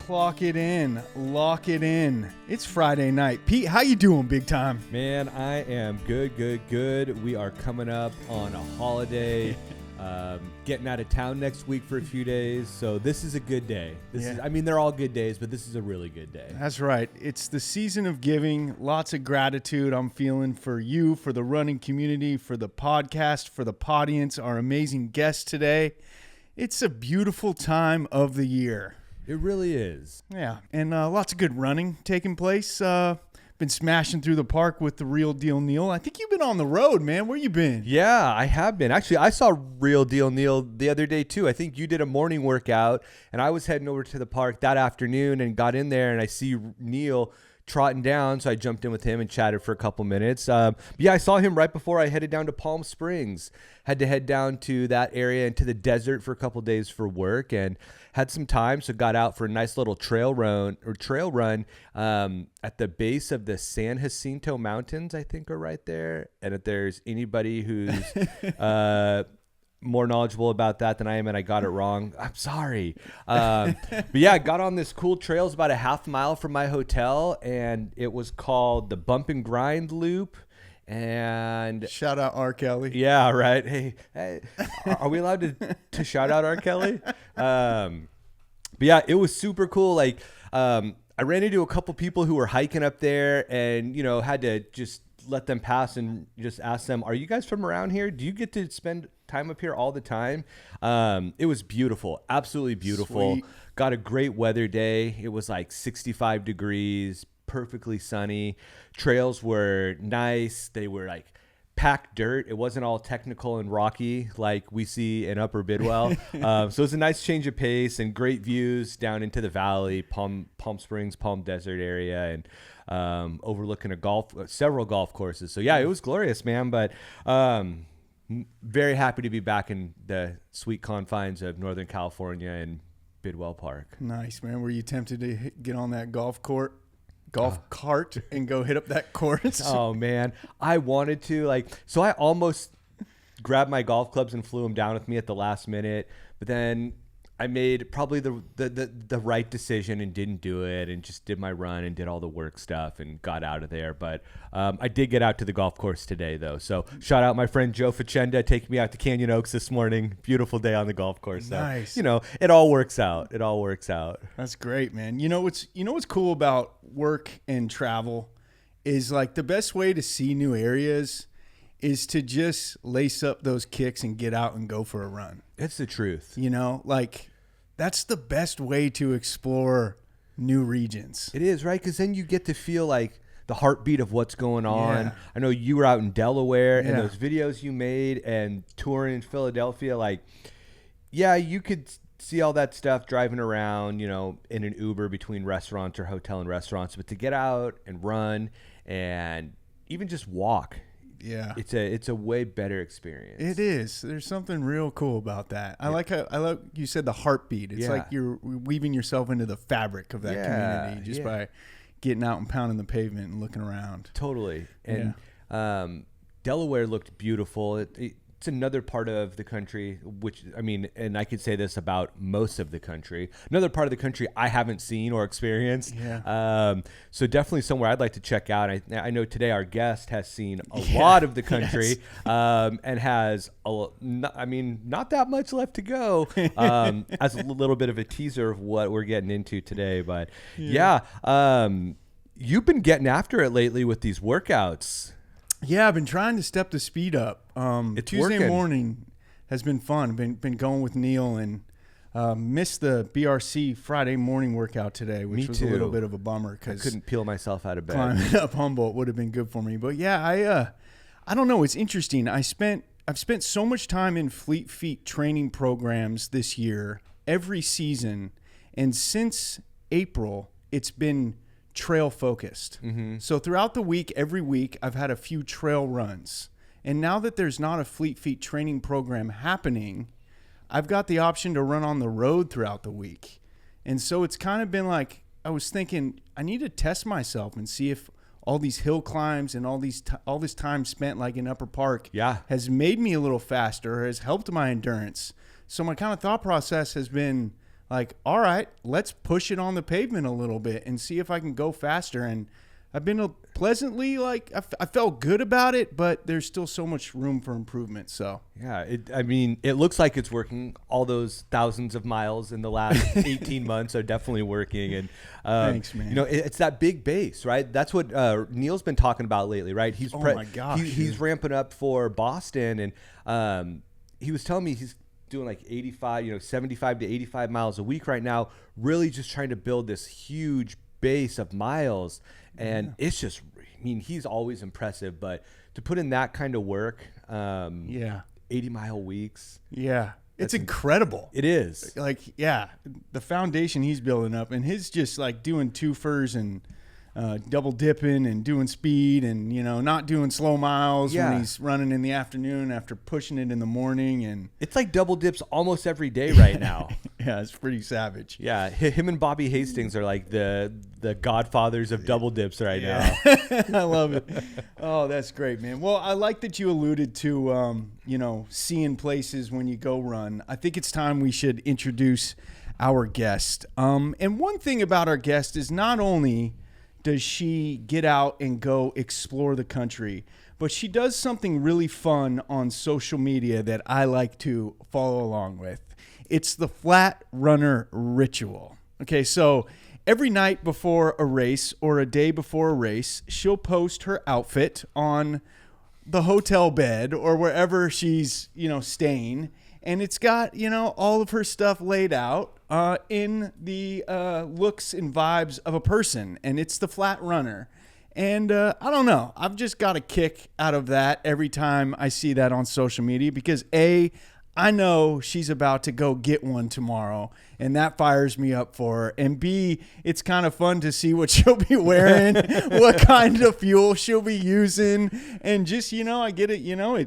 Clock it in. Lock it in. It's Friday night. Pete, how you doing, big time? Man, I am good. We are coming up on a holiday. Getting out of town next week for a few days. So this is a good day. They're all good days, but this is a really good day. That's right. It's the season of giving. Lots of gratitude I'm feeling for you, for the running community, for the podcast, for the audience, our amazing guest today. It's a beautiful time of the year. It really is. Yeah, and lots of good running taking place. Been smashing through the park with the Real Deal Neil. I think you've been on the road, man. Where you been? Yeah, I have been. Actually, I saw Real Deal Neil the other day, too. I think you did a morning workout, and I was heading over to the park that afternoon and got in there, and I see Neil trotting down, so I jumped in with him and chatted for a couple minutes. I saw him right before I headed down to Palm Springs. Had to head down to that area into the desert for a couple days for work and had some time, so got out for a nice little trail run at the base of the San Jacinto Mountains, I think are right there. And if there's anybody who's more knowledgeable about that than I am and I got it wrong, I'm sorry. But yeah, I got on this cool trail. It's about a half mile from my hotel, and it was called the Bump and Grind Loop. And shout out R. Kelly. Yeah, right. Hey, are we allowed to shout out R. Kelly? But yeah, it was super cool. Like, I ran into a couple people who were hiking up there, and had to just let them pass and just ask them, "Are you guys from around here? Do you get to spend time up here all the time?" It was beautiful, absolutely beautiful. Sweet. Got a great weather day. It was like 65 degrees. Perfectly sunny. Trails were nice. They were like packed dirt. It wasn't all technical and rocky like we see in Upper Bidwell. So it was a nice change of pace and great views down into the valley, Palm Springs, Palm Desert area, and overlooking several golf courses. So yeah, it was glorious, man. But very happy to be back in the sweet confines of Northern California and Bidwell Park. Nice, man. Were you tempted to get on that golf cart and go hit up that course? Oh man, I wanted to, so I almost grabbed my golf clubs and flew them down with me at the last minute, but then I made probably the right decision and didn't do it, and just did my run and did all the work stuff and got out of there. But I did get out to the golf course today, though. So shout out my friend Joe Facenda taking me out to Canyon Oaks this morning. Beautiful day on the golf course. Nice. So, it all works out. It all works out. That's great, man. What's cool about work and travel is like the best way to see new areas is to just lace up those kicks and get out and go for a run. It's the truth. That's the best way to explore new regions. It is, right? Because then you get to feel like the heartbeat of what's going on. Yeah. I know you were out in Delaware, Yeah. and those videos you made and touring in Philadelphia, you could see all that stuff driving around, in an Uber between restaurants or hotel and restaurants. But to get out and run and even just walk, yeah, it's a way better experience. It is. There's something real cool about that. I like you said the heartbeat. It's like you're weaving yourself into the fabric of that community just by getting out and pounding the pavement and looking around. Totally. And Delaware looked beautiful. It's another part of the country, and I could say this about most of the country, another part of the country I haven't seen or experienced. Yeah. So definitely somewhere I'd like to check out. I know today our guest has seen a lot of the country, and has, not that much left to go, as a little bit of a teaser of what we're getting into today. But you've been getting after it lately with these workouts. Yeah, I've been trying to step the speed up. Tuesday morning has been fun. Been going with Neil, and missed the BRC Friday morning workout today, which was a little bit of a bummer because I couldn't peel myself out of bed. Climbing up Humboldt would have been good for me. But yeah, I don't know. It's interesting. I've spent so much time in Fleet Feet training programs this year, every season, and since April, it's been trail focused. Mm-hmm. So throughout the week, every week, I've had a few trail runs. And now that there's not a Fleet Feet training program happening, I've got the option to run on the road throughout the week. And so it's kind of been like, I was thinking, I need to test myself and see if all these hill climbs and all this time spent like in Upper Park has made me a little faster, has helped my endurance. So my kind of thought process has been, like, all right, let's push it on the pavement a little bit and see if I can go faster. And I've been pleasantly, like, I felt good about it, but there's still so much room for improvement. So yeah, it looks like it's working. All those thousands of miles in the last 18 months are definitely working. And thanks, man. It's that big base, right? That's what Neil's been talking about lately, right? My gosh, he's ramping up for Boston, and he was telling me he's doing like 75 to 85 miles a week right now, really just trying to build this huge base of miles. And it's just, he's always impressive, but to put in that kind of work, 80-mile weeks. Yeah. It's incredible. It is. Like, the foundation he's building up, and his just like doing twofers and double dipping and doing speed and, not doing slow miles when he's running in the afternoon after pushing it in the morning. And it's like double dips almost every day right now. Yeah, it's pretty savage. Yeah, him and Bobby Hastings are like the godfathers of double dips right now. I love it. Oh, that's great, man. Well, I like that you alluded to, seeing places when you go run. I think it's time we should introduce our guest. And one thing about our guest is not only does she get out and go explore the country, but she does something really fun on social media that I like to follow along with. It's the flat runner ritual. Okay, so every night before a race or a day before a race, she'll post her outfit on the hotel bed or wherever she's, staying. And it's got, all of her stuff laid out in the looks and vibes of a person. And it's the flat runner. And I don't know. I've just got a kick out of that every time I see that on social media because, A, I know she's about to go get one tomorrow, and that fires me up for her. And B, it's kind of fun to see what she'll be wearing, what kind of fuel she'll be using, and just, I get it,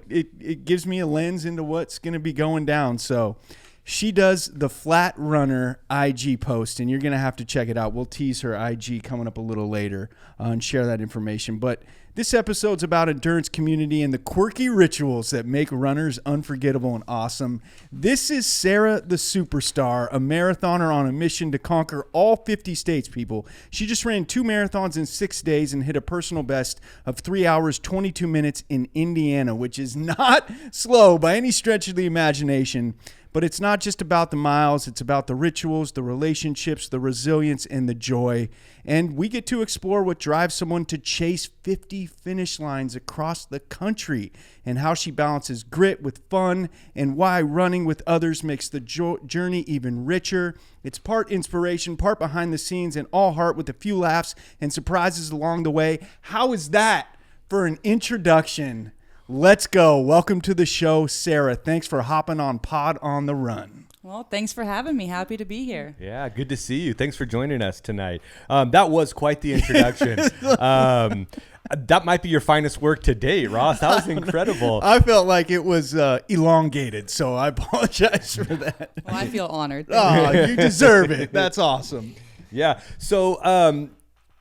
it gives me a lens into what's going to be going down. So she does the Flat Runner IG post, and you're going to have to check it out. We'll tease her IG coming up a little later and share that information. But this episode's about endurance community and the quirky rituals that make runners unforgettable and awesome. This is Sarah the Superstar, a marathoner on a mission to conquer all 50 states, people. She just ran 2 marathons in 6 days and hit a personal best of 3 hours, 22 minutes in Indiana, which is not slow by any stretch of the imagination. But it's not just about the miles. It's about the rituals, the relationships, the resilience, and the joy. And we get to explore what drives someone to chase 50 finish lines across the country and how she balances grit with fun and why running with others makes the journey even richer. It's part inspiration, part behind the scenes, and all heart with a few laughs and surprises along the way. How is that for an introduction? Let's go. Welcome to the show, Sarah. Thanks for hopping on Pod on the Run. Well, thanks for having me. Happy to be here. Yeah, good to see you. Thanks for joining us tonight. That was quite the introduction. That might be your finest work to date, Ross. That was incredible. I felt like it was elongated, so I apologize for that. Well, I feel honored. Oh, you deserve it. That's awesome. Yeah. So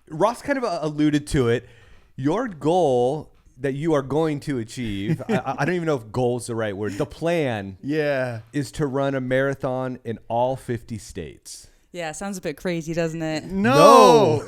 Ross kind of alluded to it. Your goal that you are going to achieve, I don't even know if goal is the right word. The plan is to run a marathon in all 50 states. Yeah, sounds a bit crazy, doesn't it? No.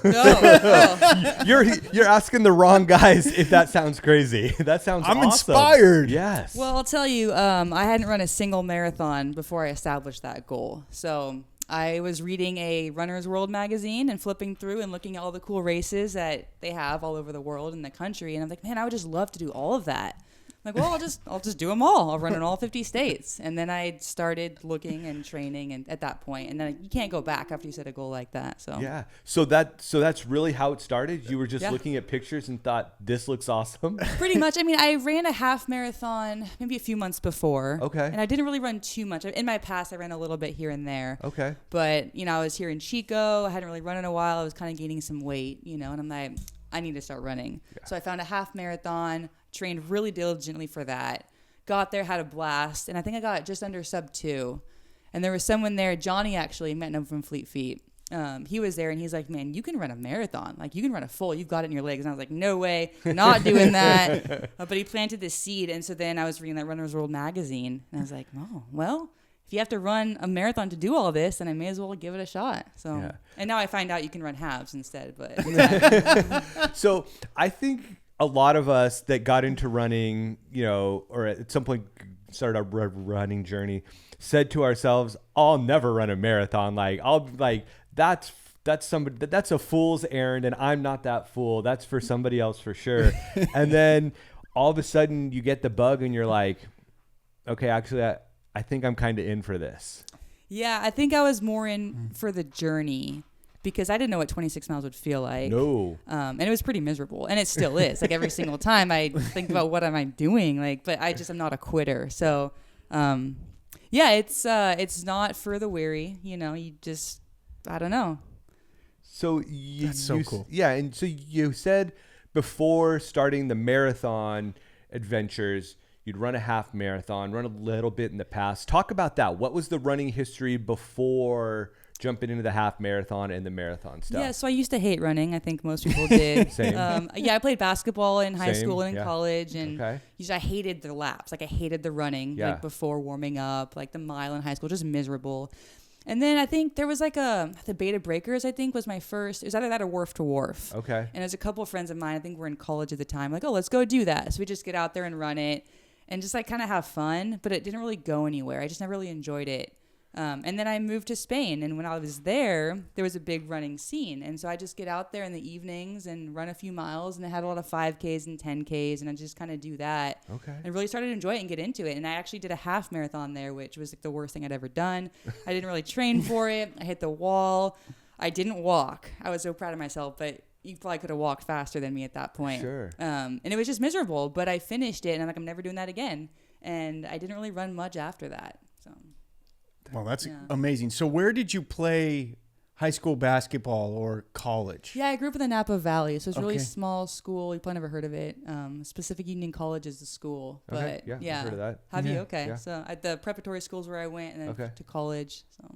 You're asking the wrong guys if that sounds crazy. That sounds awesome. I'm inspired. Yes. Well, I'll tell you, I hadn't run a single marathon before I established that goal. So I was reading a Runner's World magazine and flipping through and looking at all the cool races that they have all over the world and the country. And I'm like, man, I would just love to do all of that. I'm like, well, I'll just do them all. I'll run in all 50 states. And then I started looking and training and at that point. And then you can't go back after you set a goal like that. So yeah. So that's really how it started. You were just looking at pictures and thought, this looks awesome. Pretty much. I mean, I ran a half marathon maybe a few months before. Okay. And I didn't really run too much. In my past, I ran a little bit here and there. Okay. But, I was here in Chico. I hadn't really run in a while. I was kind of gaining some weight, and I'm like, I need to start running. Yeah. So I found a half marathon, trained really diligently for that. Got there, had a blast, and I think I got just under sub 2. And there was someone there, Johnny actually, met him from Fleet Feet. He was there, and he's like, man, you can run a marathon. Like, you can run a full. You've got it in your legs. And I was like, no way, not doing that. But he planted this seed, and so then I was reading that Runner's World magazine, and I was like, oh, well, if if you have to run a marathon to do all this, then I may as well give it a shot. So, and now I find out you can run halves instead. But so I think a lot of us that got into running, or at some point started our running journey, said to ourselves, "I'll never run a marathon. That's a fool's errand, and I'm not that fool. That's for somebody else for sure." And then all of a sudden you get the bug and you're like, okay, actually I think I'm kind of in for this. Yeah, I think I was more in for the journey because I didn't know what 26 miles would feel like. No. And it was pretty miserable, and it still is. Like every single time I think about what am I doing, but I'm not a quitter. So, it's not for the weary. You just, I don't know. So that's so cool. Yeah, and so you said before starting the marathon adventures, you'd run a half marathon, run a little bit in the past. Talk about that. What was the running history before jumping into the half marathon and the marathon stuff? Yeah, so I used to hate running. I think most people did. Same. I played basketball in high school and in college, and okay. I hated the laps. I hated the running before warming up, the mile in high school, just miserable. And then I think there was the Beta Breakers, I think, was my first. It was either that or Wharf to Wharf. Okay. And there's a couple of friends of mine, I think we're in college at the time, let's go do that. So we just get out there and run it and just kind of have fun, but it didn't really go anywhere. I just never really enjoyed it. And then I moved to Spain, and when I was there was a big running scene. And so I just get out there in the evenings and run a few miles, and I had a lot of 5Ks and 10Ks, and I just kind of do that. Okay. And really started to enjoy it and get into it. And I actually did a half marathon there, which was the worst thing I'd ever done. I didn't really train for it. I hit the wall. I didn't walk. I was so proud of myself, but you probably could have walked faster than me at that point. Sure. And it was just miserable, but I finished it, and I'm never doing that again. And I didn't really run much after that. So. Well, that's amazing. So where did you play high school basketball or college? Yeah, I grew up in the Napa Valley, so it's a really small school. You probably never heard of it. Pacific Union College is the school. But okay. Yeah, I've heard of that. Have you? Okay. Yeah. So at the preparatory schools where I went, and then to college. So.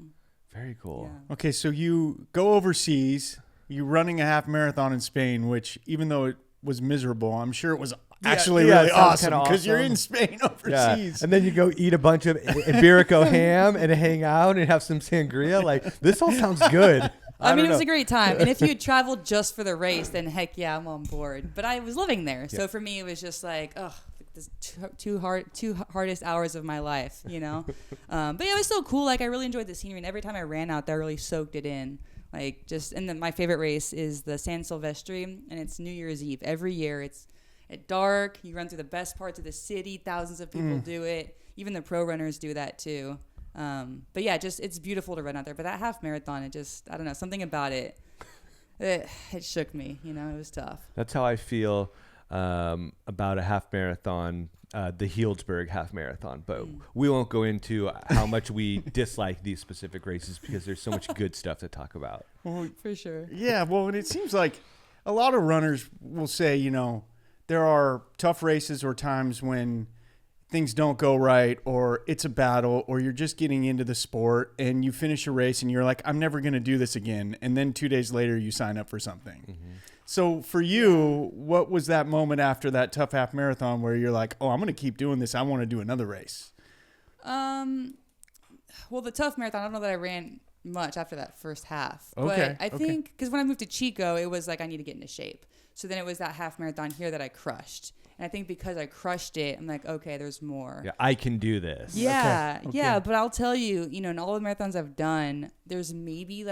Very cool. Yeah. Okay, so you go overseas. You're running a half marathon in Spain, which even though it was miserable, I'm sure it was actually really awesome because you're in Spain overseas. Yeah. And then you go eat a bunch of Iberico ham and hang out and have some sangria. This all sounds good. I mean, it was a great time. And if you had traveled just for the race, then heck yeah, I'm on board. But I was living there. So for me, it was just this two hardest hours of my life, But yeah, it was still cool. I really enjoyed the scenery. And every time I ran out there, I really soaked it in. And then my favorite race is the San Silvestre, and it's New Year's Eve. Every year it's at dark. You run through the best parts of the city. Thousands of people do it. Even the pro runners do that too. But yeah, it's beautiful to run out there. But that half marathon, I don't know, something about it. It shook me. It was tough. That's how I feel about a half marathon, the Healdsburg half marathon. But we won't go into how much we dislike these specific races because there's so much good stuff to talk about. Well, for sure. Yeah, well, and it seems like a lot of runners will say, there are tough races or times when things don't go right, or it's a battle, or you're just getting into the sport and you finish a race and you're like, I'm never going to do this again. And then 2 days later you sign up for something. Mm-hmm. So for you, what was that moment after that tough half marathon where you're like, oh, I'm going to keep doing this. I want to do another race? Well, the tough marathon, I don't know that I ran much after that first half. Okay. But I think, because when I moved to Chico, it was I need to get into shape. So then it was that half marathon here that I crushed. And I think because I crushed it, I'm like, okay, there's more. Yeah, I can do this. Yeah, okay. Yeah. But I'll tell you, in all the marathons I've done, there's maybe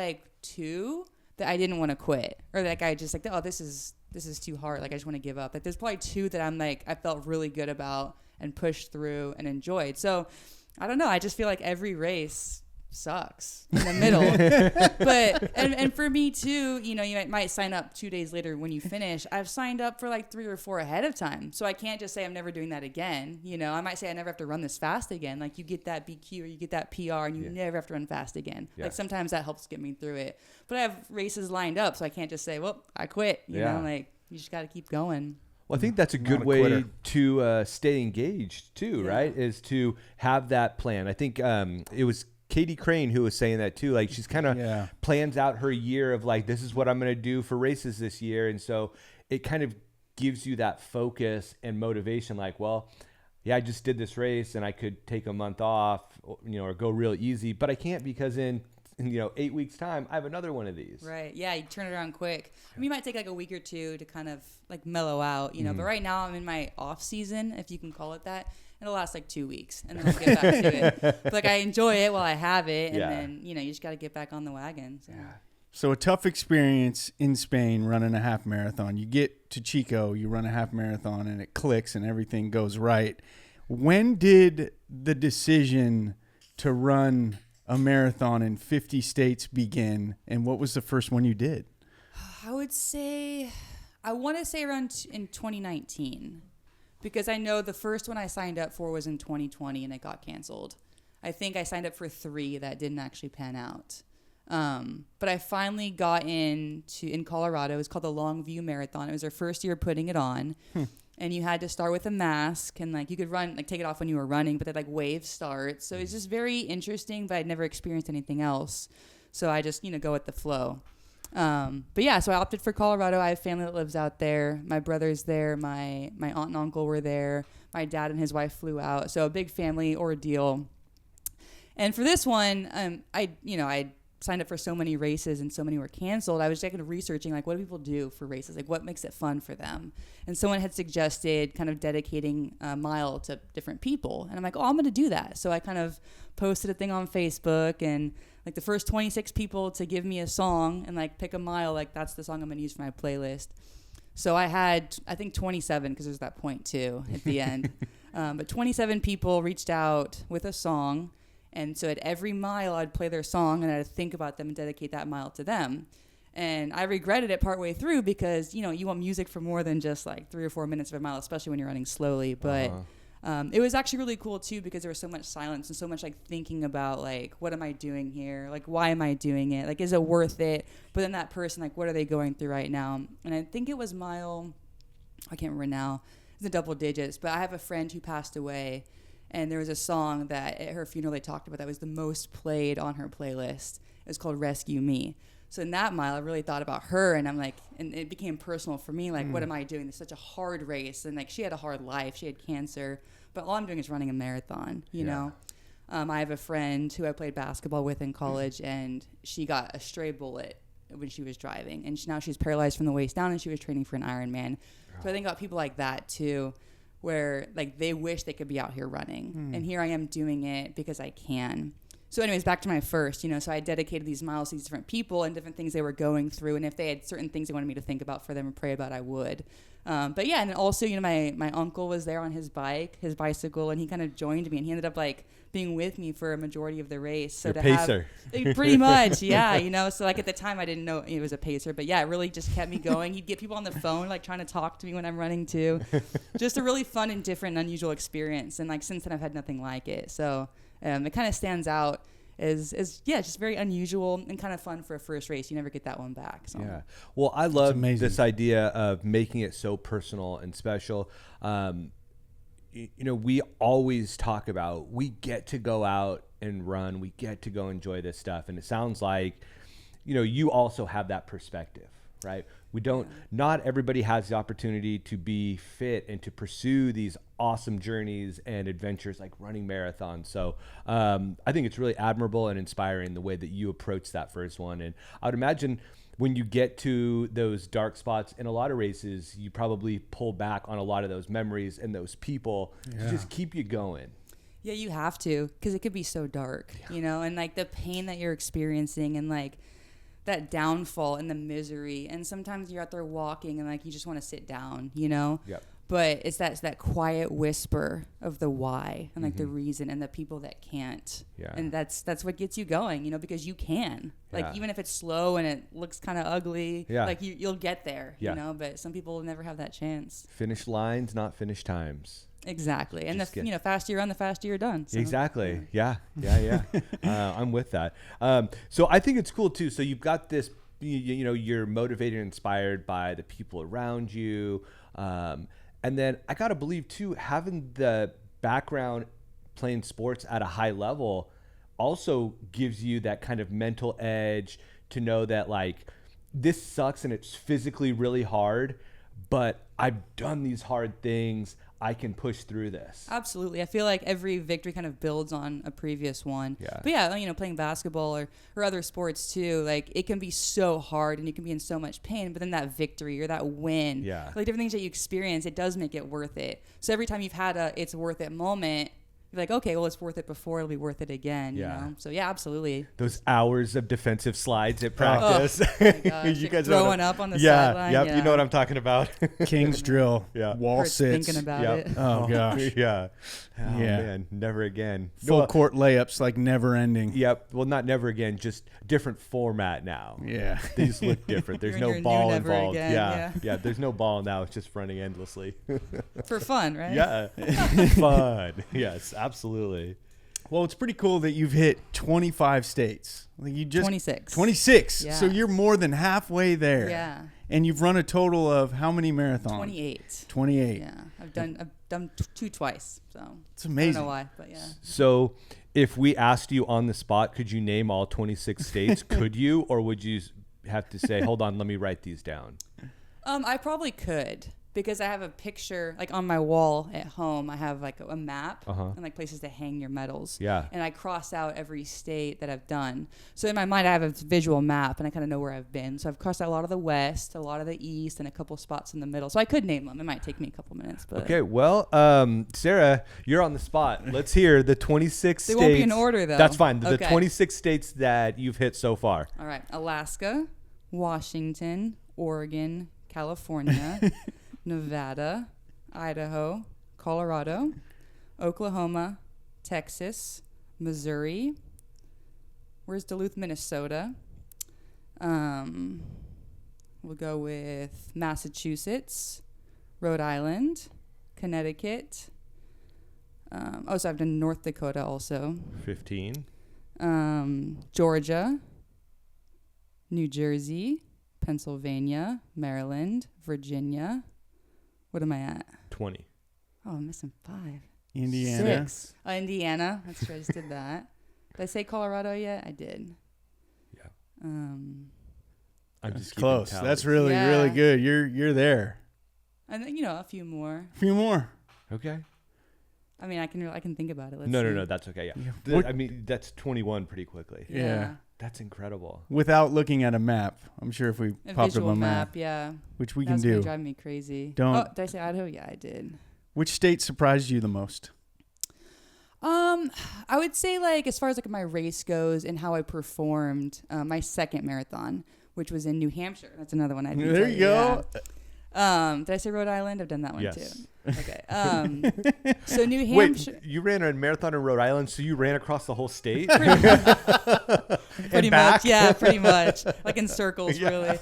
2 that I didn't want to quit, or I just oh, this is too hard. I just want to give up. There's probably 2 that I'm I felt really good about and pushed through and enjoyed. So I don't know. I just feel like every race sucks in the middle. But and for me too, you might sign up 2 days later when you finish. I've signed up for 3 or 4 ahead of time, so I can't just say I'm never doing that again. I might say I never have to run this fast again. You get that BQ or you get that PR and you never have to run fast again. Sometimes that helps get me through it, but I have races lined up, so I can't just say, well, I quit. You just got to keep going. Well, I think that's a good way to stay engaged too, right? Is to have that plan. I think it was Katie Crane who was saying that too. She's kind of plans out her year of this is what I'm going to do for races this year. And so it kind of gives you that focus and motivation. Well, yeah, I just did this race and I could take a month off, or go real easy, but I can't because in 8 weeks time, I have another one of these. Right. Yeah. You turn it around quick. I mean, you might take like a week or two to kind of like mellow out, but right now I'm in my off season, if you can call it that. It'll last like 2 weeks and then I'll get back to it. But like I enjoy it while I have it. And then, you just got to get back on the wagon. So. Yeah. So a tough experience in Spain running a half marathon. You get to Chico, you run a half marathon and it clicks and everything goes right. When did the decision to run a marathon in 50 states begin, and what was the first one you did? I want to say around in 2019, because I know the first one I signed up for was in 2020 and it got canceled. I think I signed up for 3 that didn't actually pan out. But I finally got in Colorado. It was called the Longview Marathon. It was our first year putting it on. And you had to start with a mask and like you could run, like take it off when you were running, but they like wave start. So it's just very interesting, but I'd never experienced anything else. So I just, go with the flow. But yeah, so I opted for Colorado. I have family that lives out there. My brother's there. My aunt and uncle were there. My dad and his wife flew out. So a big family ordeal. And for this one, I signed up for so many races and so many were canceled. I was just kind of researching like what do people do for races, like what makes it fun for them. And someone had suggested kind of dedicating a mile to different people, and I'm like, I'm going to do that. So I kind of posted a thing on Facebook, and like the first 26 people to give me a song and like pick a mile, like that's the song I'm going to use for my playlist. So I had, I think 27, because there's that point too at the end. But 27 people reached out with a song. And so at every mile, I'd play their song and I'd think about them and dedicate that mile to them. And I regretted it partway through because, you want music for more than just like 3 or 4 minutes of a mile, especially when you're running slowly. But it was actually really cool too because there was so much silence and so much like thinking about like, what am I doing here? Like, why am I doing it? Like, is it worth it? But then that person, like, what are they going through right now? And I think it was I can't remember now. It's the double digits. But I have a friend who passed away. And there was a song that at her funeral they talked about that was the most played on her playlist. It was called Rescue Me. So in that mile, I really thought about her, and I'm like, and it became personal for me. Like, what am I doing? It's such a hard race. And like, she had a hard life. She had cancer. But all I'm doing is running a marathon, you know? I have a friend who I played basketball with in college, and she got a stray bullet when she was driving. And now she's paralyzed from the waist down, and she was training for an Ironman. So I think about people like that, too, where like they wish they could be out here running. And here I am doing it because I can. So anyways, back to my first, so I dedicated these miles to these different people and different things they were going through. And if they had certain things they wanted me to think about for them and pray about, I would. But yeah, and then also, my uncle was there on his bicycle, and he kind of joined me, and he ended up like being with me for a majority of the race. So Your pacer. Pretty much, yeah, so like at the time I didn't know it was a pacer, but yeah, it really just kept me going. He'd get people on the phone, like trying to talk to me when I'm running too. Just a really fun and different and unusual experience. And like since then I've had nothing like it. So it kind of stands out as just very unusual and kind of fun for a first race. You never get that one back. So. Yeah. Well, I love this idea of making it so personal and special. We always talk about we get to go out and run. We get to go enjoy this stuff. And it sounds like, you also have that perspective, right? Not everybody has the opportunity to be fit and to pursue these awesome journeys and adventures like running marathons. So I think it's really admirable and inspiring the way that you approach that first one. And I would imagine when you get to those dark spots in a lot of races, you probably pull back on a lot of those memories and those people to just keep you going. Yeah, you have to, because it could be so dark, and like the pain that you're experiencing and like that downfall and the misery. And sometimes you're out there walking and like you just want to sit down, Yep. But it's that quiet whisper of the why and like the reason and the people that can't. Yeah. And that's what gets you going, because you can. Like even if it's slow and it looks kind of ugly, like you'll get there, but some people will never have that chance. Finish lines, not finish times. Exactly. And the faster you run, the faster you're done. So. Exactly. Yeah. I'm with that. So I think it's cool too. So you've got this, you're motivated and inspired by the people around you. And then I got to believe too, having the background playing sports at a high level also gives you that kind of mental edge to know that like this sucks and it's physically really hard, but I've done these hard things. I can push through this. Absolutely. I feel like every victory kind of builds on a previous one. Yeah. But yeah, you know, playing basketball or other sports too, like it can be so hard and you can be in so much pain, but then that victory or that win, Yeah. like different things that you experience, it does make it worth it. So every time you've had a it's worth it moment, you're like, okay, well, it's worth it before, it'll be worth it again. Yeah. You know? So yeah, absolutely. Those hours of defensive slides at practice. Oh my gosh, You guys know what throwing I'm- up on the yeah, sideline. yep, Yeah. you know what I'm talking about. King's drill. Yeah. Wall Hurts sits. thinking about Yep. it. Oh gosh. Yeah. Oh, Yeah. man, never again. Full No, court layups like never ending. Yep. Well, not never again, just different format now. Yeah. These look different. There's You're in no your new ball never involved. again, Yeah. yeah. Yeah. There's no ball now. It's just running endlessly. For fun, right? Yeah. Fun. Yes, absolutely. Well, it's pretty cool that you've hit 25 states. Like you just 26. 26. Yeah. So you're more than halfway there. Yeah. And you've run a total of how many marathons? 28. 28. Yeah. I've done two twice. So It's I amazing. don't know why, but yeah. So, if we asked you on the spot, could you name all 26 states? Could you, or would you have to say, "Hold on, let me write these down"? I probably could because I have a picture like on my wall at home. I have like a map and like places to hang your medals. Yeah. And I cross out every state that I've done. So in my mind, I have a visual map and I kind of know where I've been. So I've crossed out a lot of the West, a lot of the East, and a couple spots in the middle. So I could name them. It might take me a couple minutes, but Okay, well, Sarah, you're on the spot. Let's hear the 26 They states. won't be in order, though. That's fine. The Okay. 26 states that you've hit so far. All right. Alaska, Washington, Oregon, California, Nevada, Idaho, Colorado, Oklahoma, Texas, Missouri. Where's Duluth, Minnesota? We'll go with Massachusetts, Rhode Island, Connecticut. So I've done North Dakota also. 15. Georgia, New Jersey, Pennsylvania, Maryland, Virginia. What am I at? 20. Oh, I'm missing 5. Indiana. 6. Indiana. That's true. I just did that. Did I say Colorado yet? I did. Yeah. Um, I'm That's just keeping close. tally. That's really, Yeah. really good. You're there. and then, a few more. A few more. Okay. I mean, I can think about it. Let's No, see. no, that's okay. Yeah. Yeah. What- I mean, that's 21 pretty quickly. Yeah. That's incredible. Without looking at a map. I'm sure if we A popped up visual a map, map, yeah. which we That's can gonna do. drive me crazy. Don't- Oh, did I say Idaho? Yeah, I did. Which state surprised you the most? I would say like as far as like my race goes and how I performed, my second marathon, which was in New Hampshire. That's another one I did. There you go. Did I say Rhode Island? I've done that one Yes. too. Okay. So New Wait, Hampshire. you ran a marathon in Rhode Island, so you ran across the whole state? Pretty back? much, yeah, pretty much, like in circles, really.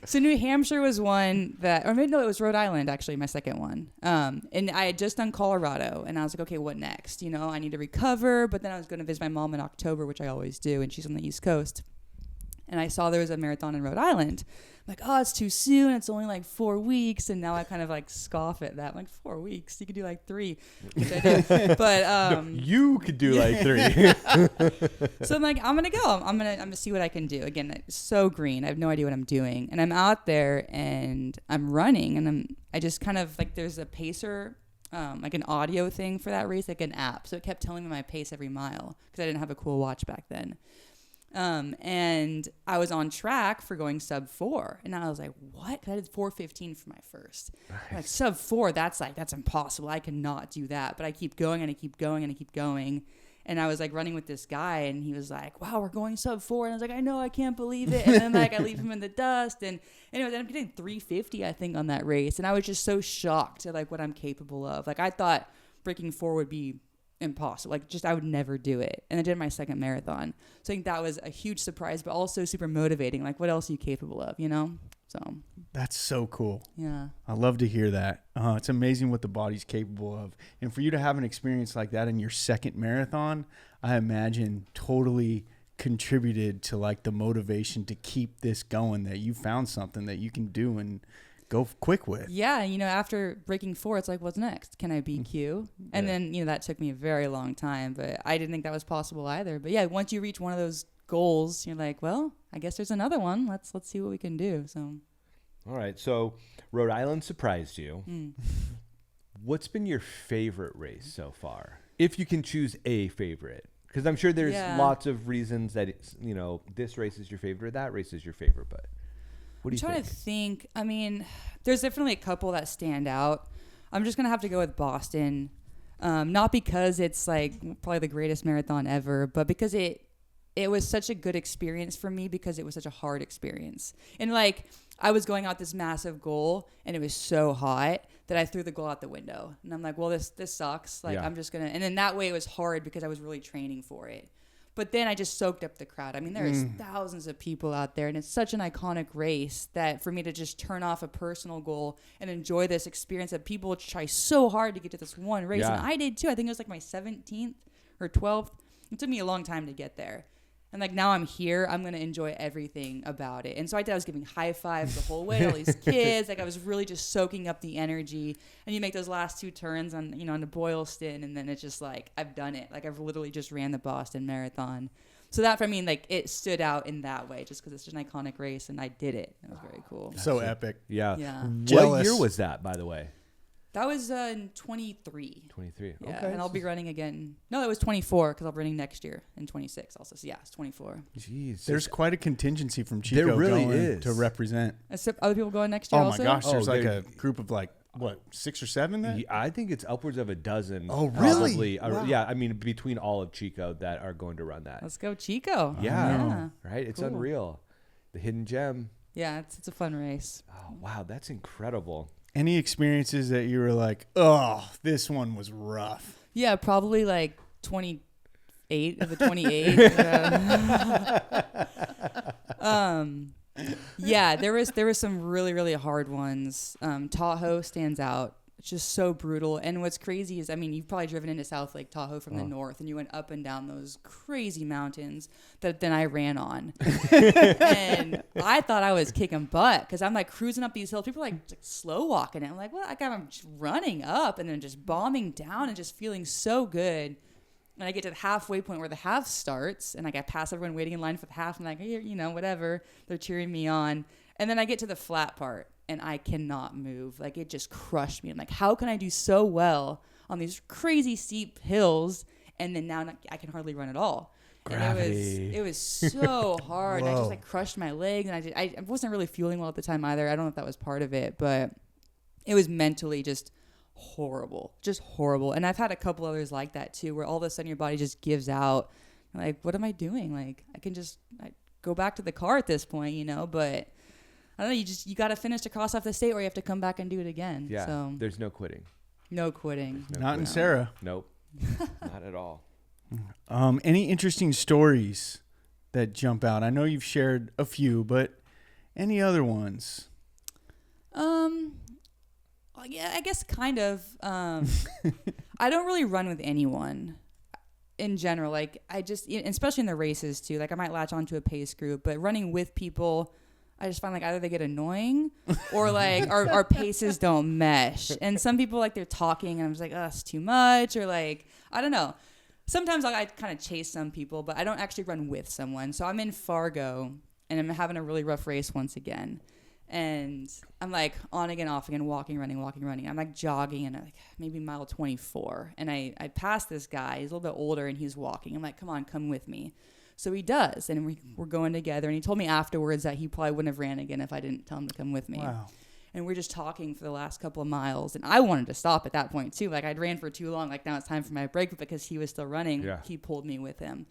So New Hampshire was one that, or maybe no, it was Rhode Island actually, my second one. And I had just done Colorado, and I was like, okay, what next? I need to recover, but then I was going to visit my mom in October, which I always do, and she's on the East Coast. And I saw there was a marathon in Rhode Island. I'm like, oh, it's too soon. It's only like 4 weeks. And now I kind of like scoff at that. I'm like, 4 weeks? You could do like 3, which I did. But You could do like 3. so I'm like, I'm gonna go. I'm gonna see what I can do. Again, it's so green. I have no idea what I'm doing. And I'm out there and I'm running and I just kind of like there's a pacer, like an audio thing for that race, like an app. So it kept telling me my pace every mile because I didn't have a cool watch back then. And I was on track for going sub 4. And I was like, what? 'Cause I did 4:15 for my first. Like sub 4, that's impossible. I cannot do that. But I keep going and I keep going and I keep going. And I was like running with this guy and he was like, wow, we're going sub 4. And I was like, I know, I can't believe it. And then like I leave him in the dust. And anyways, I ended up getting 350, I think, on that race. And I was just so shocked at like what I'm capable of. Like I thought breaking 4 would be impossible. Like just I would never do it. And I did my second marathon. So I think that was a huge surprise, but also super motivating. Like what else are you capable of, So That's so cool. yeah. I love to hear that. It's amazing what the body's capable of. And for you to have an experience like that in your second marathon, I imagine totally contributed to like the motivation to keep this going, that you found something that you can do and go quick with. Yeah, after breaking 4, it's like, what's next? Can I BQ? And then, that took me a very long time, but I didn't think that was possible either. But yeah, once you reach one of those goals, you're like, well, I guess there's another one. Let's see what we can do. So All right. So Rhode Island surprised you. What's been your favorite race so far? If you can choose a favorite. Because I'm sure there's lots of reasons that it's, this race is your favorite, that race is your favorite. But what do you think? I'm trying to think. I mean, there's definitely a couple that stand out. I'm just going to have to go with Boston. Not because it's like probably the greatest marathon ever, but because it was such a good experience for me because it was such a hard experience. And like I was going out this massive goal and it was so hot that I threw the goal out the window. And I'm like, well, this sucks. Like I'm just going to, and then that way it was hard because I was really training for it. But then I just soaked up the crowd. I mean, there's thousands of people out there, and it's such an iconic race that for me to just turn off a personal goal and enjoy this experience that people try so hard to get to this one race. And I did too. I think it was like my 17th or 12th. It took me a long time to get there. And like now I'm here, I'm going to enjoy everything about it. And so I was giving high fives the whole way, all these kids. Like I was really just soaking up the energy. And you make those last 2 turns on the Boylston. And then it's just like, I've done it. Like I've literally just ran the Boston Marathon. So that for me, like it stood out in that way just because it's such an iconic race and I did it. It was very cool. So epic. Yeah. Yeah. What year was that, by the way? That was in 23. 23. Yeah, Okay. and I'll be running again. No, it was 24 because I'll be running next year in 26 also. So yeah, it's 24. Jeez. There's quite a contingency from Chico There really going is. to represent. Except other people going next year Oh also? my gosh, there's Oh, like there- a group of like, what, 6 or 7 then? I think it's upwards of a dozen. Oh, really? Probably. Wow. Yeah, I mean, between all of Chico that are going to run that. Let's go Chico. Yeah. Right? It's Cool. unreal. The hidden gem. Yeah, it's a fun race. Oh, wow. That's incredible. Any experiences that you were like, oh, this one was rough? Yeah, probably like 28 of the 28. Yeah, there was some really, really hard ones. Tahoe stands out. It's just so brutal. And what's crazy is, I mean, you've probably driven into South Lake Tahoe from the north, and you went up and down those crazy mountains that then I ran on. And I thought I was kicking butt because I'm like cruising up these hills. People are like slow walking it. I'm like, well, I'm just running up and then just bombing down and just feeling so good. And I get to the halfway point where the half starts, and like I pass everyone waiting in line for the half. I'm like, hey, whatever. They're cheering me on. And then I get to the flat part, and I cannot move. Like, it just crushed me. I'm like, how can I do so well on these crazy steep hills, and then now I can hardly run at all? Gravity. And it was so hard. And I Whoa. just like crushed my legs, and I wasn't really fueling well at the time either. I don't know if that was part of it, but it was mentally just horrible. And I've had a couple others like that too, where all of a sudden your body just gives out. You're like, what am I doing? Like, I go back to the car at this point, but I don't know. You got to finish to cross off the state, or you have to come back and do it again. Yeah. So There's no quitting. no quitting. No Not in quitting. Sarah. Nope. Not at all. Any interesting stories that jump out? I know you've shared a few, but any other ones? Yeah, I guess kind of. I don't really run with anyone in general. Like I just, especially in the races too. Like I might latch onto a pace group, but running with people, I just find like either they get annoying or like our paces don't mesh. And some people like they're talking and I'm just like, oh, it's too much, or like, I don't know. Sometimes I kind of chase some people, but I don't actually run with someone. So I'm in Fargo and I'm having a really rough race once again. And I'm like on again, off again, walking, running. I'm like jogging and like maybe mile 24. And I pass this guy. He's a little bit older and he's walking. I'm like, come on, come with me. So he does. And we're going together. And he told me afterwards that he probably wouldn't have ran again if I didn't tell him to come with me. Wow. And we're just talking for the last couple of miles. And I wanted to stop at that point too. Like I'd ran for too long. Like now it's time for my break. But because he was still running, he pulled me with him.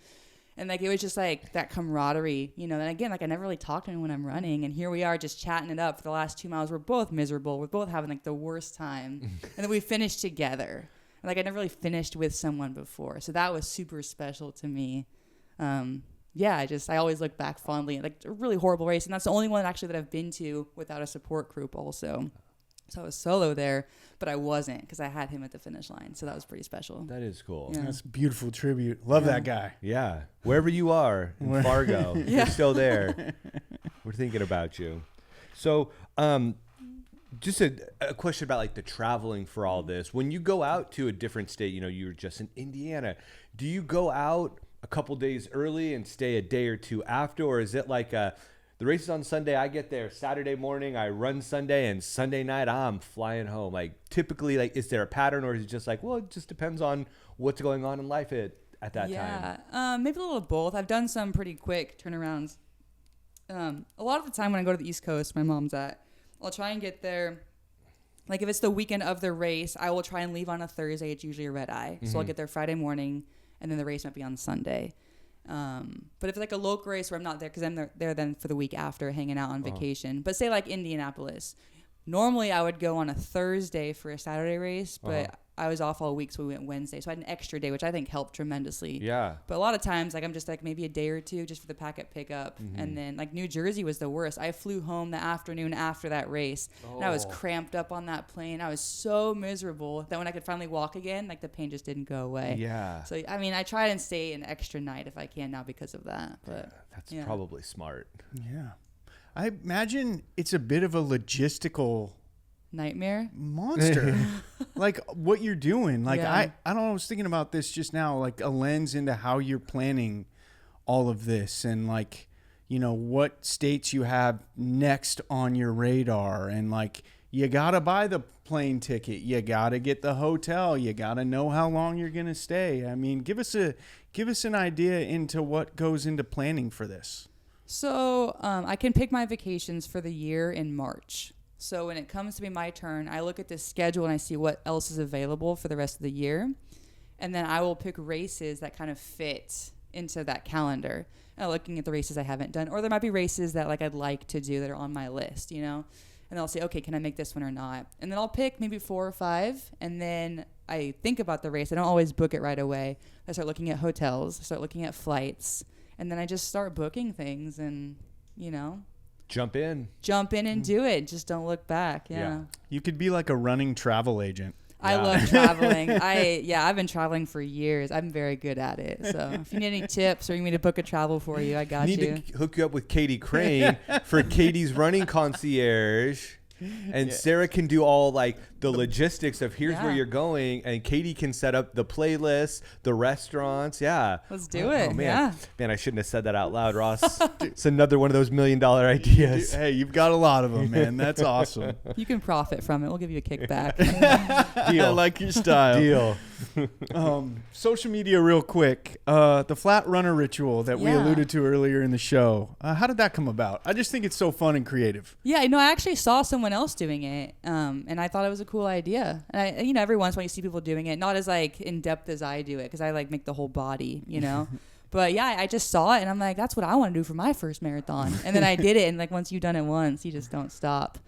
And like it was just like that camaraderie, And again, like I never really talk to anyone when I'm running. And here we are just chatting it up for the last 2 miles. We're both miserable. We're both having like the worst time. And then we finished together. And like I never really finished with someone before. So that was super special to me. I always look back fondly at like a really horrible race. And that's the only one actually that I've been to without a support group also. So I was solo there, but I wasn't because I had him at the finish line. So that was pretty special. That is cool. Yeah. That's a beautiful tribute. Love that guy. Yeah. Wherever you are in Fargo, you're still there. We're thinking about you. So, just a question about like the traveling for all this. When you go out to a different state, you were just in Indiana. Do you go out a couple days early and stay a day or two after, or is it like The race is on Sunday. I get there Saturday morning. I run Sunday, and Sunday night I'm flying home. Like typically, like is there a pattern, or is it just like, well, it just depends on what's going on in life at that time? Yeah, maybe a little of both. I've done some pretty quick turnarounds. A lot of the time when I go to the East Coast, my mom's at, I'll try and get there. Like if it's the weekend of the race, I will try and leave on a Thursday. It's usually a red eye, so I'll get there Friday morning, and then the race might be on Sunday. But if it's like a local race where I'm not there because I'm there then for the week after hanging out on vacation, but say like Indianapolis, normally I would go on a Thursday for a Saturday race, but I was off all week, so we went Wednesday. So I had an extra day, which I think helped tremendously. Yeah. But a lot of times, like I'm just like maybe a day or two just for the packet pickup. And then like New Jersey was the worst. I flew home the afternoon after that race, and I was cramped up on that plane. I was so miserable that when I could finally walk again, like the pain just didn't go away. Yeah. So, I mean, I try and stay an extra night if I can now because of that. But That's probably smart. Yeah. I imagine it's a bit of a logistical nightmare monster. Like what you're doing. Like Yeah. I don't know, I was thinking about this just now, like a lens into how you're planning all of this and like, you know, what states you have next on your radar, and like you gotta buy the plane ticket, you gotta get the hotel, you gotta know how long you're gonna stay. I mean, give us an idea into what goes into planning for this. So I can pick my vacations for the year in March. So when it comes to be my turn, I look at the schedule and I see what else is available for the rest of the year. And then I will pick races that kind of fit into that calendar. Looking at the races I haven't done. Or there might be races that like I'd like to do that are on my list, you know? And I'll say, okay, can I make this one or not? And then I'll pick maybe 4 or 5. And then I think about the race. I don't always book it right away. I start looking at hotels. I start looking at flights. And then I just start booking things and, you know, Jump in and do it. Just don't look back. Yeah. You could be like a running travel agent. I love traveling. I've been traveling for years. I'm very good at it. So if you need any tips or you need me to book a travel for you, I got you. Need to hook you up with Katie Crane for Katie's running concierge. And Sarah can do all like the logistics of here's where you're going, and Katie can set up the playlist, the restaurants. Yeah. Let's do it. Oh, man. Yeah. Man, I shouldn't have said that out loud, Ross. It's another one of those $1 million ideas. Hey, you've got a lot of them, man. That's awesome. You can profit from it. We'll give you a kickback. Deal. I like your style. Deal. Social media real quick. The flat runner ritual that we alluded to earlier in the show. How did that come about? I just think it's so fun and creative. Yeah, you know, I actually saw someone else doing it, and I thought it was a cool idea. And I, you know, every once in a while you see people doing it, not as like in depth as I do it, because I like make the whole body, you know. But yeah, I just saw it, and I'm like, that's what I want to do for my first marathon. And then I did it, and like once you've done it once, you just don't stop.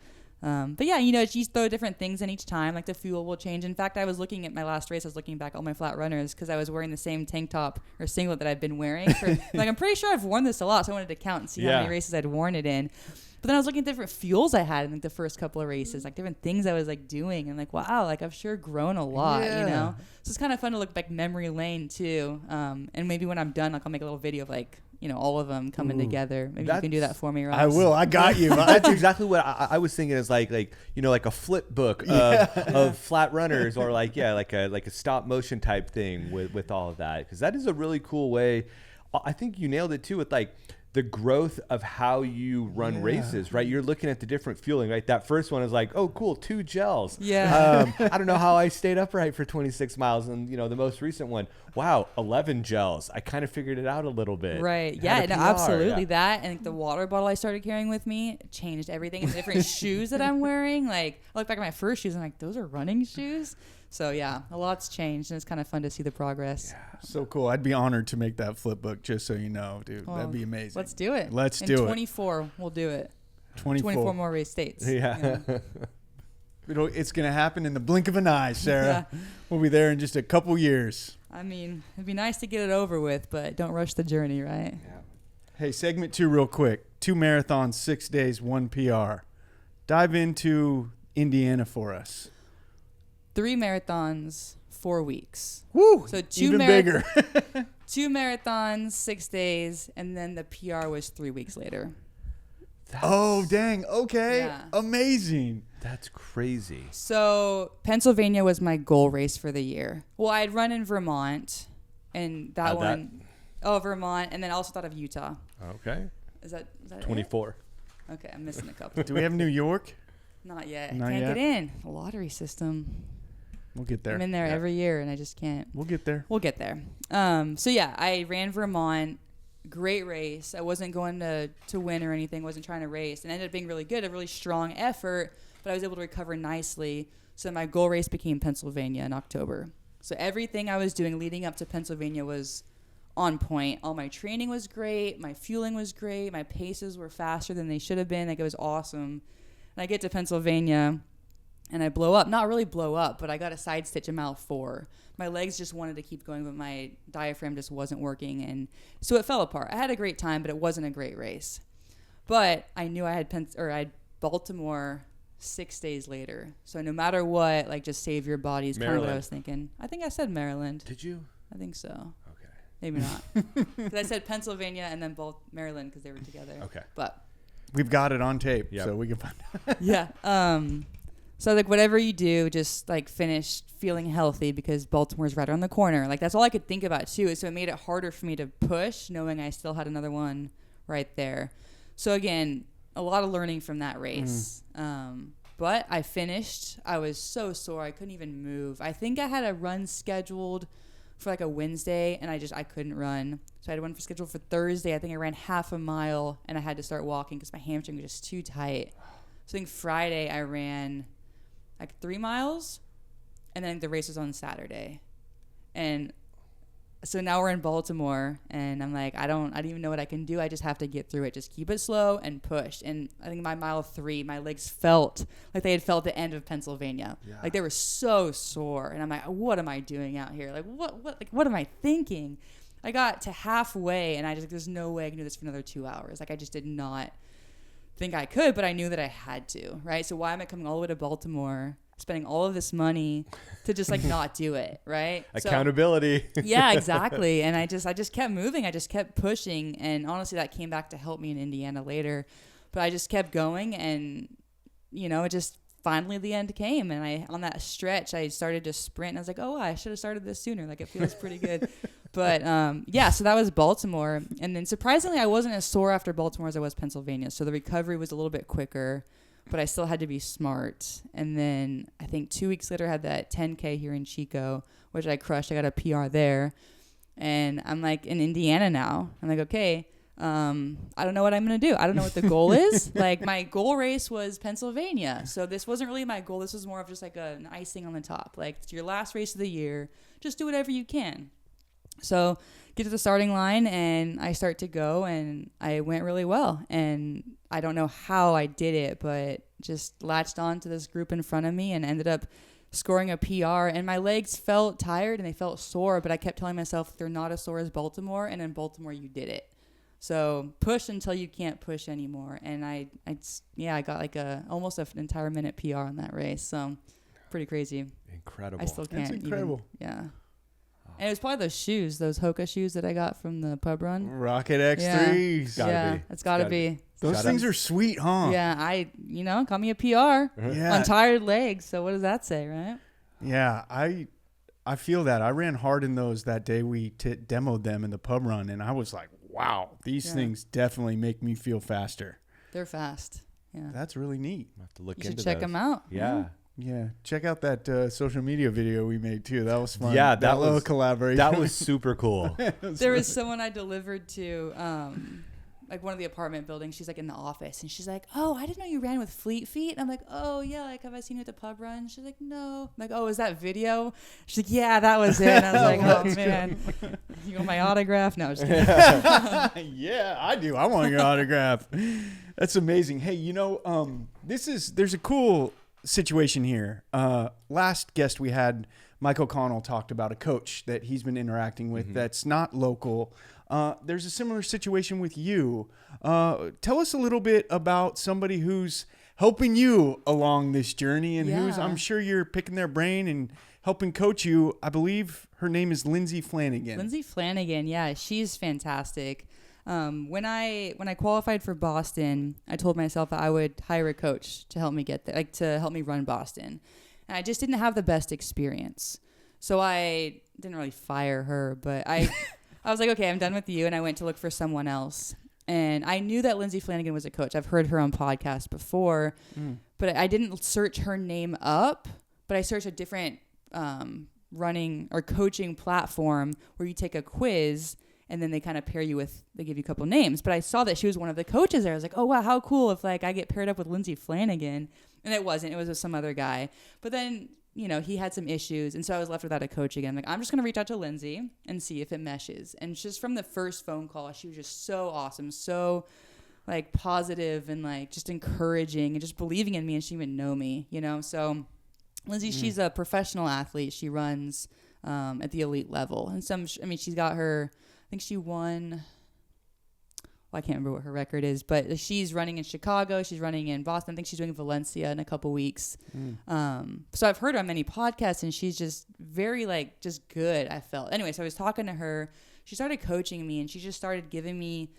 But yeah, you know, you throw different things in each time, like the fuel will change. In fact, I was looking at my last race, I was looking back at all my flat runners because I was wearing the same tank top or singlet that I've been wearing. Like, I'm pretty sure I've worn this a lot, so I wanted to count and see how many races I'd worn it in. But then I was looking at different fuels I had in like the first couple of races, like different things I was like doing, and like, wow, like I've sure grown a lot, you know? So it's kind of fun to look back memory lane too. And maybe when I'm done, like I'll make a little video of like, you know, all of them coming together. Maybe you can do that for me, Ross. I will. I got you. That's exactly what I was thinking. Is like you know, like a flip book of flat runners, or like a stop motion type thing with all of that, because that is a really cool way. I think you nailed it too with like the growth of how you run races, right? You're looking at the different fueling, right? That first one is like, oh, cool, 2 gels. Yeah. I don't know how I stayed upright for 26 miles. And, you know, the most recent one, wow, 11 gels. I kind of figured it out a little bit. Right. Yeah, no, absolutely. That and the water bottle I started carrying with me changed everything. And the different shoes that I'm wearing. Like, I look back at my first shoes and I'm like, those are running shoes? So yeah, a lot's changed, and it's kind of fun to see the progress. Yeah, so cool. I'd be honored to make that flip book, just so you know, dude. That'd be amazing. Let's do it. Let's do it. In 24, we'll do it. 24 more race states. Yeah. It's going to happen in the blink of an eye, Sarah. Yeah. We'll be there in just a couple years. I mean, it'd be nice to get it over with, but don't rush the journey, right? Yeah. Hey, segment 2 real quick. 2 marathons, 6 days, 1 PR. Dive into Indiana for us. 3 marathons, 4 weeks. Woo! So even bigger. 2 marathons, 6 days, and then the PR was 3 weeks later. Oh, dang. Okay. Yeah. Amazing. That's crazy. So Pennsylvania was my goal race for the year. Well, I had run in Vermont, and Vermont, and then I also thought of Utah. Okay. Is that 24. It? Okay, I'm missing a couple. Do we have New York? Not yet. Not Can't yet? get in. The lottery system. We'll get there. I'm in there every year, and I just can't. We'll get there. We'll get there. So yeah, I ran Vermont. Great race. I wasn't going to win or anything. Wasn't trying to race, and ended up being really good. A really strong effort, but I was able to recover nicely. So my goal race became Pennsylvania in October. So everything I was doing leading up to Pennsylvania was on point. All my training was great. My fueling was great. My paces were faster than they should have been. Like, it was awesome. And I get to Pennsylvania, and I blow up. Not really blow up, but I got a side stitch in mile 4. My legs just wanted to keep going, but my diaphragm just wasn't working. And so it fell apart. I had a great time, but it wasn't a great race. But I knew I had Baltimore 6 days later. So no matter what, like, just save your body is kind of what I was thinking. I think I said Maryland. Did you? I think so. Okay. Maybe not. Because I said Pennsylvania and then both Maryland because they were together. Okay. But We've got it on tape, Yep. so we can find out. yeah. So like whatever you do, just like finish feeling healthy because Baltimore's right around the corner. Like, that's all I could think about too. So it made it harder for me to push, knowing I still had another one right there. So again, a lot of learning from that race. But I finished. I was so sore. I couldn't even move. I think I had a run scheduled for like a Wednesday, and I couldn't run. So I had one scheduled for Thursday. I think I ran half a mile, and I had to start walking because my hamstring was just too tight. So I think Friday I ran like 3 miles, and then the race was on Saturday. And so now we're in Baltimore, and I'm like, I don't even know what I can do. I just have to get through it. Just keep it slow and push. And I think my mile 3, my legs felt like they had felt the end of Pennsylvania. Yeah. Like, they were so sore. And I'm like, what am I doing out here? Like, what am I thinking? I got to halfway, and there's no way I can do this for another 2 hours. Like, I just did not think I could, but I knew that I had to, right? So why am I coming all the way to Baltimore, spending all of this money to just like not do it, right? Accountability. So, yeah, exactly. And I just kept moving. I just kept pushing. And honestly, that came back to help me in Indiana later. But I just kept going, and, it just finally the end came. And on that stretch, I started to sprint. And I was like, oh, I should have started this sooner. Like, it feels pretty good. But yeah, so that was Baltimore. And then surprisingly, I wasn't as sore after Baltimore as I was Pennsylvania. So the recovery was a little bit quicker, but I still had to be smart. And then I think 2 weeks later, I had that 10K here in Chico, which I crushed. I got a PR there. And I'm like in Indiana now. I'm like, okay, I don't know what I'm going to do. I don't know what the goal is. Like, my goal race was Pennsylvania. So this wasn't really my goal. This was more of just like an icing on the top. Like, it's your last race of the year. Just do whatever you can. So get to the starting line, and I start to go, and I went really well. And I don't know how I did it, but just latched on to this group in front of me and ended up scoring a PR. And my legs felt tired and they felt sore, but I kept telling myself they're not as sore as Baltimore, and in Baltimore you did it. So push until you can't push anymore. And I got like almost an entire minute PR on that race. So pretty crazy. Incredible. I still can't. That's incredible. Yeah. And it was probably those Hoka shoes that I got from the pub run. Rocket X3s. Gotta be. It's gotta be. Those things are sweet, huh? Yeah, call me a PR Yeah. on tired legs. So what does that say, right? Yeah, I feel that. I ran hard in those that day we demoed them in the pub run, and I was like, wow, these things definitely make me feel faster. They're fast. Yeah. That's really neat. I'll have to look You should into check those. them out. Yeah. Yeah, check out that social media video we made too. That was fun. Yeah, that little was collaboration. That was super cool. There was someone I delivered to, like one of the apartment buildings. She's like in the office, and she's like, "Oh, I didn't know you ran with Fleet Feet." And I'm like, "Oh yeah, like have I seen you at the pub run?" She's like, "No." I'm like, "Oh, is that video?" She's like, "Yeah, that was it." And I was like, "Oh man, you want my autograph?" No, just kidding. Yeah, I do. I want your autograph. That's amazing. Hey, there's a cool situation here. Last guest we had, Mike O'Connell, talked about a coach that he's been interacting with that's not local. There's a similar situation with you. Tell us a little bit about somebody who's helping you along this journey, and who's, I'm sure you're picking their brain and helping coach you. I believe her name is Lindsay Flanagan. Lindsay Flanagan, yeah, she's fantastic. When I qualified for Boston, I told myself that I would hire a coach to help me get there, like to help me run Boston. And I just didn't have the best experience. So I didn't really fire her, but I was like, okay, I'm done with you. And I went to look for someone else. And I knew that Lindsay Flanagan was a coach. I've heard her on podcasts before, but I didn't search her name up, but I searched a different running or coaching platform where you take a quiz and then they kind of pair you with, they give you a couple names. But I saw that she was one of the coaches there. I was like, oh, wow, how cool if like I get paired up with Lindsay Flanagan. And it wasn't. It was with some other guy. But then, you know, he had some issues. And so I was left without a coach again. Like, I'm just going to reach out to Lindsay and see if it meshes. And just from the first phone call, she was just so awesome, so like positive and like just encouraging and just believing in me. And she didn't even know me, you know? So Lindsay, she's a professional athlete. She runs at the elite level. And she's got her, I think she won, well, I can't remember what her record is, but she's running in Chicago. She's running in Boston. I think she's doing Valencia in a couple weeks. So I've heard her on many podcasts, and she's just very, like, just good, I felt. Anyway, so I was talking to her. She started coaching me, and she just started giving me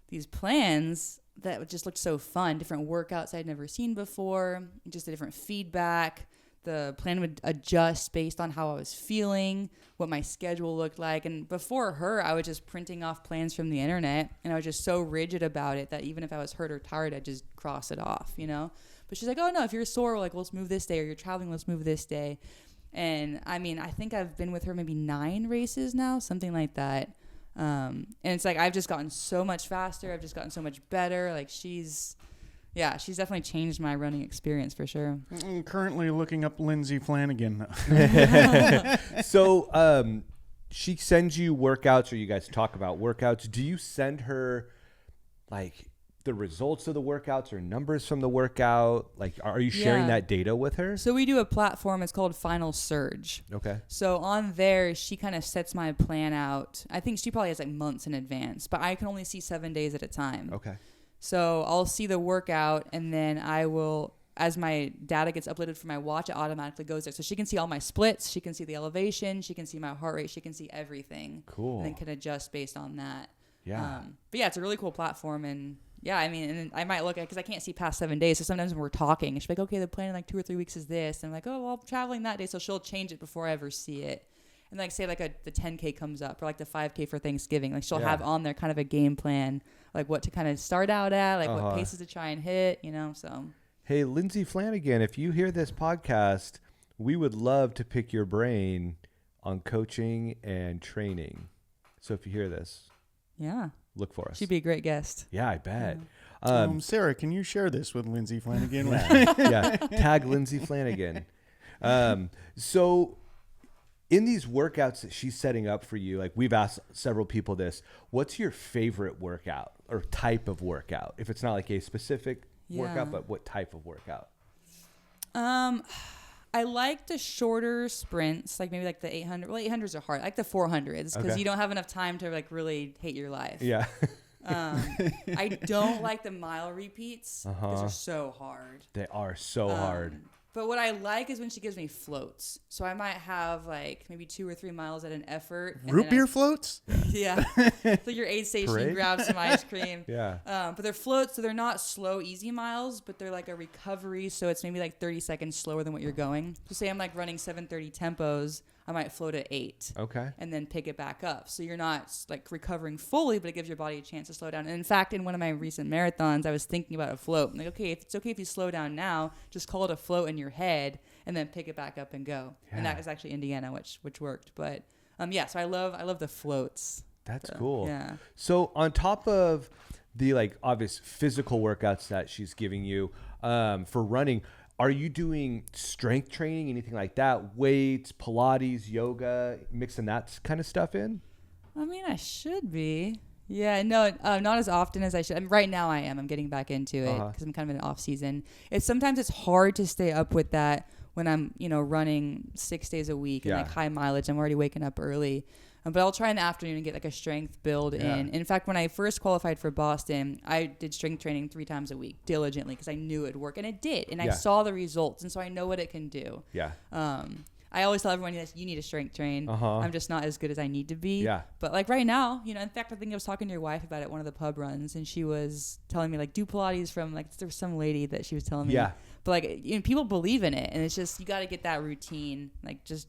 these plans that just looked so fun, different workouts I'd never seen before, just a different feedback. The plan would adjust based on how I was feeling, what my schedule looked like. And before her, I was just printing off plans from the internet, and I was just so rigid about it that even if I was hurt or tired, I'd just cross it off, you know? But she's like, oh, no, if you're sore, like, let's move this day, or you're traveling, let's move this day. And, I mean, I think I've been with her maybe 9 races now, something like that. And it's like I've just gotten so much faster. I've just gotten so much better. Like, she's definitely changed my running experience for sure. I'm currently looking up Lindsay Flanagan. So she sends you workouts, or you guys talk about workouts. Do you send her like the results of the workouts or numbers from the workout? Like, are you sharing that data with her? So we do a platform. It's called Final Surge. Okay. So on there, she kind of sets my plan out. I think she probably has like months in advance, but I can only see 7 days at a time. Okay. So I'll see the workout, and then I will, as my data gets uploaded from my watch, it automatically goes there. So she can see all my splits. She can see the elevation. She can see my heart rate. She can see everything. Cool. And then can adjust based on that. Yeah. But yeah, it's a really cool platform. And yeah, I mean, and I might look at it because I can't see past 7 days. So sometimes when we're talking, she'll be like, okay, the plan in like 2 or 3 weeks is this. And I'm like, oh, well, I'm traveling that day. So she'll change it before I ever see it. And like say like the 10K comes up, or like the 5K for Thanksgiving. Like she'll have on there kind of a game plan, like what to kind of start out at, like what paces to try and hit, you know, so. Hey, Lindsay Flanagan, if you hear this podcast, we would love to pick your brain on coaching and training. So if you hear this, look for us. She'd be a great guest. Yeah, I bet. Sarah, can you share this with Lindsay Flanagan? Yeah, tag Lindsay Flanagan. So in these workouts that she's setting up for you, like we've asked several people this, what's your favorite workout or type of workout? If it's not like a specific workout, but what type of workout? I like the shorter sprints, like maybe like the 800. Well, 800s are hard. I like the 400s because you don't have enough time to like really hate your life. Yeah. I don't like the mile repeats. Those are so hard. They are so hard. But what I like is when she gives me floats. So I might have like maybe 2 or 3 miles at an effort. Root beer floats? Yeah. So your aid station, grab some ice cream. Yeah. But they're floats, so they're not slow, easy miles, but they're like a recovery. So it's maybe like 30 seconds slower than what you're going. So say I'm like running 7:30 tempos, I might float at 8. Okay. And then pick it back up. So you're not like recovering fully, but it gives your body a chance to slow down. And in fact, in one of my recent marathons, I was thinking about a float. I'm like, okay, if it's okay if you slow down now, just call it a float in your head and then pick it back up and go. Yeah. And that was actually Indiana, which worked. But so I love the floats. That's cool. Yeah. So on top of the like obvious physical workouts that she's giving you for running, are you doing strength training, anything like that? Weights, Pilates, yoga, mixing that kind of stuff in? I mean, I should be. Yeah, no, not as often as I should. I mean, right now I am. I'm getting back into it because I'm kind of in an off season. Sometimes it's hard to stay up with that when I'm, running 6 days a week and like high mileage. I'm already waking up early. But I'll try in the afternoon and get like a strength build in. In fact, when I first qualified for Boston, I did strength training 3 times a week diligently because I knew it'd work, and it did. And I saw the results, and so I know what it can do. Yeah. I always tell everyone, you need to strength train. I'm just not as good as I need to be. Yeah. But like right now, in fact, I think I was talking to your wife about it at one of the pub runs, and she was telling me like do Pilates from like there was some lady that she was telling me. Yeah. But like people believe in it, and it's just you got to get that routine. Like just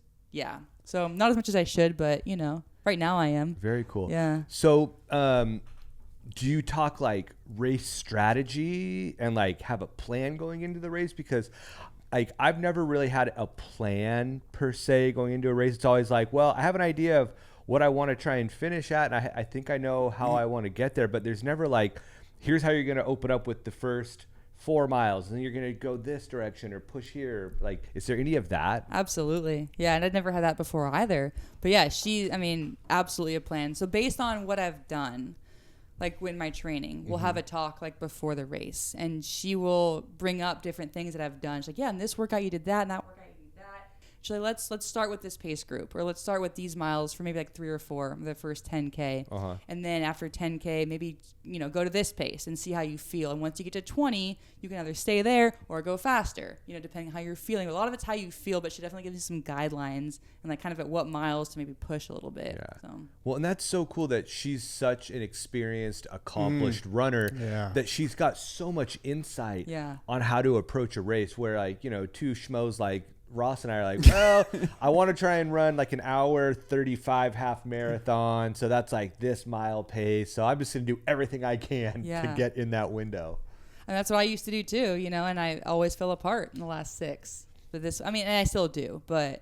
So not as much as I should, but right now I am. Very cool. Yeah. So do you talk like race strategy and like have a plan going into the race? Because like I've never really had a plan per se going into a race. It's always like, well, I have an idea of what I want to try and finish at, and I think I know how I want to get there, but there's never like, here's how you're going to open up with the first 4 miles, and then you're going to go this direction or push here. Like, is there any of that? Absolutely. Yeah, and I'd never had that before either. But yeah, absolutely a plan. So based on what I've done, like in my training, we'll have a talk like before the race, and she will bring up different things that I've done. She's like, yeah, in this workout you did that, and that workout you did that. She's like, let's start with this pace group, or let's start with these miles for maybe like 3 or 4, the first 10K. And then after 10K, maybe, go to this pace and see how you feel. And once you get to 20, you can either stay there or go faster, depending on how you're feeling. A lot of it's how you feel, but she definitely gives you some guidelines and like kind of at what miles to maybe push a little bit. Yeah. So. Well, and that's so cool that she's such an experienced, accomplished runner that she's got so much insight on how to approach a race where like, two schmoes like Ross and I are like, well, I want to try and run like an hour 35 half marathon. So that's like this mile pace. So I'm just going to do everything I can to get in that window. And that's what I used to do too, and I always fell apart in the last 6. But and I still do, but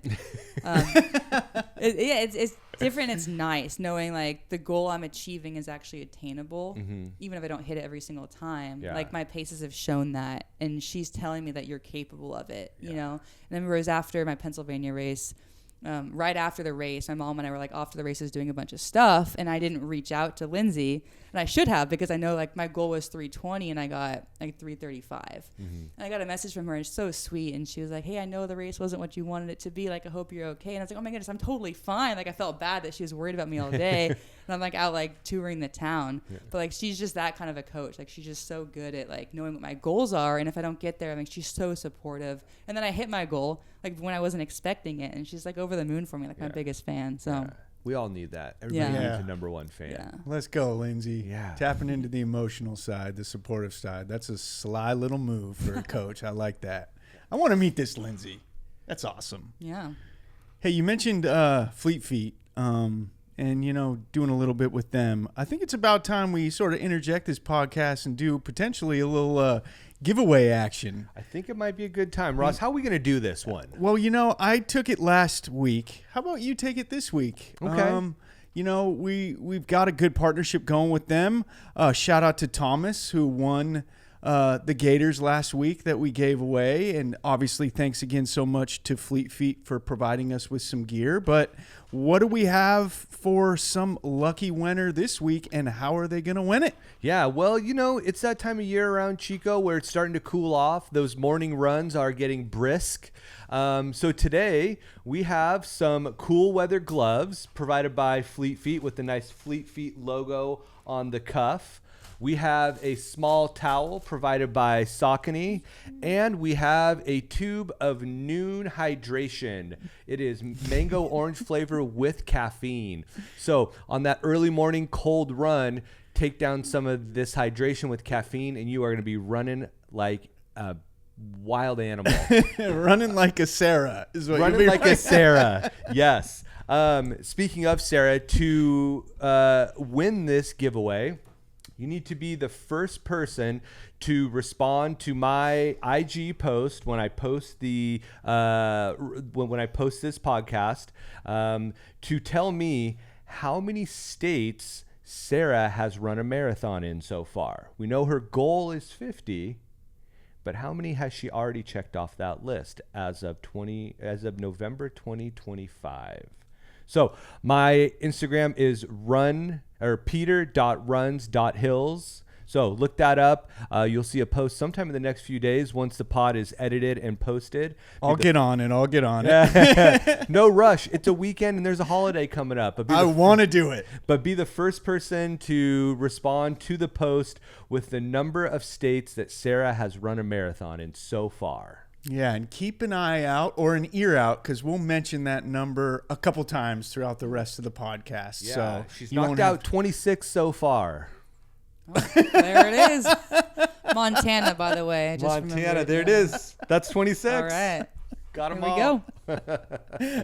it's different. It's nice knowing like the goal I'm achieving is actually attainable, even if I don't hit it every single time. Yeah. Like my paces have shown that, and she's telling me that you're capable of it, And I remember it was after my Pennsylvania race. Right after the race, my mom and I were like off to the races doing a bunch of stuff, and I didn't reach out to Lindsay, and I should have, because I know like my goal was 320 and I got like 335. And I got a message from her, and it's so sweet, and she was like, hey, I know the race wasn't what you wanted it to be, like I hope you're okay. And I was like, oh my goodness, I'm totally fine. Like I felt bad that she was worried about me all day. And I'm like out like touring the town, but like she's just that kind of a coach. Like she's just so good at like knowing what my goals are, and if I don't get there, I mean, she's so supportive. And then I hit my goal like when I wasn't expecting it, and she's like over the moon for me, like my biggest fan. So we all need that. Everybody needs a number one fan. Yeah. Let's go, Lindsay. Yeah. Tapping into the emotional side, the supportive side. That's a sly little move for a coach. I like that. I want to meet this Lindsay. That's awesome. Yeah. Hey, you mentioned Fleet Feet, and doing a little bit with them. I think it's about time we sort of interject this podcast and do potentially a little giveaway action. I think it might be a good time. Ross, how are we going to do this one? Well, I took it last week. How about you take it this week? Okay. We've got a good partnership going with them. Shout out to Thomas, who won the Gators last week that we gave away. And obviously, thanks again so much to Fleet Feet for providing us with some gear. But what do we have for some lucky winner this week, and how are they going to win it? Yeah, well, it's that time of year around Chico where it's starting to cool off. Those morning runs are getting brisk. So today we have some cool weather gloves provided by Fleet Feet with the nice Fleet Feet logo on the cuff. We have a small towel provided by Saucony, and we have a tube of Noon Hydration. It is mango orange flavor with caffeine. So on that early morning cold run, take down some of this hydration with caffeine, and you are going to be running like a wild animal. Running like a Sarah is what running like a Sarah. Yes. Speaking of Sarah, to win this giveaway, you need to be the first person to respond to my IG post when I post the when I post this podcast, to tell me how many states Sarah has run a marathon in so far. We know her goal is 50, but how many has she already checked off that list as of November 2025? So my Instagram is peter.runs.hills. So look that up. You'll see a post sometime in the next few days once the pod is edited and posted. I'll get on it. No rush. It's a weekend and there's a holiday coming up. I want to do it. But be the first person to respond to the post with the number of states that Sarah has run a marathon in so far. Yeah, and keep an eye out or an ear out, because we'll mention that number a couple times throughout the rest of the podcast. Yeah, so she's knocked out 26 so far. Oh, there it is. Montana, by the way. Montana, there it is. That's 26. All right. Got them There we all. go.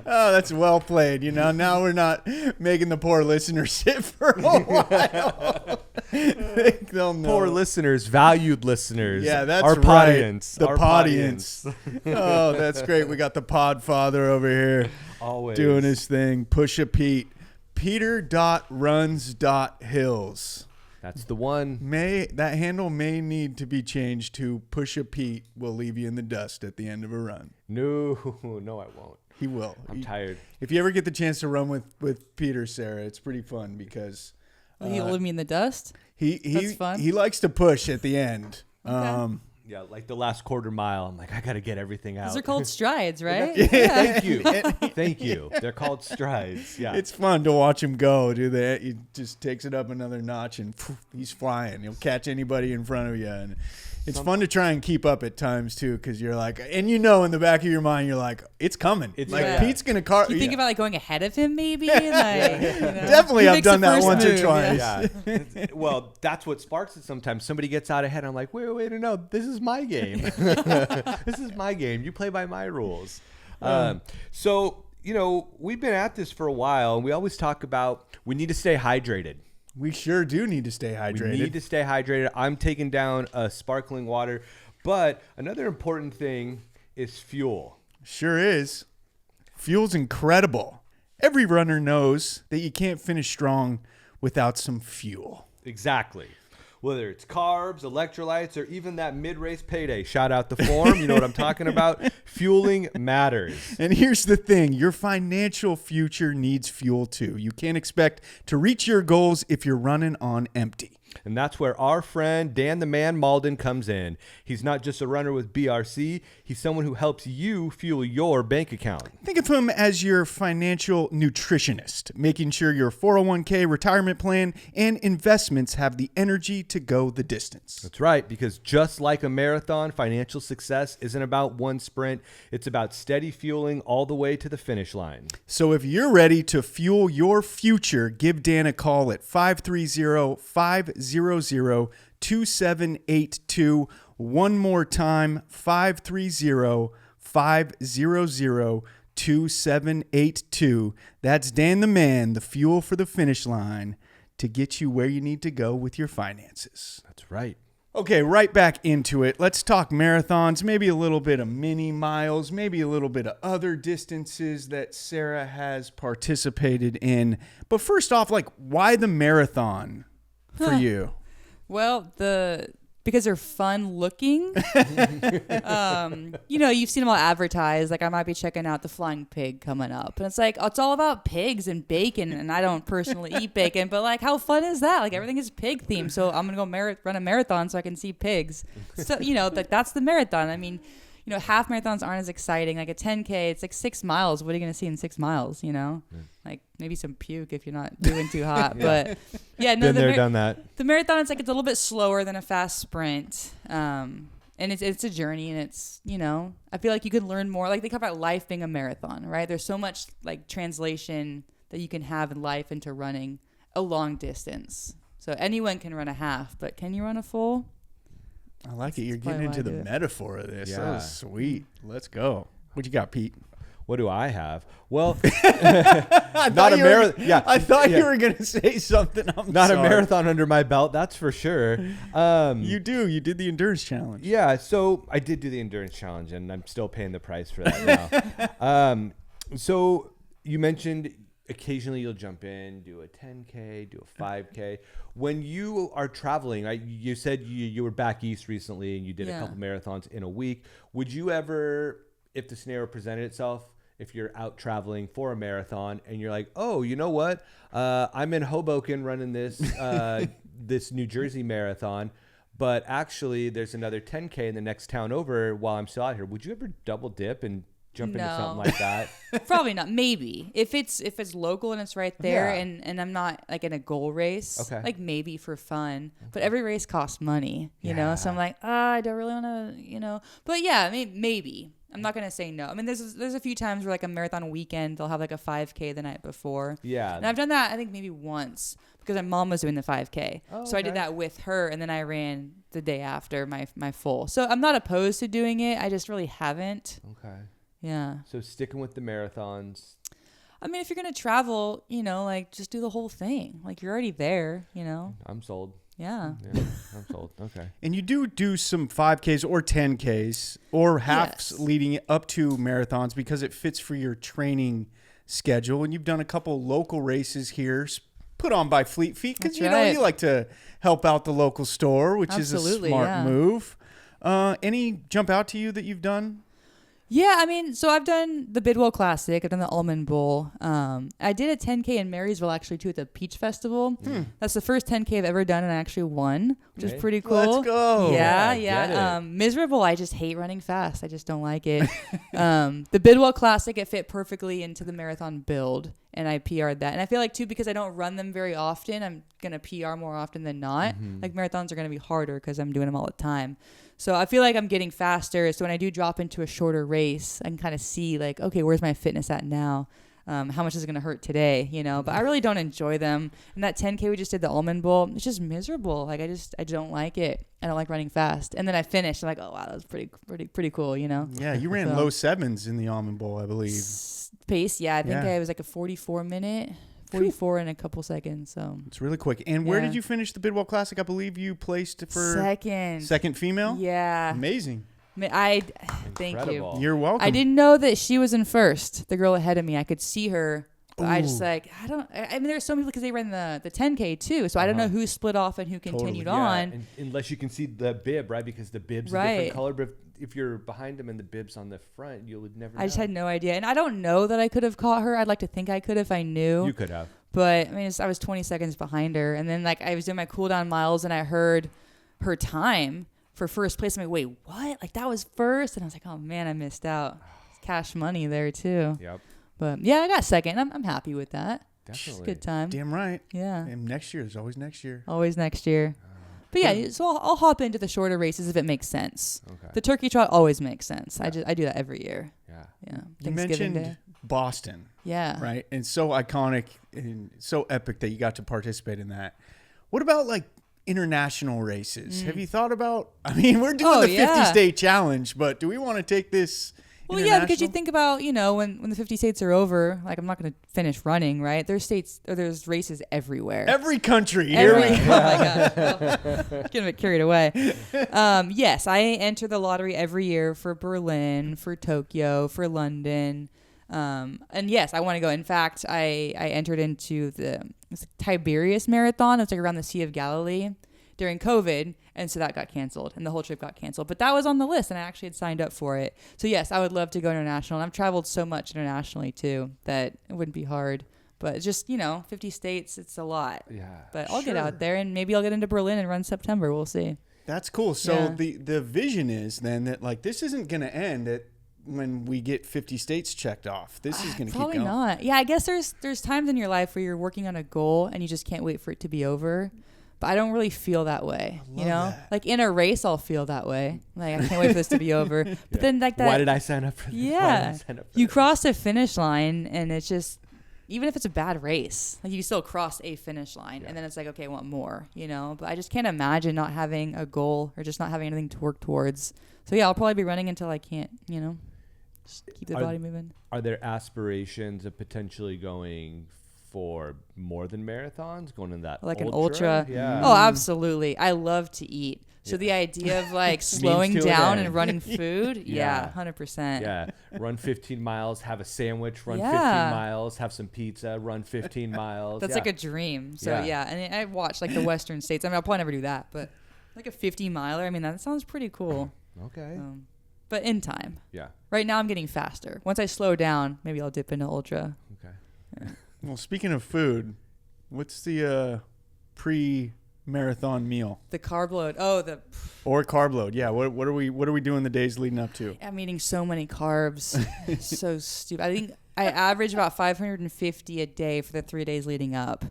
Oh, that's well played. Now we're not making the poor listener sit for a while. They'll know. Poor listeners, valued listeners. Yeah, that's our right. audience. The our podience. Oh, that's great. We got the pod father over here Always. doing his thing. Pusha Pete. Peter.runs.hills. That's the one. That handle may need to be changed to Pusha Pete will leave you in the dust at the end of a run. No, I won't. He will. I'm tired. If you ever get the chance to run with Peter, Sarah, it's pretty fun because He'll leave me in the dust. he fun. he likes to push at the end. Okay. Yeah, like the last quarter mile. I'm like, I got to get everything out. Those are called strides, right? Thank you. Thank you. They're called strides. Yeah. It's fun to watch him go. Do that. He just takes it up another notch and he's flying. He'll catch anybody in front of you. And it's fun to try and keep up at times too, because you're like, and in the back of your mind, you're like, it's coming. It's like yeah. Pete's gonna You think about like going ahead of him, maybe. Definitely, I've done that once or twice. Yeah. Well, that's what sparks it sometimes. Somebody gets out ahead. I'm like, wait, no, this is my game. This is my game. You play by my rules. So, we've been at this for a while, and we always talk about we need to stay hydrated. We sure do need to stay hydrated. We need to stay hydrated. I'm taking down sparkling water. But another important thing is fuel. Sure is. Fuel's incredible. Every runner knows that you can't finish strong without some fuel. Exactly. Whether it's carbs, electrolytes, or even that mid-race payday. Shout out the form. You know what I'm talking about? Fueling matters. And here's the thing. Your financial future needs fuel too. You can't expect to reach your goals if you're running on empty. And that's where our friend Dan the Man Malden comes in. He's not just a runner with BRC. He's someone who helps you fuel your bank account. Think of him as your financial nutritionist, making sure your 401k retirement plan and investments have the energy to go the distance. That's right, because just like a marathon, financial success isn't about one sprint. It's about steady fueling all the way to the finish line. So if you're ready to fuel your future, give Dan a call at 530-500-2782. One more time, 530-500-2782. That's Dan the Man, the fuel for the finish line to get you where you need to go with your finances. That's right. Okay, right back into it. Let's talk marathons, maybe a little bit of mini miles, maybe a little bit of other distances that Sarah has participated in. But first off, why the marathon for you? Well, because they're fun looking. You've seen them all advertised. Like I might be checking out the Flying Pig coming up, and it's like it's all about pigs and bacon. And I don't personally eat bacon, but how fun is that? Like everything is pig themed, so I'm gonna go run a marathon so I can see pigs. So that's the marathon. I mean, half marathons aren't as exciting. Like a 10K, it's like 6 miles. What are you gonna see in 6 miles? Like maybe some puke if you're not doing too hot. But yeah, no, Been there, done that. The marathon, it's a little bit slower than a fast sprint. And it's a journey, and it's, I feel like you can learn more. Like they talk about life being a marathon, right? There's so much translation that you can have in life into running a long distance. So anyone can run a half, but can you run a full? I like it. You're getting into the metaphor of this. Yeah. That was sweet. Let's go. What you got, Pete? What do I have? Well, not a marathon. Yeah, I thought you were going to say something. I'm not sorry. a marathon under my belt, that's for sure. You did the endurance challenge. Yeah, so I did do the endurance challenge, and I'm still paying the price for that now. So you mentioned occasionally you'll jump in, do a 10K, do a 5K. When you are traveling, you said you were back east recently, and you did a couple marathons in a week. Would you ever, if the scenario presented itself, if you're out traveling for a marathon and you're like, oh, you know what? I'm in Hoboken running this this New Jersey marathon, but actually there's another 10K in the next town over while I'm still out here. Would you ever double dip and jump into something like that? Probably not. Maybe if it's local and it's right there, and I'm not in a goal race. Okay. Maybe for fun. But every race costs money, you know. So I'm like, I don't really want to, But yeah, maybe. I'm not gonna say no. I mean, there's a few times where a marathon weekend they'll have a 5K the night before. Yeah. And I've done that I think maybe once because my mom was doing the 5K. Oh, so I did that with her, and then I ran the day after my full. So I'm not opposed to doing it. I just really haven't. Okay. Yeah. So sticking with the marathons. I mean, if you're going to travel, like just do the whole thing. Like you're already there, I'm sold. Yeah. Yeah, I'm sold. Okay. And you do some 5Ks or 10Ks or halves Yes. leading up to marathons because it fits for your training schedule. And you've done a couple local races here put on by Fleet Feet because, That's right. you like to help out the local store, which Absolutely, is a smart yeah. move. Any jump out to you that you've done? Yeah, I mean, so I've done the Bidwell Classic. I've done the Almond Bowl. I did a 10K in Marysville, actually, too, at the Peach Festival. That's the first 10K I've ever done, and I actually won, which is Okay. pretty cool. Let's go. Yeah, Yeah, get yeah. it. Miserable, I just hate running fast. I just don't like it. The Bidwell Classic, it fit perfectly into the marathon build, and I PR'd that. And I feel like, too, because I don't run them very often, I'm going to PR more often than not. Like, marathons are going to be harder because I'm doing them all the time. So I feel like I'm getting faster. So when I do drop into a shorter race, I can kind of see like, okay, where's my fitness at now? How much is it going to hurt today? But I really don't enjoy them. And that 10K we just did, the Almond Bowl, it's just miserable. Like I don't like it. I don't like running fast. And then I finished. I'm like, oh wow, that was pretty cool. Yeah, you ran So- low 7s in the Almond Bowl, I believe. Pace, yeah. I think Yeah. I was like a 44-minute, 44 in a couple seconds. So It's really quick. And where Yeah. did you finish the Bidwell Classic? I believe you placed for second female? Yeah. Amazing. Thank you. Incredible. You're welcome. I didn't know that she was in first, the girl ahead of me. I could see her. But I just Ooh. I mean, there's so many people because they ran the 10K too. So I don't know who split off and who continued Totally. on. And unless you can see the bib, right? Because the bib's a Right. different color. But if you're behind them and the bib's on the front, you would never know. I just had no idea. And I don't know that I could have caught her. I'd like to think I could if I knew. You could have. But I mean, I was 20 seconds behind her. And then like I was doing my cool down miles and I heard her time for first place. I'm like, wait, what? Like that was first? And I was like, oh man, I missed out. Cash money there too. Yep. But yeah, I got second. I'm happy with that. Definitely. Good time. Damn right. Yeah. And next year, there's always next year. Always next year. But yeah, so I'll hop into the shorter races if it makes sense. Okay. The turkey trot always makes sense. I do that every year. Yeah. Yeah. You Thanksgiving mentioned Day. Boston, Yeah. right? And so iconic and so epic that you got to participate in that. What about like international races? Have you thought about, I mean, we're doing Oh, the 50 yeah. state challenge, but do we want to take this Well, yeah, because you international? think about, when the 50 states are over, like I'm not going to finish running, right? There's races everywhere. Every country. Here we Oh go. my gosh. Well, getting a bit carried away. Yes, I enter the lottery every year for Berlin, for Tokyo, for London. And yes, I want to go. In fact, I entered into the Tiberias Marathon. It's like around the Sea of Galilee during COVID. And so that got canceled and the whole trip got canceled. But that was on the list and I actually had signed up for it. So yes, I would love to go international. And I've traveled so much internationally too that it wouldn't be hard. But it's just, 50 states, it's a lot. Yeah. But I'll get Sure. out there and maybe I'll get into Berlin and run September. We'll see. That's cool. So Yeah. the vision is then that like this isn't going to end at when we get 50 states checked off. This is going to keep Probably going. not. Yeah, I guess there's times in your life where you're working on a goal and you just can't wait for it to be over. But I don't really feel that way, love that. Like in a race, I'll feel that way. Like I can't wait for this to be over. But then like that, Why did I sign up for this? Why did I yeah, sign up for you this? cross a finish line and it's just, even if it's a bad race, like you still cross a finish line and then it's like, okay, I want more, But I just can't imagine not having a goal or just not having anything to work towards. So yeah, I'll probably be running until I can't, just keep the Are- body moving. Are there aspirations of potentially going for more than marathons, going in that Like an ultra? Yeah. Oh, absolutely. I love to eat. So the idea of like slowing to an down end. and running food, Yeah. 100%. Yeah, run 15 miles, have a sandwich, run 15 Yeah. miles, have some pizza, run 15 miles. That's yeah. like a dream. So Yeah. yeah, and I watch like the Western states. I mean, I'll probably never do that, but like a 50 miler. I mean, that sounds pretty cool. Okay. But in time. Yeah. Right now, I'm getting faster. Once I slow down, maybe I'll dip into ultra. Okay. Well, speaking of food, what's the pre-marathon meal The carb load. Oh, or carb load? Yeah, what are we doing the days leading up to? I'm eating so many carbs. It's so stupid. I think I average about 550 a day for the 3 days leading up.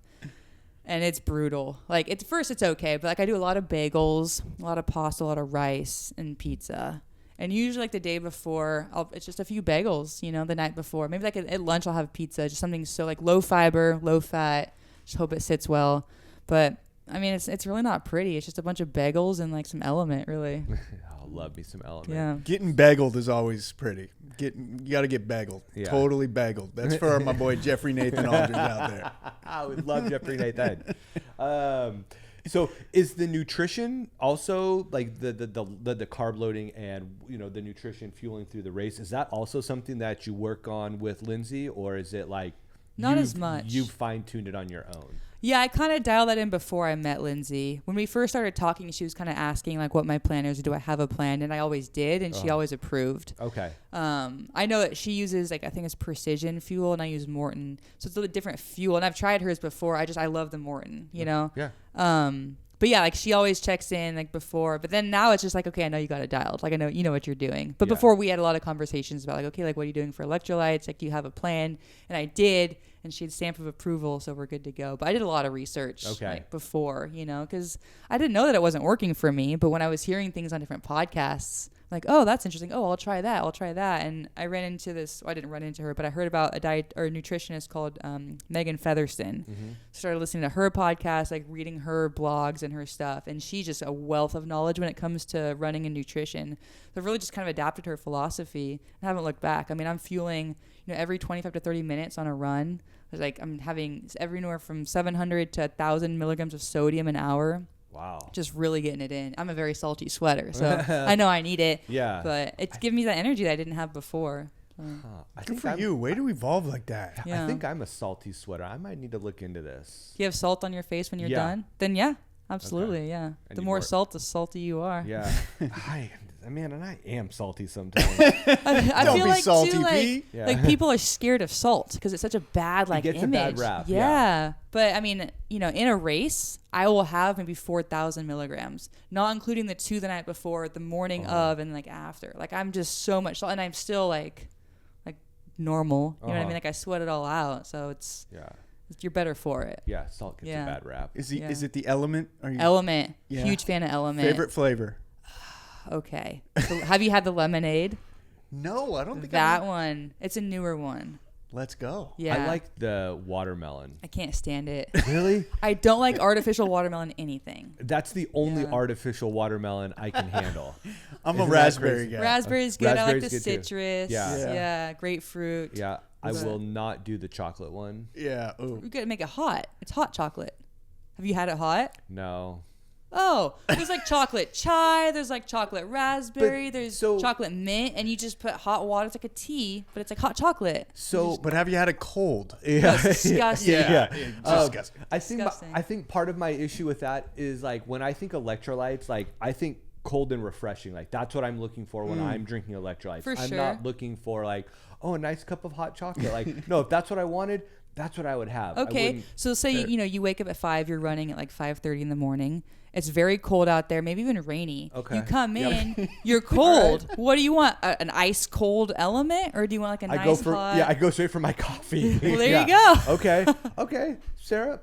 And it's brutal. Like at first it's okay, but like I do a lot of bagels, a lot of pasta, a lot of rice and pizza. And usually like the day before, it's just a few bagels, the night before. Maybe like at lunch I'll have pizza, just something so like low fiber, low fat. Just hope it sits well. But I mean, it's really not pretty. It's just a bunch of bagels and like some Element, really. love me some Element. Yeah. Getting bagelled is always pretty. You got to get bagelled. Yeah. Totally bagelled. That's for my boy Jeffrey Nathan Aldridge out there. I would love Jeffrey Nathan. So is the nutrition also like the carb loading and the nutrition fueling through the race? Is that also something that you work on with Lindsay, or is it like not as much? You've fine tuned it on your own. Yeah, I kind of dialed that in before I met Lindsay. When we first started talking, she was kind of asking like what my plan is. Do I have a plan? And I always did, and she always approved. Okay. I know that she uses like I think it's Precision fuel, and I use Morton, so it's a little different fuel. And I've tried hers before. I love the Morton, Yeah. But yeah, like she always checks in like before. But then now it's just like, okay, I know you got it dialed. Like I know you know what you're doing. But before we had a lot of conversations about like, okay, like what are you doing for electrolytes? Like do you have a plan? And I did. And she had stamp of approval, so we're good to go. But I did a lot of research like, before, because I didn't know that it wasn't working for me. But when I was hearing things on different podcasts, like, oh, that's interesting. Oh, I'll try that. And I ran into this. Well, I didn't run into her, but I heard about a diet or a nutritionist called Megan Featherston. Started listening to her podcast, like reading her blogs and her stuff. And she's just a wealth of knowledge when it comes to running and nutrition. So I've really just kind of adapted her philosophy and haven't looked back. I mean, I'm fueling every 25 to 30 minutes on a run. Like I'm having everywhere from 700 to 1,000 milligrams of sodium an hour. Wow. Just really getting it in. I'm a very salty sweater, so I know I need it. Yeah. But it's giving me that energy that I didn't have before. I think for you, way to evolve like that. Yeah. I think I'm a salty sweater. I might need to look into this. Do you have salt on your face when you're done? Then yeah, absolutely, Okay. yeah. I The need more more. salt, the salty you are. Yeah. And I am salty sometimes. I Don't feel be like salty, too, Pete. Yeah. like people are scared of salt because it's such a bad It gets image. a bad rap, Yeah. But I mean, in a race, I will have maybe 4,000 milligrams, not including the 2 the night before, the morning of, and like after. Like I'm just so much salt, and I'm still like normal. You know what I mean? Like I sweat it all out, so you're better for it. Yeah, salt gets a bad rap. Is it the Element? Are you Element, Yeah. huge fan of Element. favorite flavor? Okay. So have you had the lemonade? No, I don't think That one. It's a newer one. Let's go. Yeah. I like the watermelon. I can't stand it. Really? I don't like artificial watermelon anything. That's the only Yeah. artificial watermelon I can handle. I'm a Isn't that raspberry crazy? guy. Raspberry's good. I like Raspberry's the good too. citrus. Yeah. Yeah. Grapefruit. Yeah, I But- will not do the chocolate one. Yeah. Ooh. We gotta make it hot. It's hot chocolate. Have you had it hot? No. Oh, there's like chocolate chai. There's like chocolate raspberry. There's so- chocolate mint, and you just put hot water. It's like a tea, but it's like hot chocolate. So, But have you had it cold? yeah, That's disgusting. yeah. Disgusting. Disgusting. I think part of my issue with that is like when I think electrolytes, like I think cold and refreshing. Like that's what I'm looking for when I'm drinking electrolytes. For I'm sure. not looking for like, oh, a nice cup of hot chocolate. Like no, if that's what I wanted, that's what I would have. I Okay, wouldn't- so say you wake up at 5, you're running at like 5:30 in the morning. It's very cold out there, maybe even rainy. Okay. You come Yep. in, you're cold. What do you want? An ice cold Element, or do you want like a nice hot? I go straight for my coffee. Well, there Yeah. you go. Okay, Sarah,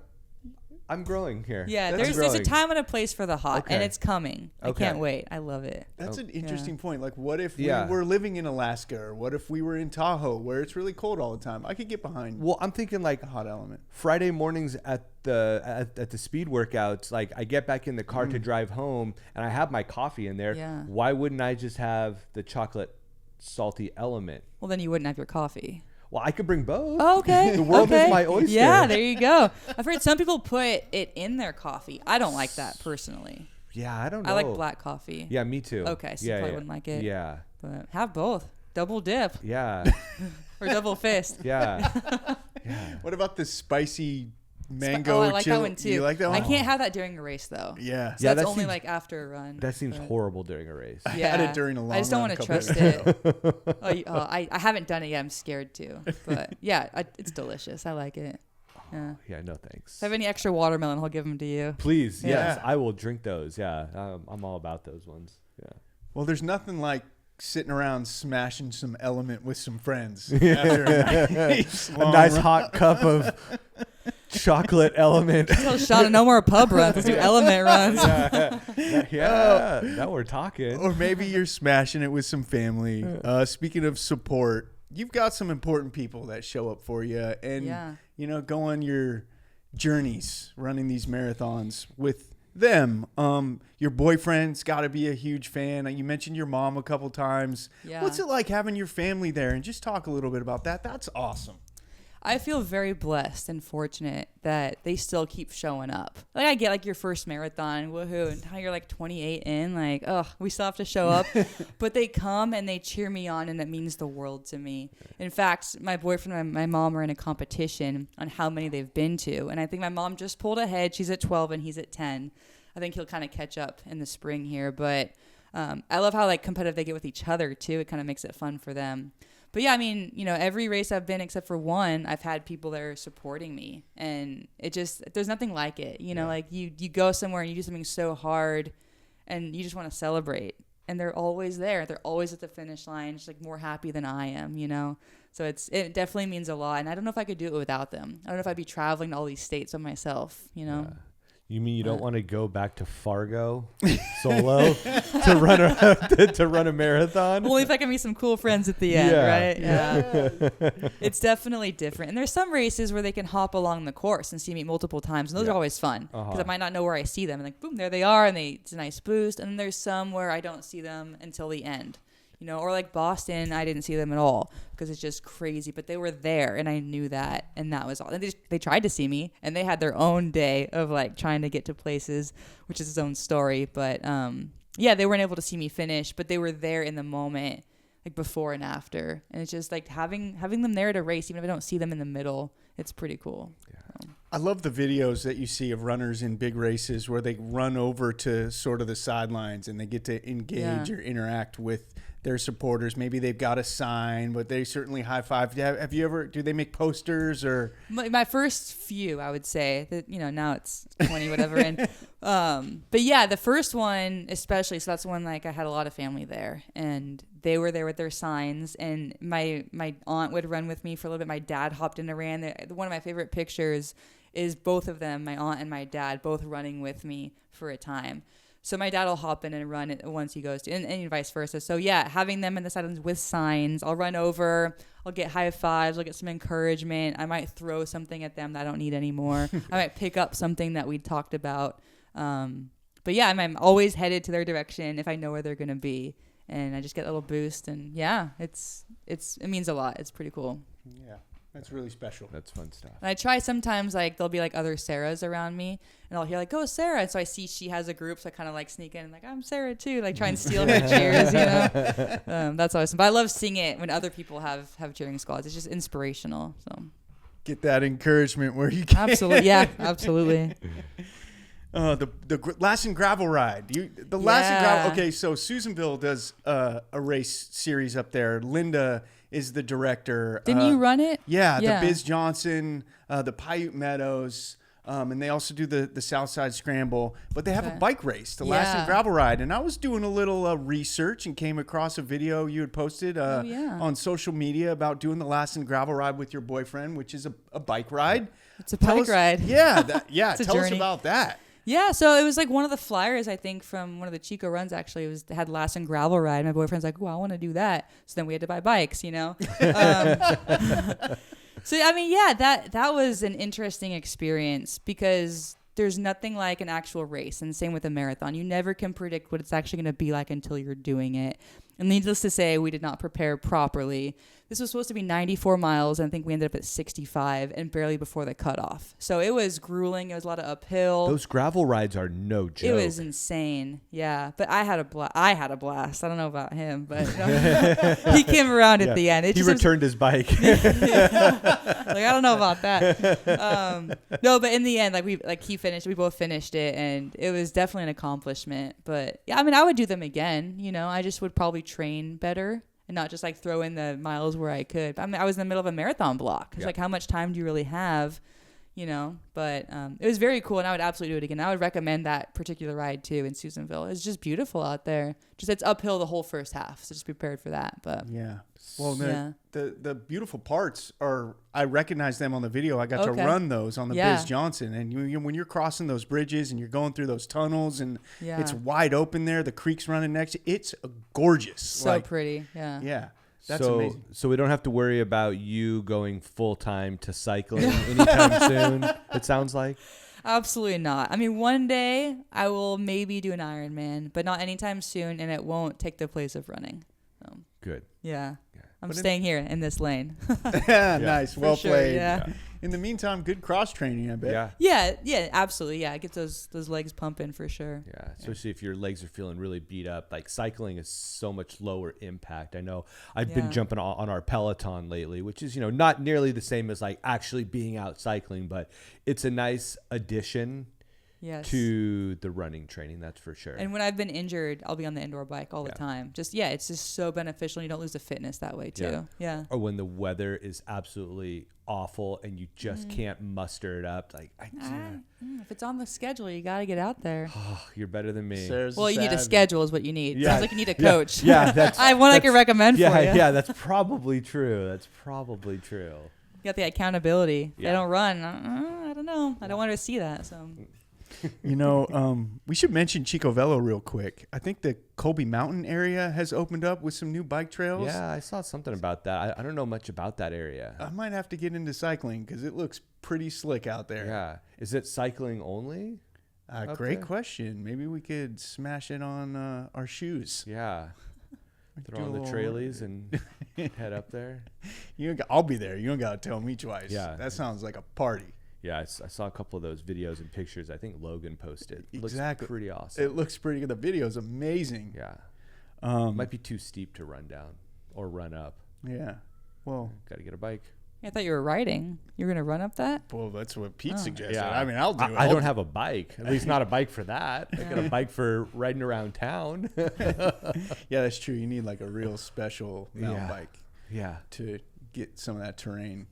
I'm growing here. Yeah, That's there's a growing. time and a place for the hot, and Okay. it's coming. I Okay. can't wait. I love it. That's an interesting point. Like, what if Yeah. we were living in Alaska, or what if we were in Tahoe, where it's really cold all the time? I could get behind Well, I'm thinking like a hot Element. Friday mornings at the speed workouts, like I get back in the car to drive home and I have my coffee in there. Yeah. Why wouldn't I just have the chocolate salty Element? Well, then you wouldn't have your coffee. Well, I could bring both. Oh, okay. The world is okay. my oyster. Yeah, there you go. I've heard some people put it in their coffee. I don't like that personally. Yeah, I don't know. I like black coffee. Yeah, me too. Okay, so you probably wouldn't like it. Yeah. But have both. Double dip Yeah. or double fist. Yeah. What about the spicy mango? Oh, I like that chili? one too. You like that one? I can't have that during a race though. Yeah. So Yeah, that's that only seems- like after a run. That seems but- horrible during a race. I Yeah. had it during a long I just don't run want a to couple trust years it. ago. I haven't done it yet. I'm scared to. But yeah, it's delicious. I like it. Yeah. Yeah, no thanks. If I have any extra watermelon, I'll give them to you. Please, yes, Yeah. I will drink those. Yeah, I'm all about those ones. Yeah. Well, there's nothing like sitting around smashing some Element with some friends after a nice, A long nice run. hot cup of chocolate Element. Tell Shauna no more pub runs. Let's do Element runs. Yeah, now we're talking. Or maybe you're smashing it with some family. Speaking of support, you've got some important people that show up for you and Yeah. go on your journeys running these marathons with them. Your boyfriend's got to be a huge fan. You mentioned your mom a couple times. Yeah. What's it like having your family there? And just talk a little bit about that. That's awesome. I feel very blessed and fortunate that they still keep showing up. Like, I get like your first marathon, woohoo, and how you're like 28 in, like, oh, we still have to show up. But they come and they cheer me on, and it means the world to me. In fact, my boyfriend and my mom are in a competition on how many they've been to. And I think my mom just pulled ahead. She's at 12 and he's at 10. I think he'll kind of catch up in the spring here. But I love how like competitive they get with each other too. It kind of makes it fun for them. But yeah, I mean, you know, every race I've been except for one, I've had people there supporting me, and it just, there's nothing like it. You know, like you go somewhere and you do something so hard and you just want to celebrate, and they're always there. They're always at the finish line, just like more happy than I am, you know? So it definitely means a lot. And I don't know if I could do it without them. I don't know if I'd be traveling to all these states by myself, you know? Yeah. You mean you don't want to go back to Fargo solo to run a marathon? Only if I can meet some cool friends at the end, right? Yeah. It's definitely different. And there's some races where they can hop along the course and see me multiple times. And those are always fun because I might not know where I see them. And like, boom, there they are. And it's a nice boost. And then there's some where I don't see them until the end. You know, or like Boston, I didn't see them at all because it's just crazy. But they were there, and I knew that, and that was all. And they tried to see me, and they had their own day of like trying to get to places, which is its own story. But yeah, they weren't able to see me finish, but they were there in the moment, like before and after. And it's just like having them there at a race, even if I don't see them in the middle, it's pretty cool. Yeah. So. I love the videos that you see of runners in big races where they run over to sort of the sidelines and they get to engage or interact with their supporters. Maybe they've got a sign, but they certainly high five. Have you ever, do they make posters or? My first few, I would say that, you know, now it's 20, whatever. And, but yeah, the first one, especially, so that's when like I had a lot of family there and they were there with their signs, and my aunt would run with me for a little bit. My dad hopped in and ran. One of my favorite pictures is both of them, my aunt and my dad, both running with me for a time. So my dad will hop in and run it once he goes to, and vice versa. So yeah, having them in the sidelines with signs, I'll run over, I'll get high fives, I'll get some encouragement. I might throw something at them that I don't need anymore. I might pick up something that we talked about. But yeah, I'm always headed to their direction if I know where they're going to be. And I just get a little boost, and yeah, it means a lot. It's pretty cool. Yeah. That's really special. That's fun stuff. And I try sometimes, like, there'll be, like, other Sarahs around me, and I'll hear, like, go Sarah. And so I see she has a group, so I kind of, like, sneak in and, like, I'm Sarah, too. Like, try and steal her cheers, you know? That's awesome. But I love seeing it when other people have cheering squads. It's just inspirational. So get that encouragement where you can. Absolutely. Yeah, absolutely. The Lassen gravel ride. Lassen gravel. Okay, so Susanville does a race series up there. Linda is the director. Didn't you run it? Yeah, the Biz Johnson, the Paiute Meadows, and they also do the Southside Scramble. But they have a bike race, the Lassen gravel ride. And I was doing a little research and came across a video you had posted on social media about doing the Lassen gravel ride with your boyfriend, which is a bike ride. It's a bike ride. Yeah, tell us journey. about that. Yeah, so it was like one of the flyers, I think, from one of the Chico runs, actually. It had Lassen gravel ride. My boyfriend's like, oh, I want to do that. So then we had to buy bikes, you know? So, I mean, yeah, that was an interesting experience because there's nothing like an actual race. And same with a marathon. You never can predict what it's actually going to be like until you're doing it. And needless to say, we did not prepare properly. This was supposed to be 94 miles, and I think we ended up at 65 and barely before the cutoff. So it was grueling. It was a lot of uphill. Those gravel rides are no joke. It was insane. Yeah. But I had a blast. I don't know about him, but he came around at the end. He returned his bike. Like, I don't know about that. No, but in the end, we both finished it, and it was definitely an accomplishment. But yeah, I mean, I would do them again. You know, I just would probably train better and not just like throw in the miles where I could. I mean, I was in the middle of a marathon block. It's like, how much time do you really have? You know, but it was very cool, and I would absolutely do it again. I would recommend that particular ride too in Susanville. It's just beautiful out there. Just it's uphill the whole first half, so just be prepared for that. But yeah, well, the beautiful parts are, I recognize them on the video. I got to run those on the Biz Johnson, and when you're crossing those bridges and you're going through those tunnels and it's wide open there, the creek's running next to it's gorgeous, so pretty. Yeah. That's amazing. So we don't have to worry about you going full time to cycling anytime soon, it sounds like. Absolutely not. I mean, one day I will maybe do an Ironman, but not anytime soon, and it won't take the place of running. Good. Yeah. I'm But staying here in this lane. Nice. Well sure, played. yeah. In the meantime, good cross training, I bet. Yeah, absolutely. Yeah, it gets those legs pumping for sure. Yeah, especially if your legs are feeling really beat up. Like cycling is so much lower impact. I know I've been jumping on our Peloton lately, which is, not nearly the same as like actually being out cycling, but it's a nice addition to the running training, that's for sure. And when I've been injured, I'll be on the indoor bike all the time. It's just so beneficial. You don't lose the fitness that way too. Yeah. Or when the weather is absolutely awful and you just can't muster it up. Like, if it's on the schedule, you got to get out there. You're better than me. Well, you need a schedule is what you need. Yeah. Sounds like you need a coach. Yeah, that's I have one I can recommend for you. Yeah, that's probably true. You got the accountability. If they don't run, I don't know. I don't want her to see that. So. We should mention Chico Velo real quick. I think the Colby Mountain area has opened up with some new bike trails. Yeah, I saw something about that. I don't know much about that area. I might have to get into cycling because it looks pretty slick out there. Yeah. Is it cycling only? Great question. Maybe we could smash it on our shoes. Yeah. Throw on the trailies and head up there. I'll be there. You don't got to tell me twice. Yeah. That sounds like a party. Yeah, I saw a couple of those videos and pictures. I think Logan posted. It Exactly. looks pretty awesome. It looks pretty good. The video is amazing. Yeah. Might be too steep to run down or run up. Yeah. Well, got to get a bike. I thought you were riding. You were going to run up that? Well, that's what Pete suggested. Yeah. I mean, I'll do it. I don't have a bike. At least not a bike for that. I got a bike for riding around town. Yeah, that's true. You need like a real special mountain bike. Yeah. To get some of that terrain.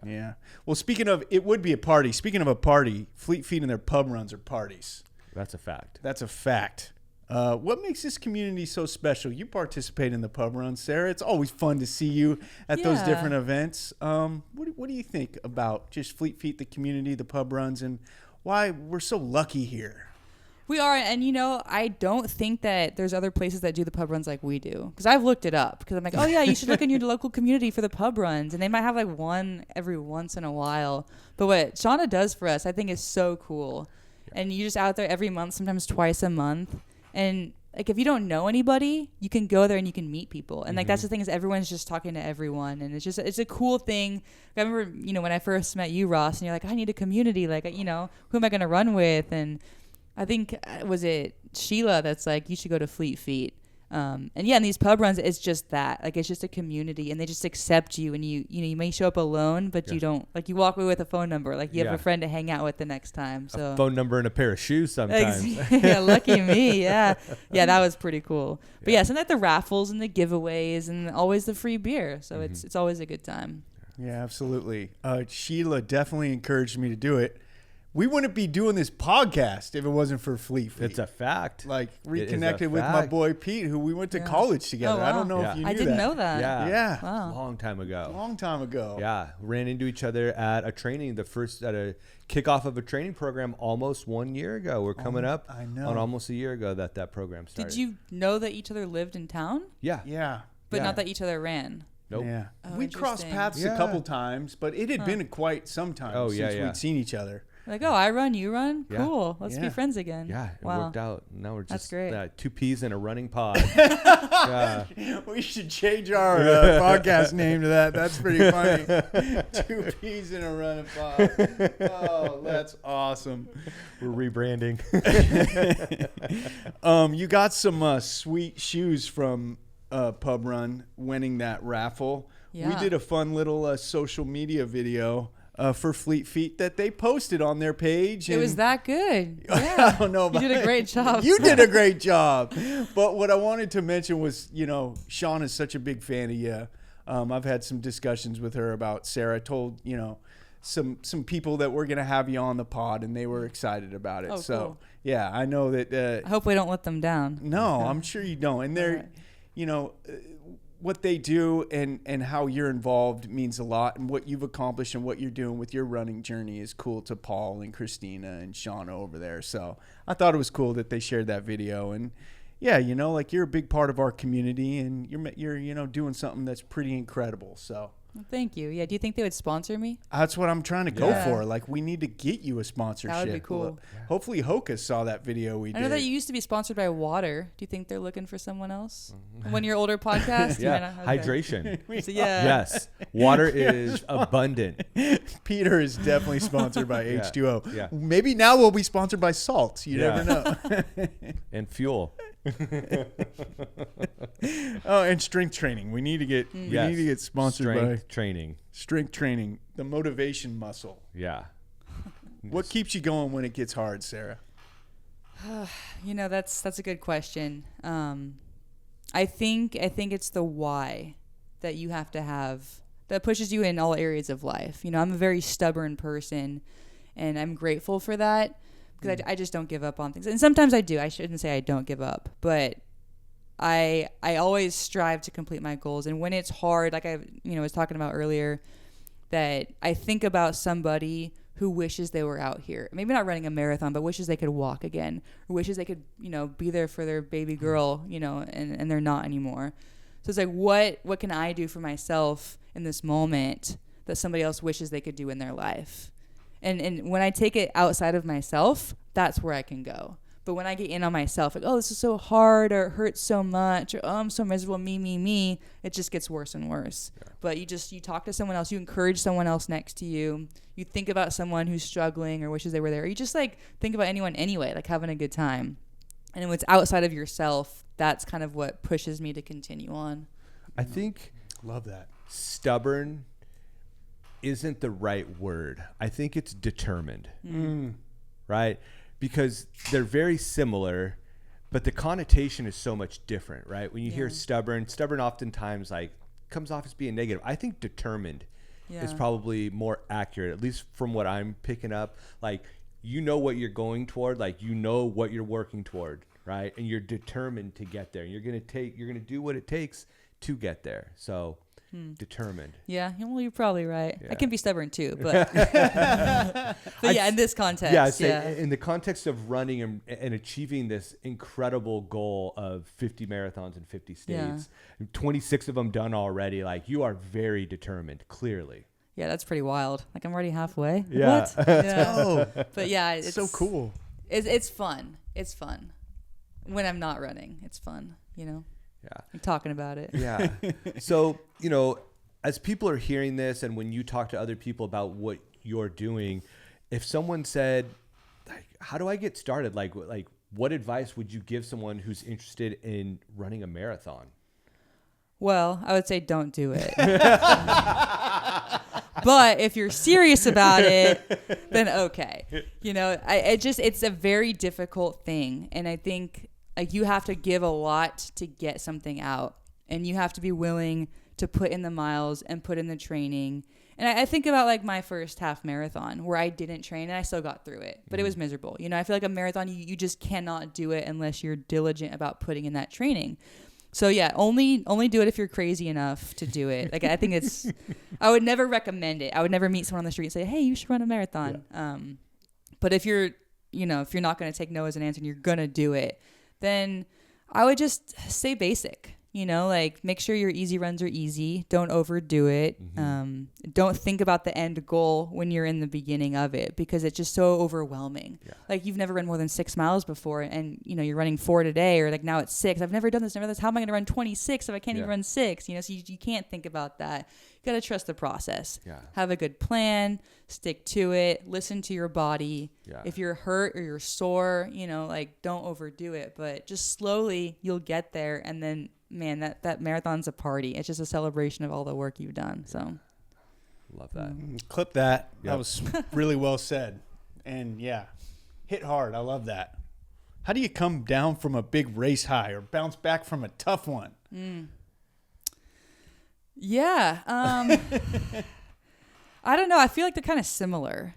Yeah. Well, speaking of, it would be a party. Speaking of a party, Fleet Feet and their pub runs are parties. That's a fact. That's a fact. What makes this community so special? You participate in the pub runs, Sarah. It's always fun to see you at those different events. What do you think about just Fleet Feet, the community, the pub runs, and why we're so lucky here? We are, and I don't think that there's other places that do the pub runs like we do. Because I've looked it up. Because I'm like, oh yeah, you should look in your local community for the pub runs, and they might have like one every once in a while. But what Shauna does for us, I think, is so cool. And you're just out there every month, sometimes twice a month. And like, if you don't know anybody, you can go there and you can meet people. And like, that's the thing, is everyone's just talking to everyone, and it's a cool thing. I remember, when I first met you, Ross, and you're like, I need a community. Like, who am I going to run with? And I think, was it Sheila that's like, you should go to Fleet Feet. And in these pub runs, it's just that. Like, it's just a community, and they just accept you. And you may show up alone, but you don't, like, you walk away with a phone number. Like, you have a friend to hang out with the next time. So a phone number and a pair of shoes sometimes. Yeah, lucky me. Yeah. Yeah, that was pretty cool. But yeah, sometimes the raffles and the giveaways and always the free beer. So it's always a good time. Yeah, absolutely. Sheila definitely encouraged me to do it. We wouldn't be doing this podcast if it wasn't for Fleet Feet. It's a fact. Like, reconnected with my boy Pete, who we went to college together. Oh, wow. I don't know if you knew that. I didn't know that. Yeah. Wow. Long time ago. Long time ago. Yeah. Ran into each other at a training, at a kickoff of a training program almost 1 year ago. We're coming up on almost a year ago that program started. Did you know that each other lived in town? Yeah. Yeah. But not that each other ran? Nope. Yeah. Oh, We'd crossed paths a couple times, but it had been quite some time since we'd seen each other. Like, oh, I run, you run? Yeah. Cool. Let's be friends again. Yeah, it worked out. Now we're just two peas in a running pod. We should change our podcast name to that. That's pretty funny. 2 peas in a running pod. Oh, that's awesome. We're rebranding. You got some sweet shoes from Pub Run winning that raffle. Yeah. We did a fun little social media video for Fleet Feet that they posted on their page. It was that good. Yeah. I don't know about you did a great job. You did a great job. But what I wanted to mention was, Sean is such a big fan of you. I've had some discussions with her about Sarah. I told, some people that we're going to have you on the pod, and they were excited about it. Oh, so, cool. yeah, I know that. I hope we don't let them down. No, I'm sure you don't. And they're, what they do and how you're involved means a lot, and what you've accomplished and what you're doing with your running journey is cool to Paul and Christina and Shauna over there. So I thought it was cool that they shared that video. And yeah, you're a big part of our community, and you're doing something that's pretty incredible. So Well, thank you. Yeah. Do you think they would sponsor me? That's what I'm trying to go Yeah. for. Like, we need to get you a sponsorship. That would be cool. Well, hopefully Hoka saw that video we did. I know that you used to be sponsored by water. Do you think they're looking for someone else? When your older podcast? You might Yeah, not- okay. hydration. So, yeah. Yes, water is abundant. Peter is definitely sponsored by Yeah. H2O. Yeah. Maybe now we'll be sponsored by Salt. You Yeah. never know. And fuel. Oh, and strength training. We need to get Yes. need to get sponsored Strength by training. strength training, the motivation muscle. Yeah. What keeps you going when it gets hard, Sarah? You know, that's a good question. I think it's the why that you have to have that pushes you in all areas of life. You know, I'm a very stubborn person, and I'm grateful for that because I just don't give up on things. And sometimes I do. I shouldn't say I don't give up, but I always strive to complete my goals. And when it's hard, like I was talking about earlier, that I think about somebody who wishes they were out here, maybe not running a marathon, but wishes they could walk again, or wishes they could, be there for their baby girl, and they're not anymore. So it's like, what can I do for myself in this moment that somebody else wishes they could do in their life? And when I take it outside of myself, that's where I can go. But when I get in on myself, like, oh, this is so hard, or it hurts so much, or oh, I'm so miserable, me, it just gets worse and worse. Yeah. But you talk to someone else, you encourage someone else next to you, you think about someone who's struggling or wishes they were there, or you just like think about anyone anyway, like having a good time. And when it's outside of yourself, that's kind of what pushes me to continue on. I think Love that. stubborn isn't the right word. I think it's determined, right? Because they're very similar, but the connotation is so much different, right? When you hear stubborn oftentimes like comes off as being negative. I think determined is probably more accurate, at least from what I'm picking up. Like, you know what you're going toward, like you know what you're working toward, right? And you're determined to get there. You're gonna do what it takes to get there. So determined. Yeah, well, you're probably right. Yeah. I can be stubborn too, but but yeah, in this context, Yeah, I'd say in the context of running and achieving this incredible goal of 50 marathons in 50 states, 26 of them done already, like you are very determined, clearly. Yeah, that's pretty wild. Like, I'm already halfway. Yeah. What? Yeah. Oh, But yeah, it's so cool. It's fun. It's fun. When I'm not running, it's fun, Yeah. I'm talking about it. Yeah. So, as people are hearing this, and when you talk to other people about what you're doing, if someone said, like, how do I get started? Like what advice would you give someone who's interested in running a marathon? Well, I would say don't do it. But if you're serious about it, then okay. It's a very difficult thing. And I think like you have to give a lot to get something out, and you have to be willing to put in the miles and put in the training. And I think about like my first half marathon where I didn't train and I still got through it, but it was miserable. I feel like a marathon, you just cannot do it unless you're diligent about putting in that training. So yeah, only do it if you're crazy enough to do it. Like, I think I would never recommend it. I would never meet someone on the street and say, hey, you should run a marathon. Yeah. But if you're not going to take no as an answer and you're going to do it, then I would just stay basic, like make sure your easy runs are easy. Don't overdo it. Don't think about the end goal when you're in the beginning of it, because it's just so overwhelming. Yeah. Like, you've never run more than 6 miles before, and you're running 4 today, or like now it's 6. I've never done this. How am I going to run 26 if I can't even run 6? So you can't think about that. You got to trust the process. Yeah. Have a good plan, stick to it, listen to your body. Yeah. If you're hurt or you're sore, like, don't overdo it, but just slowly you'll get there. And then, man, that marathon's a party. It's just a celebration of all the work you've done. So love that. Clip that. Yep. That was really well said. And yeah, hit hard. I love that. How do you come down from a big race high or bounce back from a tough one? Yeah. I don't know. I feel like they're kind of similar,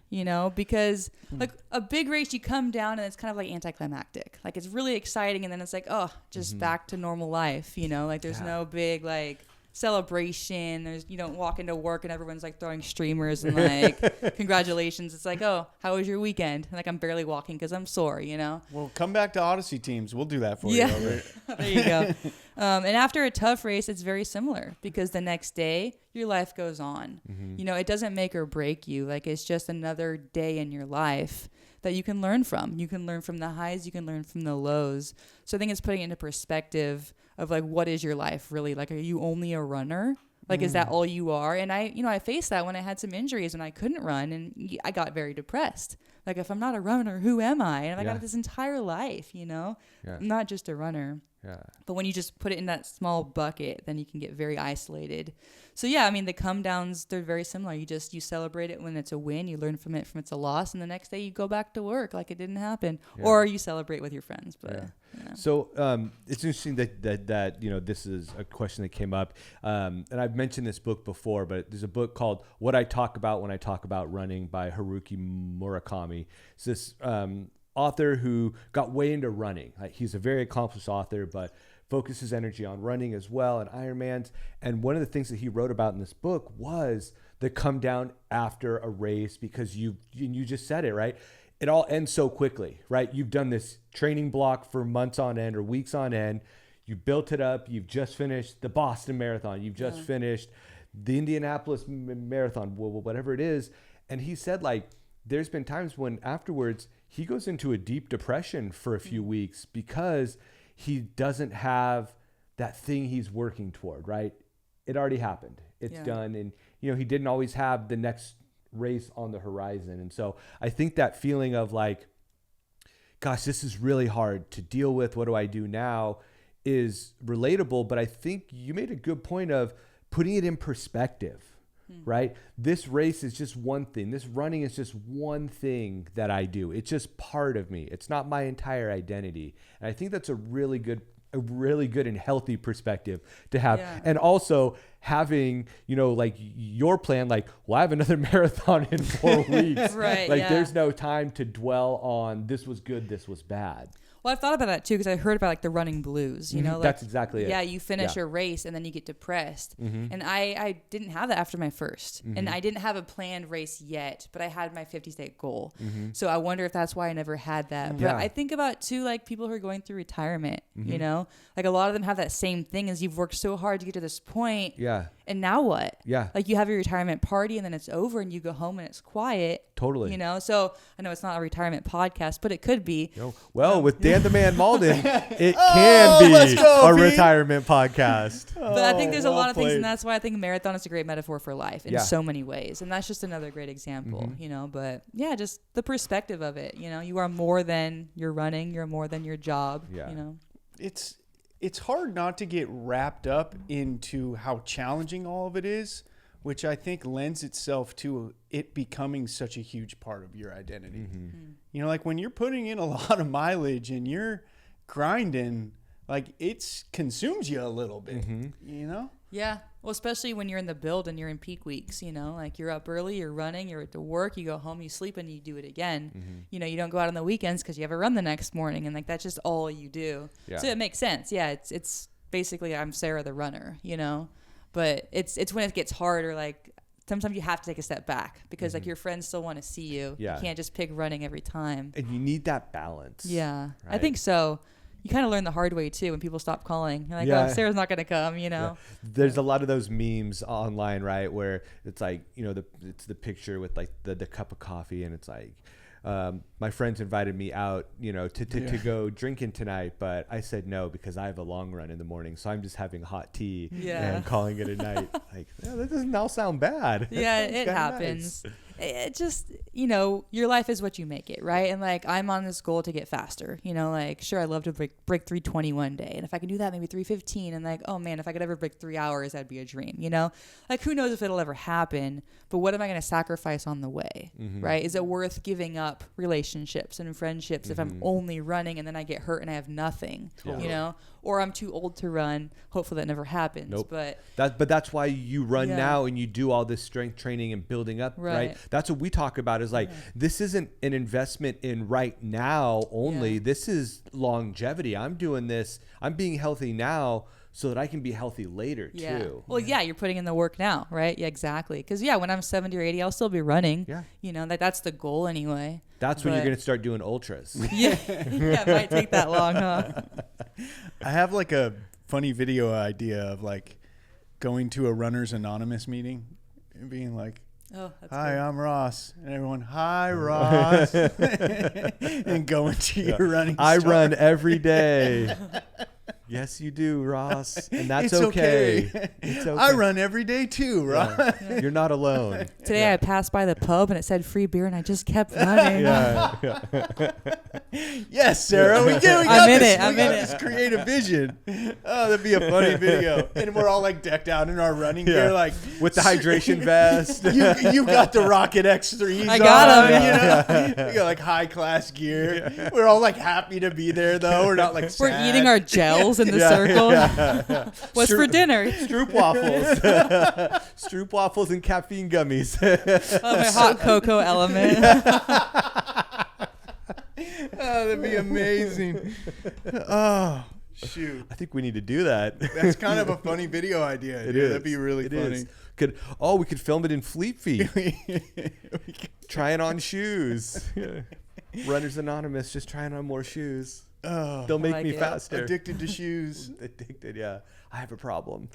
because like a big race, you come down and it's kind of like anticlimactic. Like, it's really exciting, and then it's like, oh, just back to normal life, like there's no big like celebration. There's, you don't walk into work and everyone's like throwing streamers and like, congratulations. It's like, oh, how was your weekend? And like, I'm barely walking because I'm sore, you know? Well, come back to Odyssey teams. We'll do that for you. There you go. And after a tough race, it's very similar because the next day your life goes on. You know, it doesn't make or break you. Like, it's just another day in your life that you can learn from. You can learn from the highs, you can learn from the lows. So I think it's putting it into perspective of like, what is your life really? Like, are you only a runner? Like, is that all you are? And I faced that when I had some injuries and I couldn't run, and I got very depressed. Like, if I'm not a runner, who am I? And I got this entire life, you know? I'm not just a runner. But when you just put it in that small bucket, then you can get very isolated. So yeah, I mean, the come downs, they're very similar. You celebrate it when it's a win, you learn from it when it's a loss, and the next day you go back to work like it didn't happen, or you celebrate with your friends. But so it's interesting that you know, this is a question that came up, and I've mentioned this book before, but there's a book called What I Talk About When I Talk About Running by Haruki Murakami. It's this author who got way into running. Like, he's a very accomplished author, but focuses energy on running as well and Ironmans. And one of the things that he wrote about in this book was the come down after a race, because you just said it, right? It all ends so quickly, right? You've done this training block for months on end or weeks on end. You built it up. You've just finished the Boston Marathon. You've just finished the Indianapolis Marathon, whatever it is. And he said, like, there's been times when afterwards he goes into a deep depression for a few weeks because he doesn't have that thing he's working toward, right? It already happened. It's done. And, you know, he didn't always have the next race on the horizon. And so I think that feeling of like, gosh, this is really hard to deal with. What do I do now? Is relatable. But I think you made a good point of putting it in perspective, right? This race is just one thing. This running is just one thing that I do. It's just part of me. It's not my entire identity. And I think that's a really good and healthy perspective to have. And also having, you know, like your plan, like, well, I have another marathon in 4 weeks. Right. Like, there's no time to dwell on this was good, this was bad. Well, I've thought about that too, because I heard about like the running blues, you know, like, that's exactly it. Yeah, you finish a race and then you get depressed. And I didn't have that after my first. And I didn't have a planned race yet, but I had my 50-state goal. So I wonder if that's why I never had that. But I think about too, like people who are going through retirement, you know, like a lot of them have that same thing, as you've worked so hard to get to this point. And now what? Like, you have your retirement party and then it's over and you go home and it's quiet. Totally. You know, so I know it's not a retirement podcast, but it could be. Well, with Dan the Man Malden, it can be a retirement podcast. But I think there's a lot of things, and that's why I think marathon is a great metaphor for life in so many ways. And that's just another great example, you know, but yeah, just the perspective of it. You know, you are more than your running, you're more than your job, you know. It's hard not to get wrapped up into how challenging all of it is, which I think lends itself to it becoming such a huge part of your identity. You know, like when you're putting in a lot of mileage and you're grinding, like it consumes you a little bit, you know? Yeah. Well, especially when you're in the build and you're in peak weeks, you know, like you're up early, you're running, you're at the work, you go home, you sleep, and you do it again. You know, you don't go out on the weekends because you have a run the next morning, and like that's just all you do. So it makes sense. Yeah, it's basically I'm Sarah the runner, you know, but it's when it gets hard, or like sometimes you have to take a step back because like your friends still want to see you. You can't just pick running every time. And you need that balance. Yeah, right? I Right? think so. You kind of learn the hard way too when people stop calling. You're like, oh, Sarah's not going to come, you know. There's a lot of those memes online, right, where it's like, you know, it's the picture with like the cup of coffee, and it's like, my friends invited me out, you know, to go drinking tonight, but I said no because I have a long run in the morning, so I'm just having hot tea and calling it a night. Like, that doesn't all sound bad. Yeah, it happens. Nice. It just, you know, your life is what you make it, right? And like, I'm on this goal to get faster, you know, like, sure, I'd love to break 3:20 one day. And if I can do that, maybe 3:15. And like, oh man, if I could ever break 3 hours, that'd be a dream, you know? Like, who knows if it'll ever happen, but what am I going to sacrifice on the way, right? Is it worth giving up relationships and friendships if I'm only running and then I get hurt and I have nothing, you know? Or I'm too old to run. Hopefully that never happens. But that's why you run now and you do all this strength training and building up, right? That's what we talk about is like, this isn't an investment in right now only. This is longevity. I'm doing this. I'm being healthy now so that I can be healthy later too. Well, yeah, you're putting in the work now, right? Yeah, exactly. Because yeah, when I'm 70 or 80, I'll still be running. Yeah. You know, that's the goal anyway. That's when you're going to start doing ultras. Yeah, yeah, it might take that long, huh? I have like a funny video idea of like going to a Runners Anonymous meeting and being like, Oh, that's hi, cool. I'm Ross. And everyone, hi, Ross. And going to your running I store. run every day. Yes, you do, Ross. And that's It's okay. okay. It's okay. I run every day too, Ross. Yeah. You're not alone. Today I passed by the pub and it said free beer and I just kept running. Yes, Sarah, we got I'm in this. it, I'm we got in it. this creative vision. Oh, that'd be a funny video. And we're all like decked out in our running gear, like with the hydration vest. you got the Rocket X3s. I got 'em, on, you know? We got like high class gear. We're all like happy to be there though. We're not like We're sad. eating our gels in the circle. What's for dinner? Stroop waffles. Stroop waffles and caffeine gummies. Oh, my hot cocoa element. Oh, that'd be amazing. Oh, shoot. I think we need to do that. That's kind of a funny video idea. It dude. is. That'd be really It funny. is. We could film it in Fleet Feet. Trying on shoes. Runners Anonymous, just trying on more shoes. Oh, They'll make like me it. faster. addicted to shoes. Addicted, yeah. I have a problem.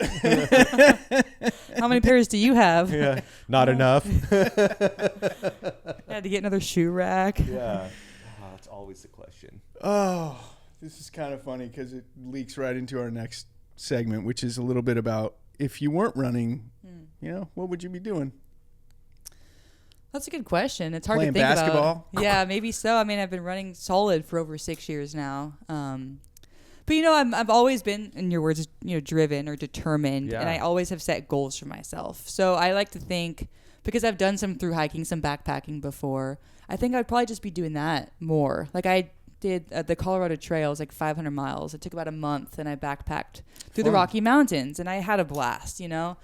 How many pairs do you have? Yeah. Not enough. I had to get another shoe rack. Yeah. Oh, that's always the question. Oh, this is kind of funny because it leaks right into our next segment, which is a little bit about if you weren't running, you know, what would you be doing? That's a good question. It's hard Playing to think basketball? about. Yeah, maybe so. I mean, I've been running solid for over 6 years now. But you know, I've always been, in your words, you know, driven or determined, Yeah. and I always have set goals for myself. So I like to think, because I've done some through hiking, some backpacking before, I think I'd probably just be doing that more. Like I did the Colorado trails, like 500 miles. It took about a month, and I backpacked through the Fun. Rocky Mountains, and I had a blast, you know.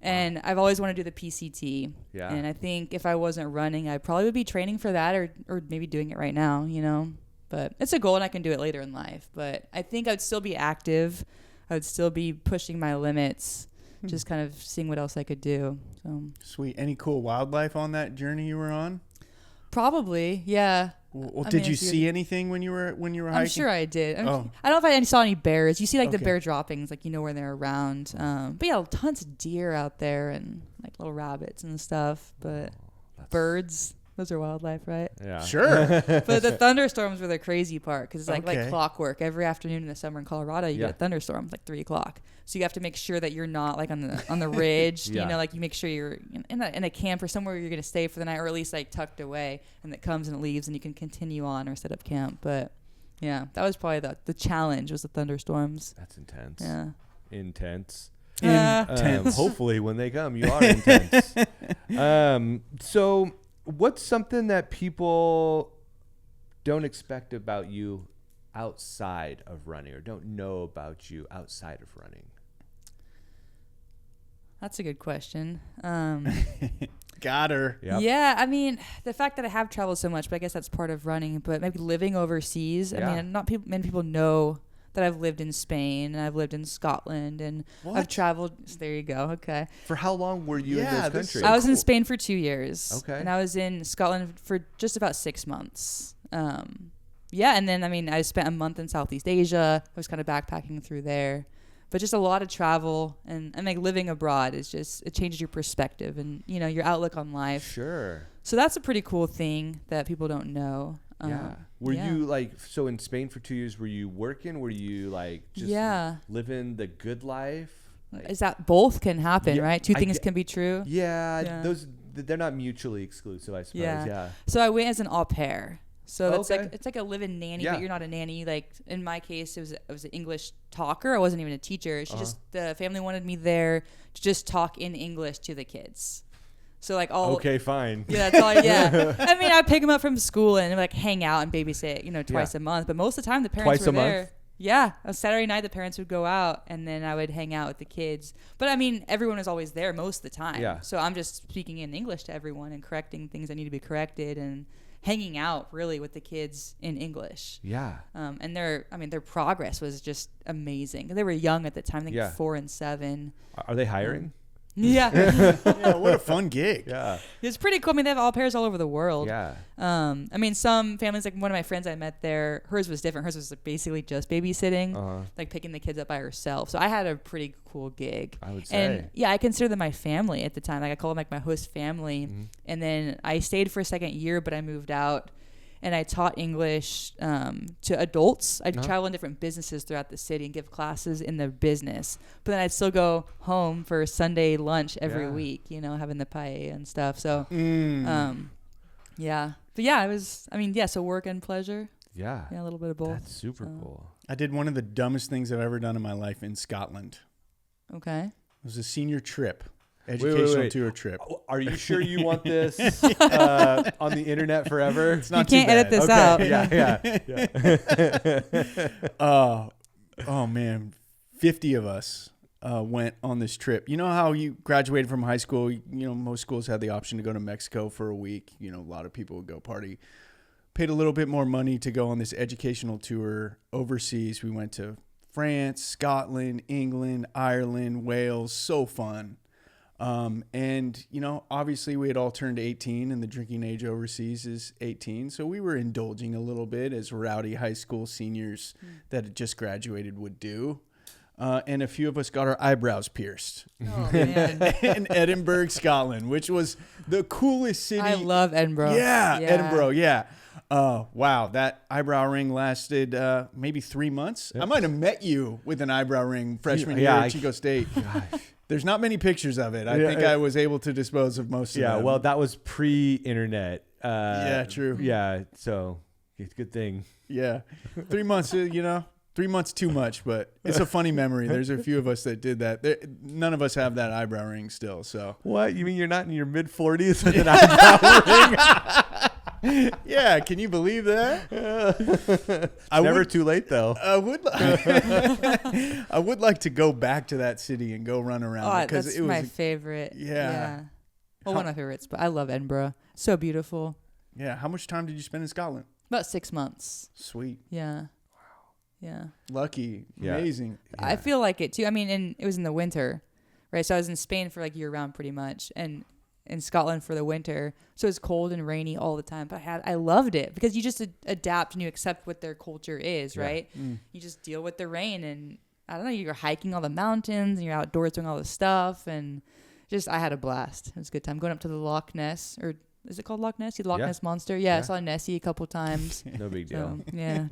And I've always wanted to do the PCT. Yeah. And I think if I wasn't running, I probably would be training for that or maybe doing it right now, you know. But it's a goal and I can do it later in life. But I think I'd still be active. I would still be pushing my limits, just kind of seeing what else I could do. So Sweet. Any cool wildlife on that journey you were on? probably, yeah. Well, I did mean, you it's see anything when you were hiking? I'm sure I did. I Oh. don't know if I saw any bears. You see like the Okay. bear droppings, like you know where they're around. But yeah, tons of deer out there and like little rabbits and stuff. But birds, those are wildlife, right? Yeah. Sure. But the thunderstorms were the crazy part because it's like Okay. clockwork. Every afternoon in the summer in Colorado, you Yeah. get thunderstorms like 3 o'clock. So you have to make sure that you're not like on the ridge. Yeah. You know, like you make sure you're in a camp or somewhere you're gonna stay for the night, or at least like tucked away, and it comes and it leaves, and you can continue on or set up camp. But yeah, that was probably the challenge was the thunderstorms. That's intense. Yeah. Intense. Intense. Hopefully, when they come, you are intense. So, what's something that people don't expect about you outside of running, or don't know about you outside of running? That's a good question. Got her. Yep. Yeah, I mean, the fact that I have traveled so much, but I guess that's part of running. But maybe living overseas. Yeah. I mean, many people know that I've lived in Spain and I've lived in Scotland and What? I've traveled. So there you go. Okay. For how long were you in Yeah, those this is countries? so I was in cool. Spain for 2 years. Okay. And I was in Scotland for just about 6 months. Yeah, and then, I mean, I spent a month in Southeast Asia. I was kind of backpacking through there. But just a lot of travel and like living abroad is just, it changes your perspective and, you know, your outlook on life. Sure. So that's a pretty cool thing that people don't know. Yeah. Were yeah. you like, so in Spain for 2 years, were you working? Were you like just Yeah. living the good life? Like, Is that both can happen, Yeah, right? Two I things get- can be true. yeah, Yeah. they're not mutually exclusive, I suppose. Yeah. Yeah. So I went as an au pair. So that's Okay. like, it's like a live-in nanny, Yeah. but you're not a nanny. Like in my case, it was an English talker. I wasn't even a teacher. The family wanted me there to just talk in English to the kids. So like all Okay, fine. Yeah, that's all. Yeah, I mean, I'd pick them up from school and like hang out and babysit, you know, twice Yeah. a month. But most of the time, the parents Twice were a month? there. Yeah, on Saturday night, the parents would go out, and then I would hang out with the kids. But I mean, everyone was always there most of the time. Yeah. So I'm just speaking in English to everyone and correcting things that need to be corrected and hanging out really with the kids in English. Yeah. And their progress was just amazing. They were young at the time, I think 4 and 7. Are they hiring? Yeah. Yeah, what a fun gig. Yeah. It's pretty cool. I mean, they have au pairs all over the world. Yeah. I mean, some families, like one of my friends I met there, hers was different. Hers was like basically just babysitting, like picking the kids up by herself. So I had a pretty cool gig. I would say. And yeah, I consider them my family at the time. Like I call them like my host family. And then I stayed for a second year, but I moved out. And I taught English to adults. I'd travel in different businesses throughout the city and give classes in the business. But then I'd still go home for Sunday lunch every week, you know, having the paella and stuff. So, yeah. But yeah, it was, I mean, yeah, so work and pleasure. Yeah. Yeah, a little bit of both. That's super cool. I did one of the dumbest things I've ever done in my life in Scotland. Okay. It was a senior trip. Educational wait. tour trip. Are you sure you want this on the internet forever? It's not you can't too edit bad. this out. Yeah. Oh man, 50 of us went on this trip. You know how you graduated from high school? You know, most schools had the option to go to Mexico for a week. You know, a lot of people would go party. Paid a little bit more money to go on this educational tour overseas. We went to France, Scotland, England, Ireland, Wales. So fun. And, you know, obviously we had all turned 18 and the drinking age overseas is 18. So we were indulging a little bit as rowdy high school seniors that had just graduated would do. And a few of us got our eyebrows pierced in Edinburgh, Scotland, which was the coolest city. I love Edinburgh. Yeah. Edinburgh. Yeah. Wow. That eyebrow ring lasted maybe 3 months. Yep. I might have met you with an eyebrow ring freshman year at Chico State. Gosh. There's not many pictures of it. I think I was able to dispose of most of them. Yeah, well, that was pre-internet. Yeah, true. Yeah, so it's a good thing. Yeah. 3 months, you know, 3 months too much, but it's a funny memory. There's a few of us that did that. None of us have that eyebrow ring still, so. What? You mean you're not in your mid-40s with an eyebrow ring? Yeah, can you believe that? Never too late, though. I would like to go back to that city and go run around because that's it was my favorite. Yeah. Well, one of my favorites, but I love Edinburgh. So beautiful. Yeah. How much time did you spend in Scotland? About 6 months. Sweet. Yeah. Wow. Yeah. Lucky. Yeah. Amazing. Yeah. I feel like it too. I mean, and it was in the winter, right? So I was in Spain for like year round pretty much, and in Scotland for the winter. So it's cold and rainy all the time. But I loved it because you just adapt and you accept what their culture is, right? You just deal with the rain, and I don't know, you're hiking all the mountains and you're outdoors doing all this stuff, and just I had a blast. It was a good time going up to the Loch Ness, or is it called Loch Ness? The Loch Ness Monster. Yeah, I saw Nessie a couple times. No big deal. So, yeah.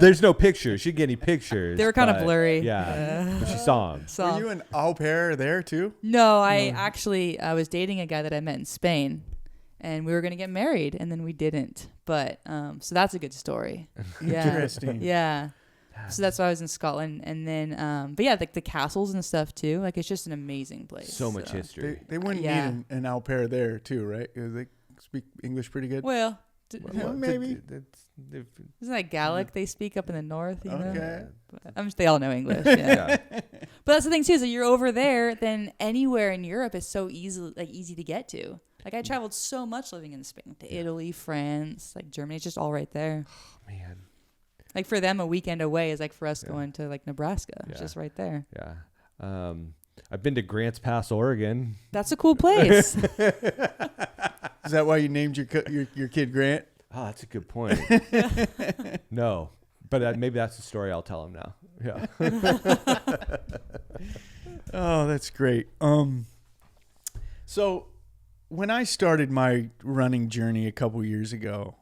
There's no pictures. She didn't get any pictures. They were kind of blurry. Yeah. But she saw them. Were you an au pair there too? No, I was dating a guy that I met in Spain, and we were going to get married, and then we didn't. But so that's a good story. Yeah. Interesting. Yeah. So that's why I was in Scotland, and then but yeah, like the castles and stuff too. Like it's just an amazing place. So much history. They wouldn't need an au pair there too, right? They speak English pretty good. Well, maybe. Isn't that Gaelic they speak up in the north? You know? Okay. But they all know English. Yeah. But that's the thing too, is that you're over there, then anywhere in Europe is so easy to get to. Like I traveled so much living in Spain, to Italy, France, like Germany. It's just all right there. Oh man. Like for them, a weekend away is like for us going to like Nebraska. It's just right there. Yeah. I've been to Grants Pass, Oregon. That's a cool place. Is that why you named your kid Grant? Oh, that's a good point. No, but maybe that's the story I'll tell him now. Yeah. Oh, that's great. So when I started my running journey a couple years ago,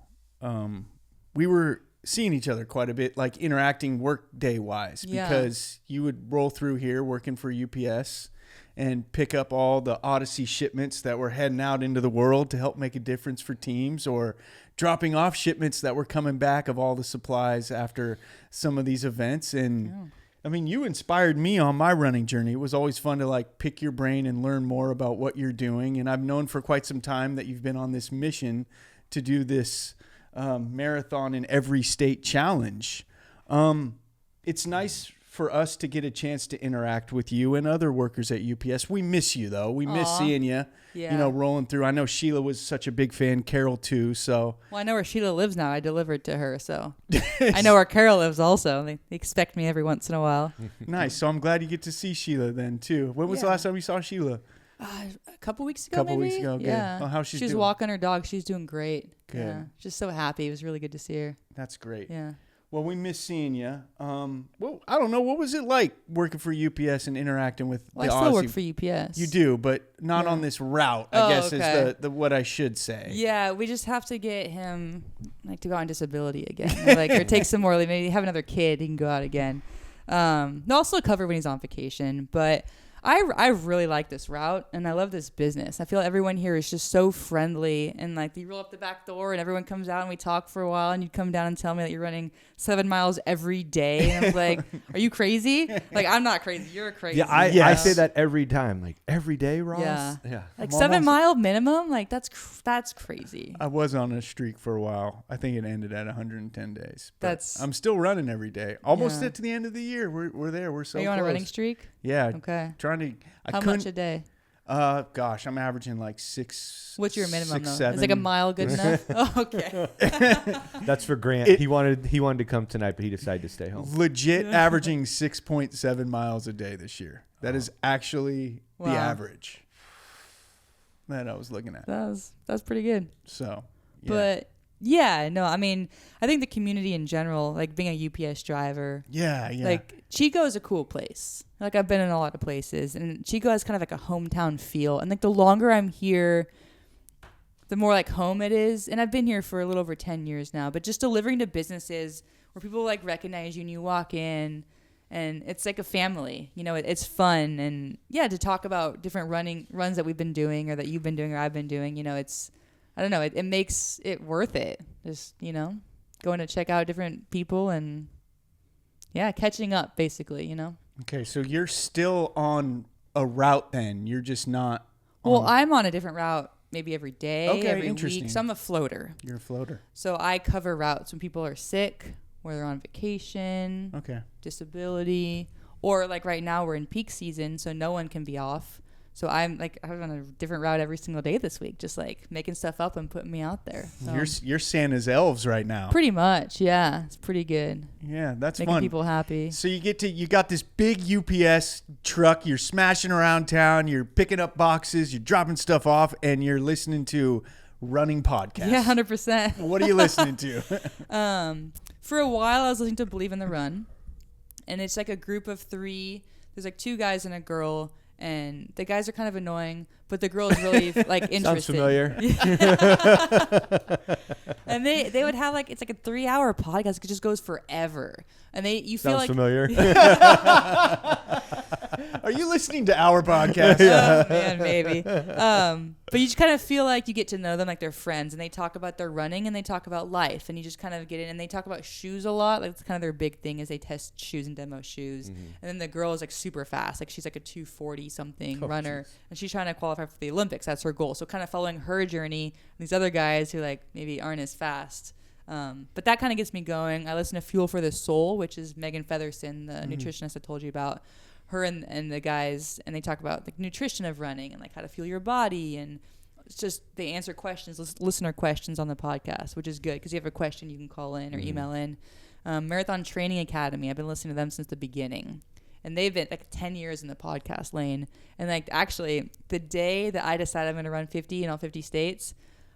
we were seeing each other quite a bit, like interacting work day wise, because you would roll through here working for UPS and pick up all the Odyssey shipments that were heading out into the world to help make a difference for teams, or dropping off shipments that were coming back of all the supplies after some of these events. And I mean, you inspired me on my running journey. It was always fun to like pick your brain and learn more about what you're doing. And I've known for quite some time that you've been on this mission to do this marathon in every state challenge. It's nice for us to get a chance to interact with you and other workers at UPS. We miss you, though. We miss seeing you, rolling through. I know Sheila was such a big fan, Carol too, so. Well, I know where Sheila lives now. I delivered to her, so. I know where Carol lives also. They expect me every once in a while. Nice. So I'm glad you get to see Sheila then, too. When was the last time you saw Sheila? A couple weeks ago, maybe? Good. Yeah. Well, how's she doing? She's walking her dog. She's doing great. Good. Yeah. Just so happy. It was really good to see her. That's great. Yeah. Well, we miss seeing you. Well, I don't know. What was it like working for UPS and interacting with the Aussie? I still work for UPS. You do, but not on this route, I guess is the what I should say. Yeah, we just have to get him to go on disability again. Or take some more, maybe have another kid, he can go out again. No, I'll still cover when he's on vacation, but I really like this route and I love this business. I feel everyone here is just so friendly and you roll up the back door and everyone comes out and we talk for a while and you come down and tell me that you're running 7 miles every day. And I'm like, are you crazy? I'm not crazy. You're crazy. Yeah, I say that every time. Every day, Ross? Yeah. 7 mile minimum? That's crazy. I was on a streak for a while. I think it ended at 110 days. I'm still running every day. Almost to the end of the year. We're there. We're so close. Are you on a running streak? Yeah. Okay. How much a day? Gosh, I'm averaging 6. What's your minimum though? 7. Is a mile good enough? Oh, okay. That's for Grant. He wanted to come tonight, but he decided to stay home. Legit averaging 6.7 miles a day this year. That is actually the average that I was looking at. That's pretty good. So, yeah. But yeah, no, I mean, I think the community in general, being a UPS driver. Yeah. Chico is a cool place. I've been in a lot of places, and Chico has kind of a hometown feel. And the longer I'm here, the more home it is. And I've been here for a little over 10 years now. But just delivering to businesses where people recognize you and you walk in, and it's like a family. It's fun, and to talk about different runs that we've been doing, or that you've been doing, or I've been doing. It's, I don't know, it makes it worth it. Just going to check out different people and catching up basically. Okay, so you're still on a route then. You're just not. Well, I'm on a different route maybe every day, every interesting. week. So I'm a floater. You're a floater. So I cover routes when people are sick, where they're on vacation, disability, or right now we're in peak season, so no one can be off. So I'm on a different route every single day this week, just making stuff up and putting me out there. So you're Santa's elves right now. Pretty much, yeah. It's pretty good. Yeah, that's making fun. People happy. So you got this big UPS truck. You're smashing around town. You're picking up boxes. You're dropping stuff off, and you're listening to running podcasts. Yeah, 100%. What are you listening to? For a while, I was listening to Believe in the Run, and it's a group of 3. There's 2 guys and a girl. And the guys are kind of annoying, but the girl is really interesting. Sounds familiar. And they would have it's a 3-hour podcast. It just goes forever. And you feel Sounds familiar. Are you listening to our podcast? Oh, man, maybe. But you just kind of feel you get to know them like they're friends, and they talk about their running and they talk about life, and you just kind of get in. And they talk about shoes a lot. It's kind of their big thing is they test shoes and demo shoes. Mm-hmm. And then the girl is super fast. She's a 240 something runner, and she's trying to qualify for the Olympics. That's her goal. So kind of following her journey. These other guys who maybe aren't as fast. But that kind of gets me going. I listen to Fuel for the Soul, which is Megan Featherston, the nutritionist I told you about. Her and the guys, and they talk about the nutrition of running and how to fuel your body, and it's just they answer questions, listener questions on the podcast, which is good because you have a question you can call in or email in. Marathon Training Academy, I've been listening to them since the beginning, and they've been 10 years in the podcast lane. And actually, the day that I decided I'm going to run 50 in all 50 states,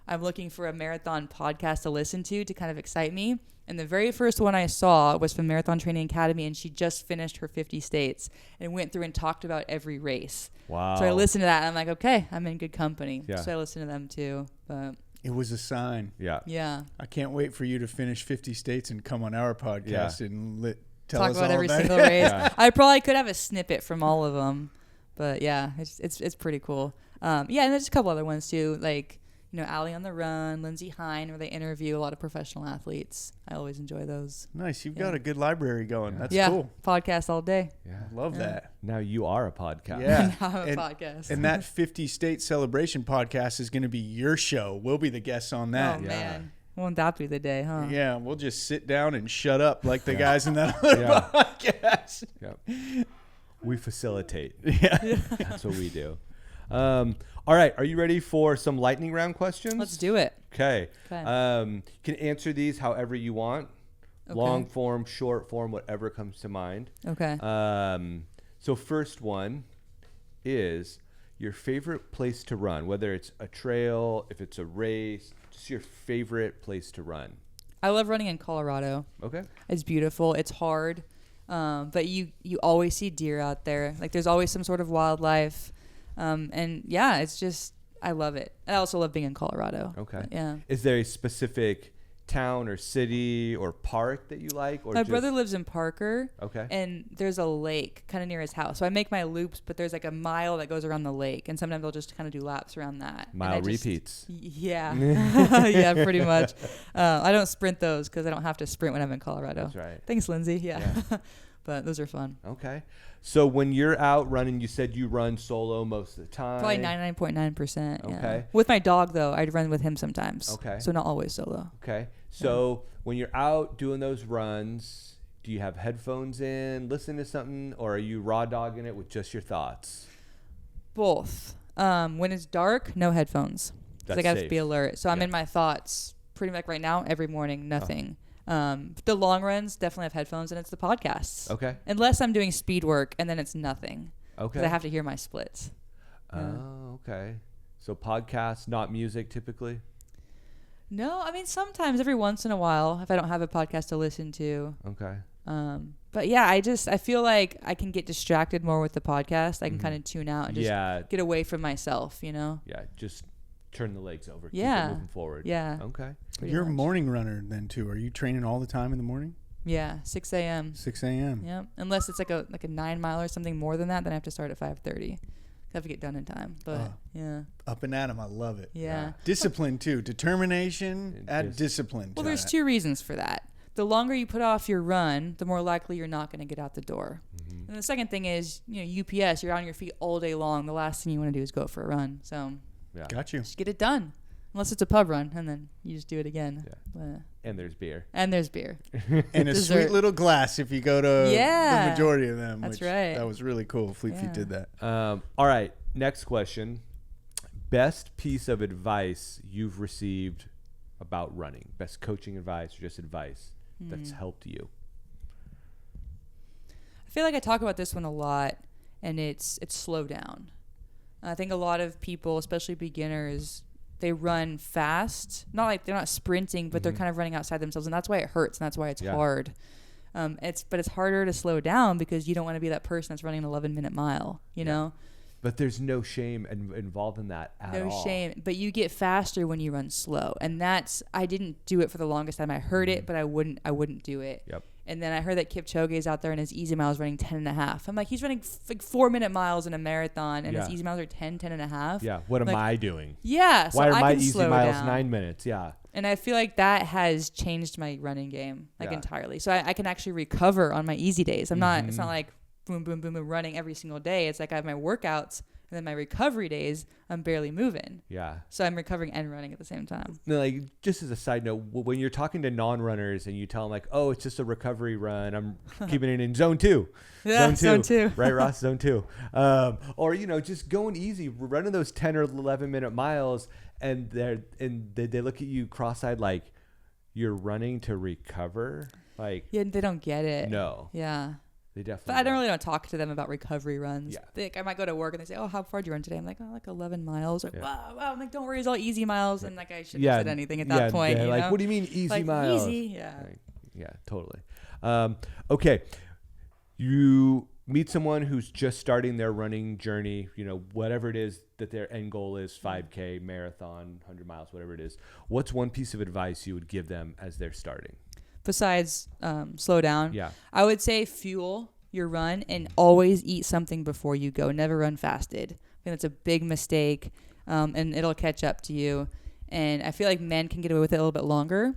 I'm looking for a marathon podcast to listen to kind of excite me. And the very first one I saw was from Marathon Training Academy, and she just finished her 50 states and went through and talked about every race. Wow. So I listened to that, and I'm okay, I'm in good company. Yeah. So I listened to them too. But it was a sign. Yeah. I can't wait for you to finish 50 states and come on our podcast and tell talk us about all every about single it. race. I probably could have a snippet from all of them. But yeah, it's pretty cool. And there's a couple other ones too, Allie on the Run, Lindsey Hine, where they interview a lot of professional athletes. I always enjoy those. Nice. You've got a good library going. That's cool. Podcast all day. Yeah. I love that. Now you are a podcast. Yeah. Now I'm a podcast. And that 50 state celebration podcast is going to be your show. We'll be the guests on that. Oh, man. Won't that be the day, huh? Yeah, we'll just sit down and shut up like the guys in that other podcast. Yep. We facilitate. Yeah. That's what we do. All right. Are you ready for some lightning round questions? Let's do it. Okay. Okay. You can answer these however you want. Okay. Long form, short form, whatever comes to mind. Okay. So first one is your favorite place to run, whether it's a trail, if it's a race, just your favorite place to run. I love running in Colorado. Okay. It's beautiful. It's hard. But you always see deer out there. Like there's always some sort of wildlife. And yeah, it's just, I love it. I also love being in Colorado. Okay. Yeah. Is there a specific town or city or park that you like? Or My brother lives in Parker. Okay. And there's a lake kind of near his house. So I make my loops, but there's like a mile that goes around the lake. And sometimes I'll just kind of do laps around that. Mile repeats. Yeah. Yeah, pretty much. I don't sprint those because I don't have to sprint when I'm in Colorado. That's right. Thanks, Lindsay. Yeah. But those are fun. Okay. So when you're out running, you said you run solo most of the time. Probably 99.9%. Yeah. Okay. With my dog, though, I'd run with him sometimes. Okay. So not always solo. Okay. So when you're out doing those runs, do you have headphones in, listen to something, or are you raw dogging it with just your thoughts? Both. When it's dark, no headphones. That's I got to safe. be alert. So I'm Yeah. in my thoughts pretty much like right now, every morning, nothing. The long runs definitely have headphones, and it's the podcasts. Okay. Unless I'm doing speed work, and then it's nothing. Okay. Because I have to hear my splits. Oh, okay. So podcasts, not music typically? No, I mean, sometimes every once in a while, if I don't have a podcast to listen to. Okay. But yeah, I feel like I can get distracted more with the podcast. I can kind of tune out and just get away from myself, you know? Yeah, just turn the legs over. Yeah. Keep it moving forward. Yeah. Okay. Pretty You're a much. morning runner then too. Are you training all the time in the morning? Yeah, 6 a.m. 6 a.m. Yeah, unless it's like a 9 mile or something more than that, then I have to start at 5:30. I have to get done in time. But yeah. Up and at 'em. I love it. Yeah. Discipline too. Determination. And Add discipline. Well, to there's that. 2 reasons for that. The longer you put off your run, the more likely you're not going to get out the door. Mm-hmm. And the second thing is, UPS, you're on your feet all day long. The last thing you want to do is go for a run. So Yeah. Got you. just get it done. Unless it's a pub run, and then you just do it again. Yeah. And there's beer. And there's beer. And a Dessert. sweet little glass if you go to Yeah. the majority of them. That's which right. That was really cool. Fleet Yeah. Feet did that. All right. Next question. Best piece of advice you've received about running? Best coaching advice or just advice that's helped you? I feel like I talk about this one a lot, and it's slow down. I think a lot of people, especially beginners, they run fast. Not like they're not sprinting, but they're kind of running outside themselves, and that's why it hurts, and that's why it's hard. But it's harder to slow down because you don't want to be that person that's running an 11-minute mile, you know? But there's no shame involved in that at all. No shame. But you get faster when you run slow. And I didn't do it for the longest time. I heard it, but I wouldn't do it. Yep. And then I heard that Kipchoge is out there and his easy miles running 10 and a half. I'm like, he's running like 4-minute miles in a marathon and his easy miles are 10 and a half. Yeah. What am I doing? Yeah. So Why are I my can easy slow miles down. 9 minutes? Yeah. And I feel like that has changed my running game entirely. So I can actually recover on my easy days. It's not like boom, boom, boom, boom, running every single day. It's like I have my workouts and then my recovery days, I'm barely moving. Yeah. So I'm recovering and running at the same time. No, like just as a side note, when you're talking to non-runners and you tell them like, "Oh, it's just a recovery run. I'm keeping it in zone 2." Yeah, zone two. Right, Ross? Zone 2. Or just going easy, running those 10 or 11-minute miles, and they look at you cross-eyed like you're running to recover. Like, Yeah, they don't get it. no, Yeah. they definitely. But I don't really talk to them about recovery runs. Yeah. I might go to work and they say, "Oh, how far did you run today?" I'm like, "Oh, like 11 miles." Or, Yeah. wow. I'm like, "Don't worry, it's all easy miles." And like, I shouldn't Yeah, have said anything at that point. they're You like, know? what do you mean easy Like, miles? easy, yeah. Like, yeah, totally. Okay, you meet someone who's just starting their running journey. Whatever it is that their end goal is, 5K, marathon, 100 miles, whatever it is. What's one piece of advice you would give them as they're starting? Besides slow down, Yeah. I would say fuel your run and always eat something before you go. Never run fasted. I think that's a big mistake, and it'll catch up to you. And I feel like men can get away with it a little bit longer,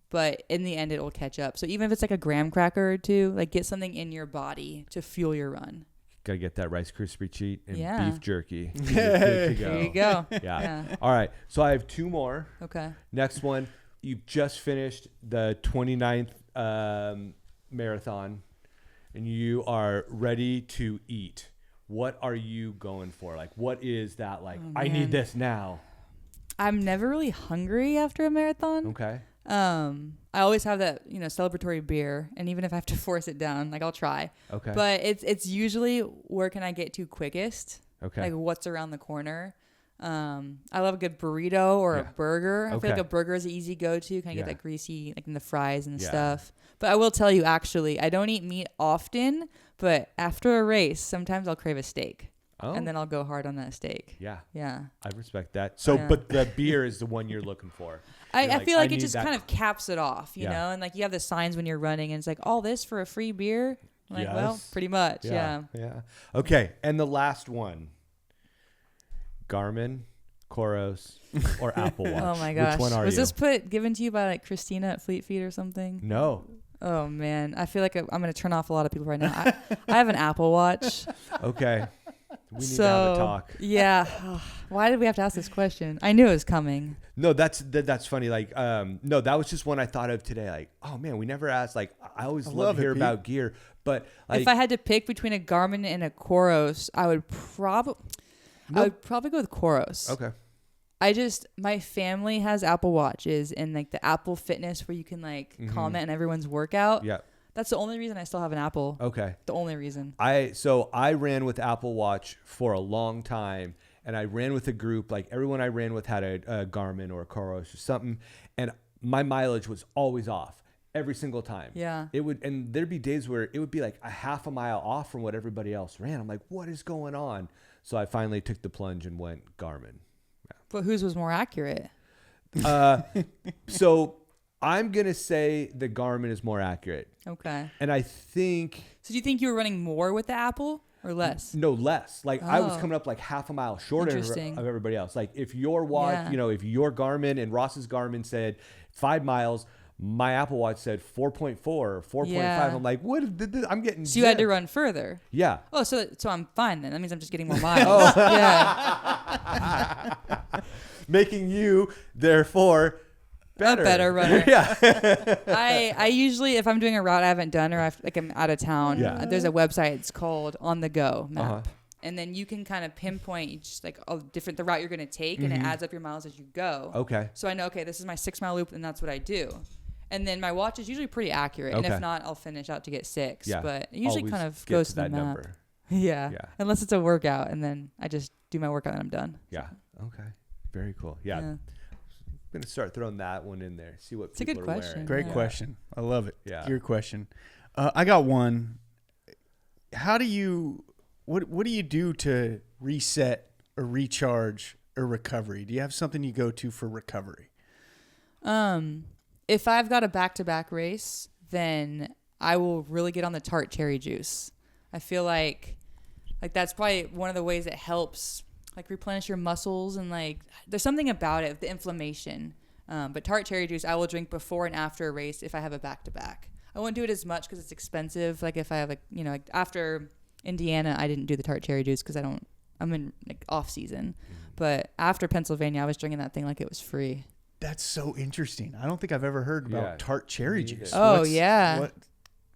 but in the end, it will catch up. So even if it's like a graham cracker or two, like get something in your body to fuel your run. Gotta get that Rice Krispie treat and Yeah. beef jerky. You're good to go. There you go. Yeah. All right. So I have 2 more. Okay. Next one. You've just finished the 29th marathon, and you are ready to eat. What are you going for? Like, what is that like? Oh, I need this now. I'm never really hungry after a marathon. Okay. I always have that, celebratory beer, and even if I have to force it down, like I'll try. Okay. But it's usually where can I get to quickest? Okay. Like what's around the corner. I love a good burrito or a burger. I feel like a burger is an easy go-to. Kind of get that greasy, like in the fries and stuff. But I will tell you, actually, I don't eat meat often, but after a race, sometimes I'll crave a steak. Oh. And then I'll go hard on that steak. Yeah. Yeah. I respect that. So, but the beer is the one you're looking for. I feel like it just kind of caps it off, you know? And like you have the signs when you're running and it's like, all this for a free beer? I'm like, well, pretty much. Yeah. Okay. And the last one. Garmin, Coros, or Apple Watch. Oh my gosh. Which one are Was you? this given to you by like Christina at Fleet Feet or something? No. Oh man. I feel like I'm going to turn off a lot of people right now. I have an Apple Watch. Okay. We need to have a talk. Yeah. Why did we have to ask this question? I knew it was coming. No, that's funny. Like, no, that was just one I thought of today. Like, oh man, we never asked. Like, I always love to hear about gear, but like, if I had to pick between a Garmin and a Coros, I would probably go with Coros. Okay. My family has Apple Watches and like the Apple Fitness where you can like comment on everyone's workout. Yeah. That's the only reason I still have an Apple. Okay. The only reason. So I ran with Apple Watch for a long time, and I ran with a group. Like everyone I ran with had a Garmin or a Coros or something, and my mileage was always off every single time. Yeah. And there'd be days where it would be like a half a mile off from what everybody else ran. I'm like, what is going on? So I finally took the plunge and went Garmin. Yeah. But whose was more accurate? So I'm going to say the Garmin is more accurate. Okay. And I think... So do you think you were running more with the Apple or less? No, less. Like I was coming up like half a mile shorter of everybody else. Like if your watch, if your Garmin and Ross's Garmin said 5 miles, my Apple Watch said 4.4 or 4.5. I'm like, what? I'm getting... So you had to run further. Yeah. Oh, so I'm fine then. That means I'm just getting more miles. Yeah. Making you, therefore... A better runner. Yeah. I usually, if I'm doing a route I haven't done or I'm out of town, there's a website. It's called On the Go Map. And then you can kind of pinpoint each, like the route you're going to take, and it adds up your miles as you go. Okay. So I know, okay, this is my 6 mile loop, and that's what I do. And then my watch is usually pretty accurate. And if not, I'll finish out to get 6. Yeah. But it usually Always kind of get goes to to the that map. number. Yeah. Yeah. Unless it's a workout, and then I just do my workout and I'm done. Yeah. Okay. Very cool. Yeah. I'm going to start throwing that one in there. See what people are wearing. Great question. I love it. Yeah. Gear question. I got one. How do you... What do you do to reset or recharge or recovery? Do you have something you go to for recovery? If I've got a back-to-back race, then I will really get on the tart cherry juice. I feel like that's probably one of the ways it helps like replenish your muscles, and like there's something about it, the inflammation. But tart cherry juice I will drink before and after a race if I have a back-to-back. I won't do it as much because it's expensive. Like if I have like after Indiana, I didn't do the tart cherry juice because I'm in like off season. But after Pennsylvania, I was drinking that thing like it was free. That's so interesting. I don't think I've ever heard about tart cherry juice. Oh, yeah.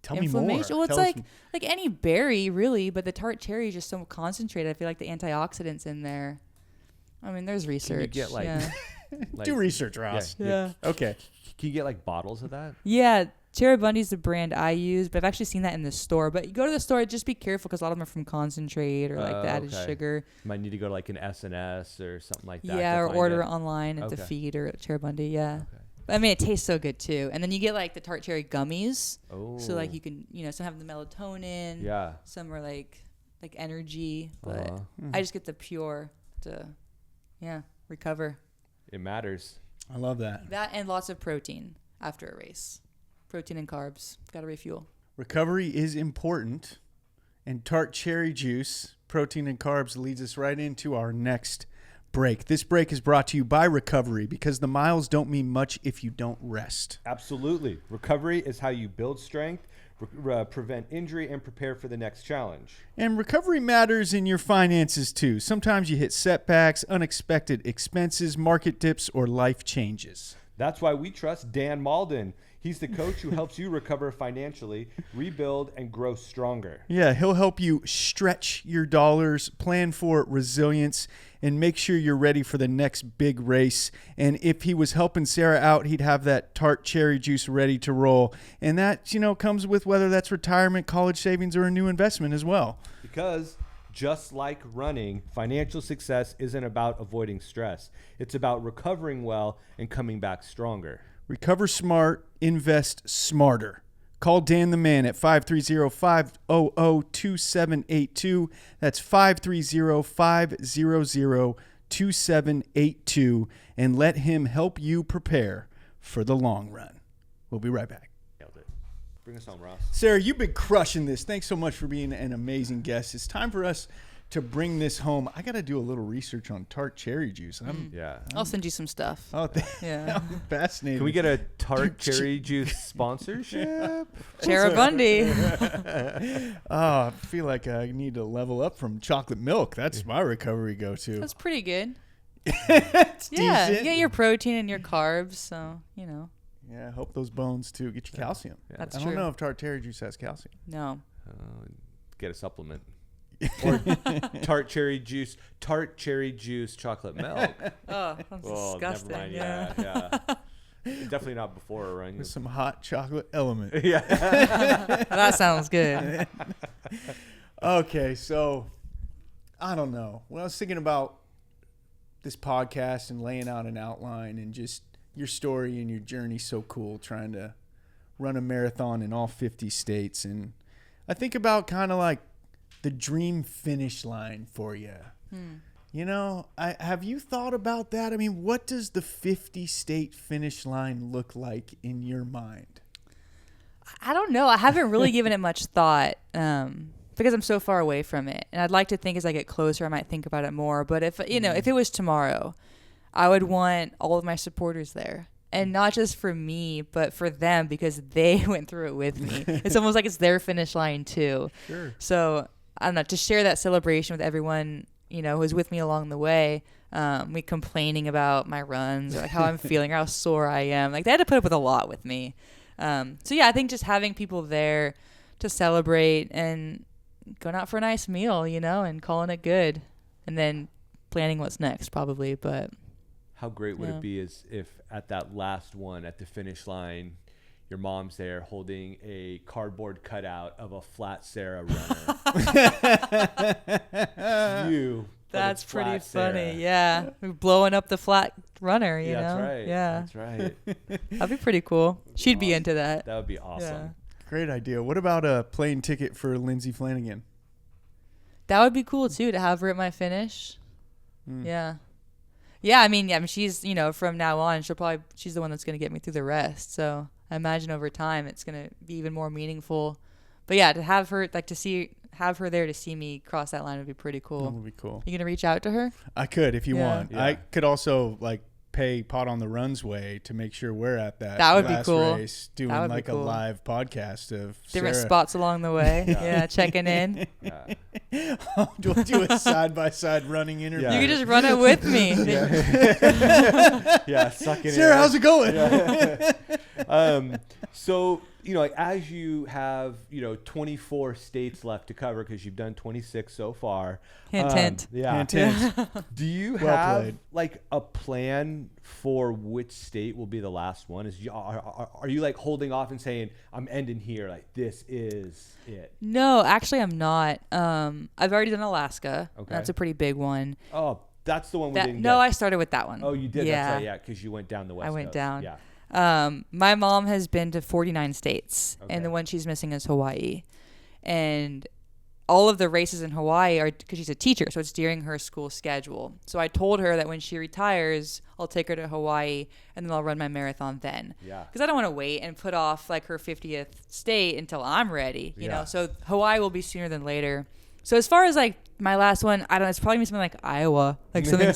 Tell me more. Well, it's like any berry, really, but the tart cherry is just so concentrated. I feel like the antioxidants in there. I mean, there's research. Can you get like do research, Ross. Yeah. Okay. Can you get like bottles of that? Yeah. Cherry Bundy's the brand I use, but I've actually seen that in the store. But you go to the store, just be careful because a lot of them are from concentrate or like the added sugar. Might need to go to like an S&S or something like that. Yeah, or order it online at the feed or at Cherry Bundy. Yeah. Okay. I mean, it tastes so good too. And then you get like the tart cherry gummies. Oh. So like you can, some have the melatonin. Yeah. Some are like energy, but I just get the pure to, recover. It matters. I love that. That and lots of protein after a race. Protein and carbs. Got to refuel. Recovery is important. And tart cherry juice, protein and carbs leads us right into our next break. This break is brought to you by Recovery because the miles don't mean much if you don't rest. Absolutely. Recovery is how you build strength. prevent injury, and prepare for the next challenge. And recovery matters in your finances too. Sometimes you hit setbacks, unexpected expenses, market dips, or life changes. That's why we trust Dan Malden. He's the coach who helps you recover financially, rebuild, and grow stronger. Yeah, he'll help you stretch your dollars, plan for resilience, and make sure you're ready for the next big race. And if he was helping Sarah out, he'd have that tart cherry juice ready to roll. And that, comes with whether that's retirement, college savings, or a new investment as well. Because just like running, financial success isn't about avoiding stress. It's about recovering well and coming back stronger. Recover smart, invest smarter. Call Dan the Man at 530-500-2782. That's 530-500-2782. And let him help you prepare for the long run. We'll be right back. Nailed it. Bring us home, Ross. Sarah, you've been crushing this. Thanks so much for being an amazing guest. It's time for us to bring this home. I got to do a little research on tart cherry juice. I'll send you some stuff. Oh, yeah. I'm fascinated. Can we get a tart cherry juice sponsorship? Sarah Bundy. I feel like I need to level up from chocolate milk. That's my recovery go-to. That's pretty good. It's Yeah, decent. you get your protein and your carbs, so, Yeah, I hope those bones, too. Get your calcium. That's I true. don't know if tart cherry juice has calcium. No. Get a supplement. Or tart cherry juice chocolate milk. Oh, that's disgusting. Never mind. Yeah. Yeah. Definitely not before a run. With some hot chocolate element. Yeah. That sounds good. Okay, so I don't know. When I was thinking about this podcast and laying out an outline and just your story and your journey, so cool, trying to run a marathon in all 50 states. And I think about kind of like the dream finish line for you. Have you thought about that? I mean, what does the 50 state finish line look like in your mind? I don't know. I haven't really given it much thought because I'm so far away from it. And I'd like to think as I get closer, I might think about it more. But if it was tomorrow, I would want all of my supporters there. And not just for me, but for them because they went through it with me. It's almost like it's their finish line too. Sure. So I don't know, to share that celebration with everyone, who was with me along the way, me complaining about my runs or like how I'm feeling or how sore I am. Like they had to put up with a lot with me. I think just having people there to celebrate and going out for a nice meal, and calling it good and then planning what's next probably. But how great would it be if at that last one at the finish line, your mom's there holding a cardboard cutout of a flat Sarah runner. That's pretty funny. Yeah. We're blowing up the flat runner, you know? That's right. Yeah. That's right. That'd be pretty cool. She'd be into that. That would be awesome. Yeah. Great idea. What about a plane ticket for Lindsay Flanagan? That would be cool too, to have her at my finish. Yeah. Yeah, I mean, she's, from now on, she's the one that's going to get me through the rest. So I imagine over time it's going to be even more meaningful. But yeah, to have her, have her there to see me cross that line would be pretty cool. That would be cool. You going to reach out to her? I could if you want. Yeah. I could also pay Pot on the Run's way to make sure we're at that would be last cool. race doing That would be a cool. live podcast of Different Sarah. spots along the way. Yeah, checking in. We'll do a side-by-side running interview. You could just run it with me. Yeah, suck it Sarah, in. how's it going? So, as you have, 24 states left to cover because you've done 26 so far. Hint. Yeah. Hint, hint. Do you Well have played. a plan for which state will be the last one? Are you holding off and saying, I'm ending here, this is it? No, actually I'm not. I've already done Alaska. Okay. That's a pretty big one. Oh, that's the one we didn't No, get. I started with that one. Oh, you did? Yeah. That's right, yeah, because you went down the west I went coast. down. Yeah. My mom has been to 49 states, Okay. and the one she's missing is Hawaii. And all of the races in Hawaii are because she's a teacher, so it's during her school schedule. So I told her that when she retires, I'll take her to Hawaii, and then I'll run my marathon then. Yeah. Because I don't want to wait and put off her 50th state until I'm ready, you Yeah. know. So Hawaii will be sooner than later. So as far as my last one, I don't know, it's probably gonna be something like Iowa, something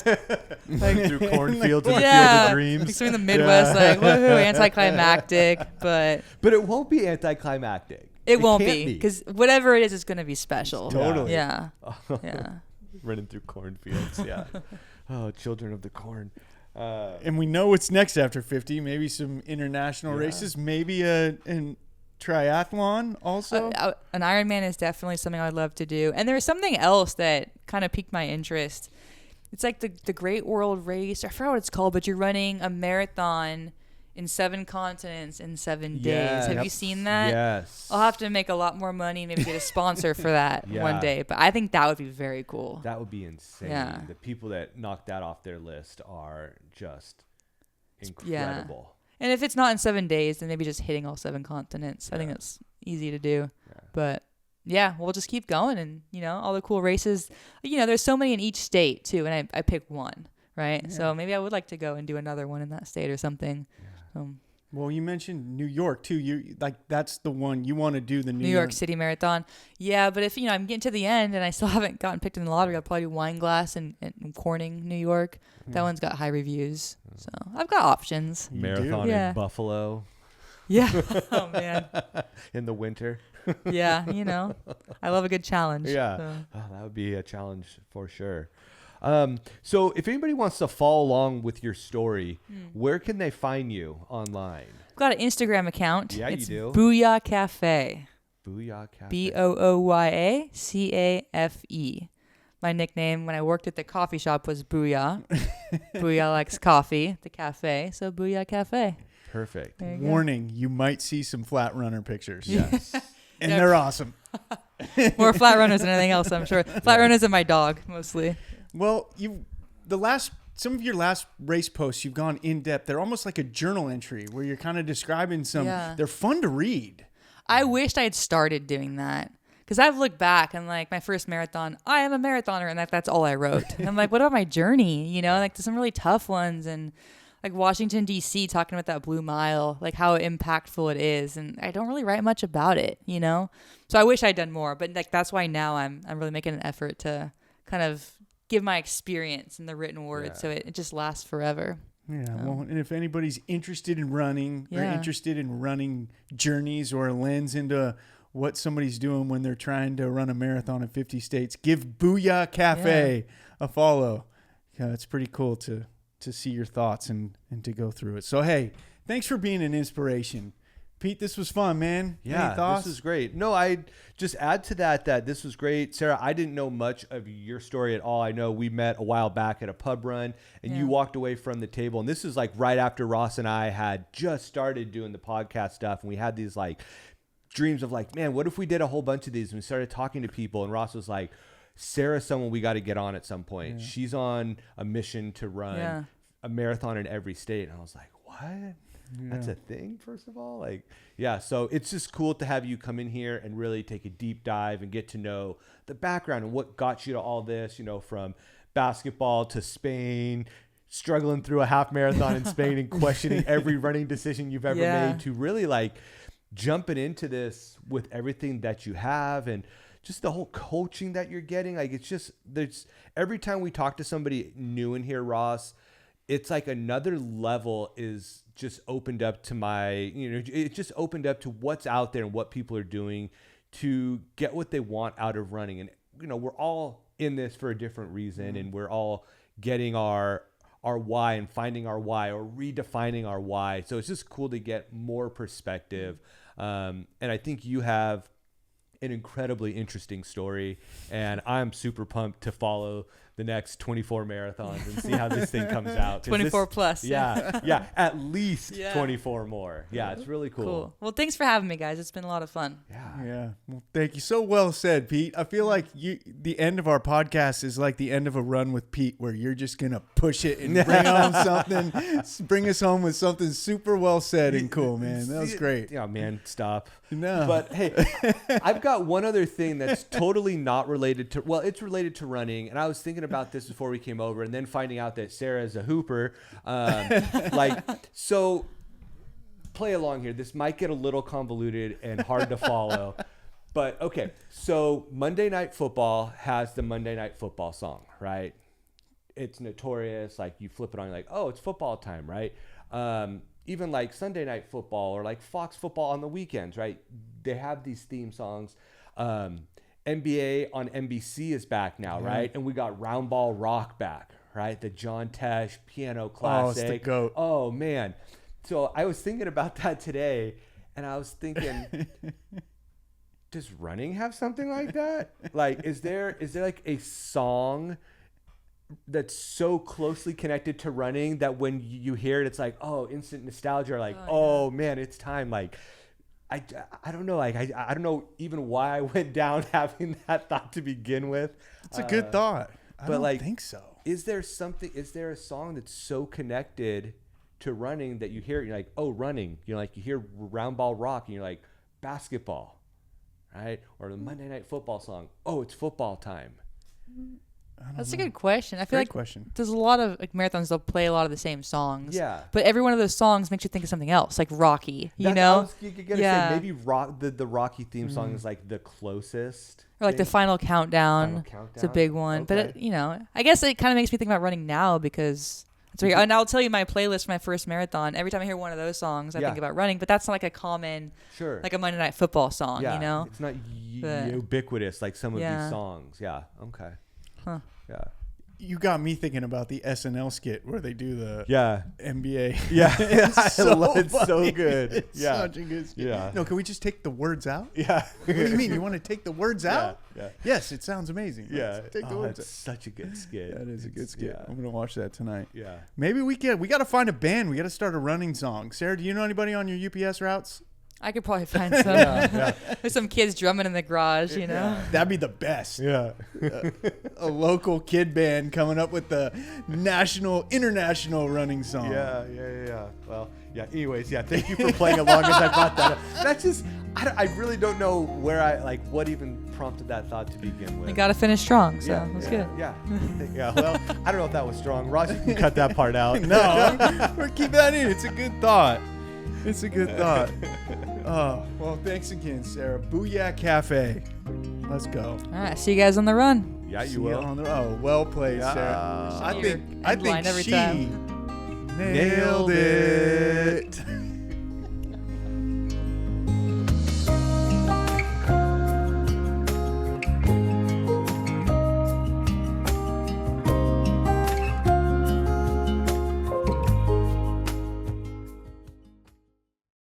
Through cornfields and yeah, a field of dreams. something in the Midwest, woohoo, anticlimactic, but But it won't be anticlimactic. It won't can't be because whatever it is, it's going to be special. Totally. Yeah. Yeah. Running through cornfields. Yeah. Oh, children of the corn. And we know what's next after 50. Maybe some international races. Maybe a triathlon also. An Ironman is definitely something I'd love to do. And there's something else that kind of piqued my interest. It's like the Great World Race. I forgot what it's called, but you're running a marathon in 7 continents in 7 days. Have you seen that? Yes. I'll have to make a lot more money, maybe get a sponsor for that one day. But I think that would be very cool. That would be insane. Yeah. The people that knock that off their list are just incredible. And if it's not in 7 days, then maybe just hitting all 7 continents. I think that's easy to do. Yeah. But yeah, we'll just keep going. And, all the cool races. There's so many in each state, too. And I picked one, right? Yeah. So maybe I would like to go and do another one in that state or something. Yeah. Well, you mentioned New York, too. You that's the one you want to do, the New York City Marathon. Yeah, but if, I'm getting to the end and I still haven't gotten picked in the lottery, I'll probably do Wineglass and Corning, New York. That one's got high reviews. So I've got options. Marathon in Buffalo. Yeah. Oh, man. In the winter. Yeah, I love a good challenge. Yeah. So. Oh, that would be a challenge for sure. So if anybody wants to follow along with your story, where can they find you online? I've got an Instagram account. Yeah, it's you do. Booyah Cafe. Booyah Cafe. BOOYACAFE. My nickname when I worked at the coffee shop was Booyah. Booyah likes coffee, the cafe. So Booyah Cafe. Perfect. Warning, you might see some flat runner pictures. Yes. And they're awesome. More flat runners than anything else, I'm sure. Flat runners and my dog, mostly. Well, some of your last race posts, you've gone in depth. They're almost like a journal entry where you're kind of describing some. Yeah. They're fun to read. I wished I had started doing that because I've looked back and like my first marathon, I am a marathoner, and that's all I wrote. And I'm like, what about my journey? Like there's some really tough ones, and like Washington D.C. talking about that Blue Mile, like how impactful it is, and I don't really write much about it. So I wish I'd done more, but like that's why now I'm really making an effort to kind of give my experience in the written word, so it just lasts forever. Yeah, well, and if anybody's interested in running or interested in running journeys or a lens into what somebody's doing when they're trying to run a marathon in 50 states, give Booyah Cafe a follow. Yeah, it's pretty cool to see your thoughts and to go through it. So, hey, thanks for being an inspiration. Pete, this was fun, man. Yeah, any thoughts? This was great. No, I'd just add to that this was great. Sarah, I didn't know much of your story at all. I know we met a while back at a pub run, and you walked away from the table. And this is like right after Ross and I had just started doing the podcast stuff, and we had these like dreams of like, man, what if we did a whole bunch of these? And we started talking to people, and Ross was like, Sarah's someone we got to get on at some point. Yeah. She's on a mission to run a marathon in every state. And I was like, what? That's a thing, first of all. So it's just cool to have you come in here and really take a deep dive and get to know the background and what got you to all this, from basketball to Spain, struggling through a half marathon in Spain and questioning every running decision you've ever made, to really like jumping into this with everything that you have and just the whole coaching that you're getting. Like there's every time we talk to somebody new in here, Ross, it's like another level is just opened up to it just opened up to what's out there and what people are doing to get what they want out of running. And, we're all in this for a different reason, and we're all getting our why and finding our why or redefining our why. So it's just cool to get more perspective. And I think you have an incredibly interesting story, and I'm super pumped to follow the next 24 marathons and see how this thing comes out. 24 plus. Yeah, at least 24 more. Yeah, it's really cool. Well, thanks for having me, guys. It's been a lot of fun. Yeah. Well, thank you. So well said, Pete. I feel like the end of our podcast is like the end of a run with Pete, where you're just gonna push it and bring home something, bring us home with something super well said and cool, man. That was great. Yeah, man, stop. No. But hey, I've got one other thing that's totally not related to, it's related to running. And I was thinking about this before we came over, and then finding out that Sarah is a hooper. So play along here. This might get a little convoluted and hard to follow. But okay, so Monday Night Football has the Monday Night Football song, right? It's notorious. Like you flip it on, you're like, oh, it's football time, right? even like Sunday Night Football or like Fox Football on the weekends, right? They have these theme songs. NBA on NBC is back now, right? And we got Round Ball Rock back, right? The John Tesh piano classic. Oh, it's the GOAT. Oh, man. So I was thinking about that today, and I was thinking, does running have something like that? Like, is there like a song that's so closely connected to running that when you hear it, it's like, oh, instant nostalgia, or like, oh man, it's time. Like, I don't know. Like, I don't know even why I went down having that thought to begin with. It's a good thought. I don't like, think so. Is there a song that's so connected to running that you hear it, you're like, oh, running. You know, like you hear Round Ball Rock and you're like, basketball, right? Or the Monday Night Football song. Oh, it's football time. That's a good question. I feel Great like question. there's a lot of like marathons. They'll play a lot of the same songs. Yeah. But every one of those songs makes you think of something else, like Rocky. You I know. was gonna say maybe the Rocky theme song is like the closest. Or like the Final Countdown. It's a big one. Okay. But you know, I guess it kind of makes me think about running now because. And I'll tell you my playlist for my first marathon. Every time I hear one of those songs, I think about running. But that's not like a common, like a Monday Night Football song, you know? It's not ubiquitous like some of these songs. Yeah. Okay. Huh. Yeah. You got me thinking about the SNL skit where they do the NBA. Yeah. It's so good. It's such a good skit. Yeah. No, can we just take the words out? Yeah. What do you mean? You want to take the words out? Yeah. Yes, it sounds amazing. Yeah. Let's take the words out. Such a good skit. That is a good skit. Yeah. I'm gonna watch that tonight. Yeah. Maybe we got to find a band. We got to start a running song. Sarah, do you know anybody on your UPS routes? I could probably find some. There's some kids drumming in the garage, you know? That'd be the best. Yeah. A local kid band coming up with the international running song. Yeah. Well, yeah. Anyways, thank you for playing along as I brought that up. That's just, I really don't know what even prompted that thought to begin with. You got to finish strong, so that's good. Yeah. Well, I don't know if that was strong. Ross, you can cut that part out. No, we're keep that in. It's a good thought. It's a good thought. Oh, well, thanks again, Sarah. Booyah Cafe. Let's go. All right, see you guys on the run. Yeah, See you will. on the, well played, Yeah. Sarah. I Your think end line every she time. nailed it.